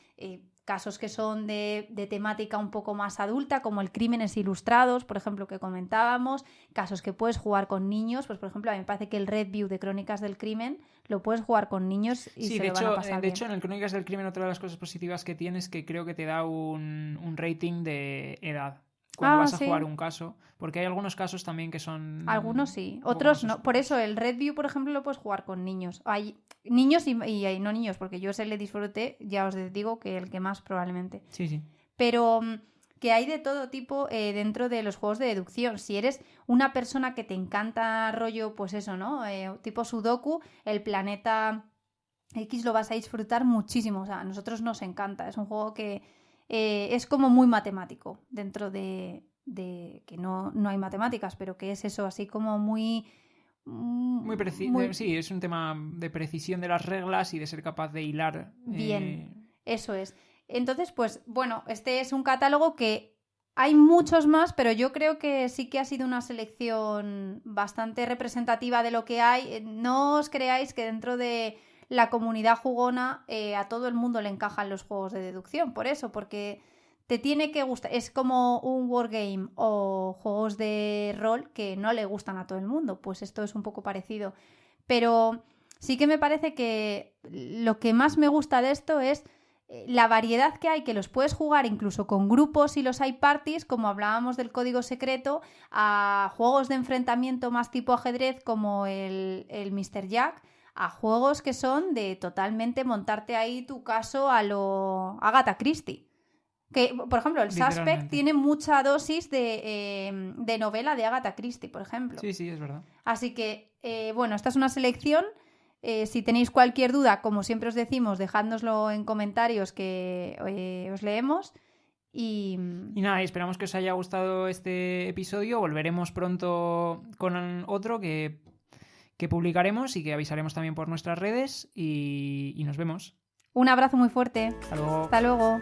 casos que son de temática un poco más adulta, como el Crímenes Ilustrados, por ejemplo, que comentábamos, casos que puedes jugar con niños, pues por ejemplo, a mí me parece que el Red View de Crónicas del Crimen lo puedes jugar con niños y sí, se lo van a pasar de bien. hecho, en el Crónicas del Crimen otra de las cosas positivas que tiene es que creo que te da un rating de edad cuando vas a sí. jugar un caso, porque hay algunos casos también que son... Algunos sí, un poco otros más no. Por oscuros. eso el Red View, por ejemplo, lo puedes jugar con niños. Hay niños y no niños, porque yo ese le disfruté, ya os digo que el que más probablemente. Sí, sí. Pero que hay de todo tipo dentro de los juegos de deducción. Si eres una persona que te encanta rollo, pues eso, ¿no? Tipo Sudoku, el Planeta X lo vas a disfrutar muchísimo. O sea, a nosotros nos encanta. Es un juego que es como muy matemático dentro de que no hay matemáticas, pero que es eso, así como muy... Sí, es un tema de precisión de las reglas y de ser capaz de hilar. Bien, eso es. Entonces, pues bueno, este es un catálogo que hay muchos más, pero yo creo que sí que ha sido una selección bastante representativa de lo que hay. No os creáis que dentro de la comunidad jugona a todo el mundo le encajan los juegos de deducción, por eso, porque te tiene que gustar. Es como un wargame o juegos de rol que no le gustan a todo el mundo, pues esto es un poco parecido. Pero sí que me parece que lo que más me gusta de esto es la variedad que hay, que los puedes jugar incluso con grupos y los hay parties, como hablábamos del código secreto, a juegos de enfrentamiento más tipo ajedrez como el Mr. Jack, a juegos que son de totalmente montarte ahí tu caso a lo Agatha Christie. Que, por ejemplo, el Suspect tiene mucha dosis de novela de Agatha Christie, por ejemplo. Sí, sí, es verdad. Así que, bueno, esta es una selección. Si tenéis cualquier duda, como siempre os decimos, dejádnoslo en comentarios que os leemos. Y nada, esperamos que os haya gustado este episodio. Volveremos pronto con otro que publicaremos y que avisaremos también por nuestras redes. Y nos vemos. Un abrazo muy fuerte. Hasta luego. Hasta luego.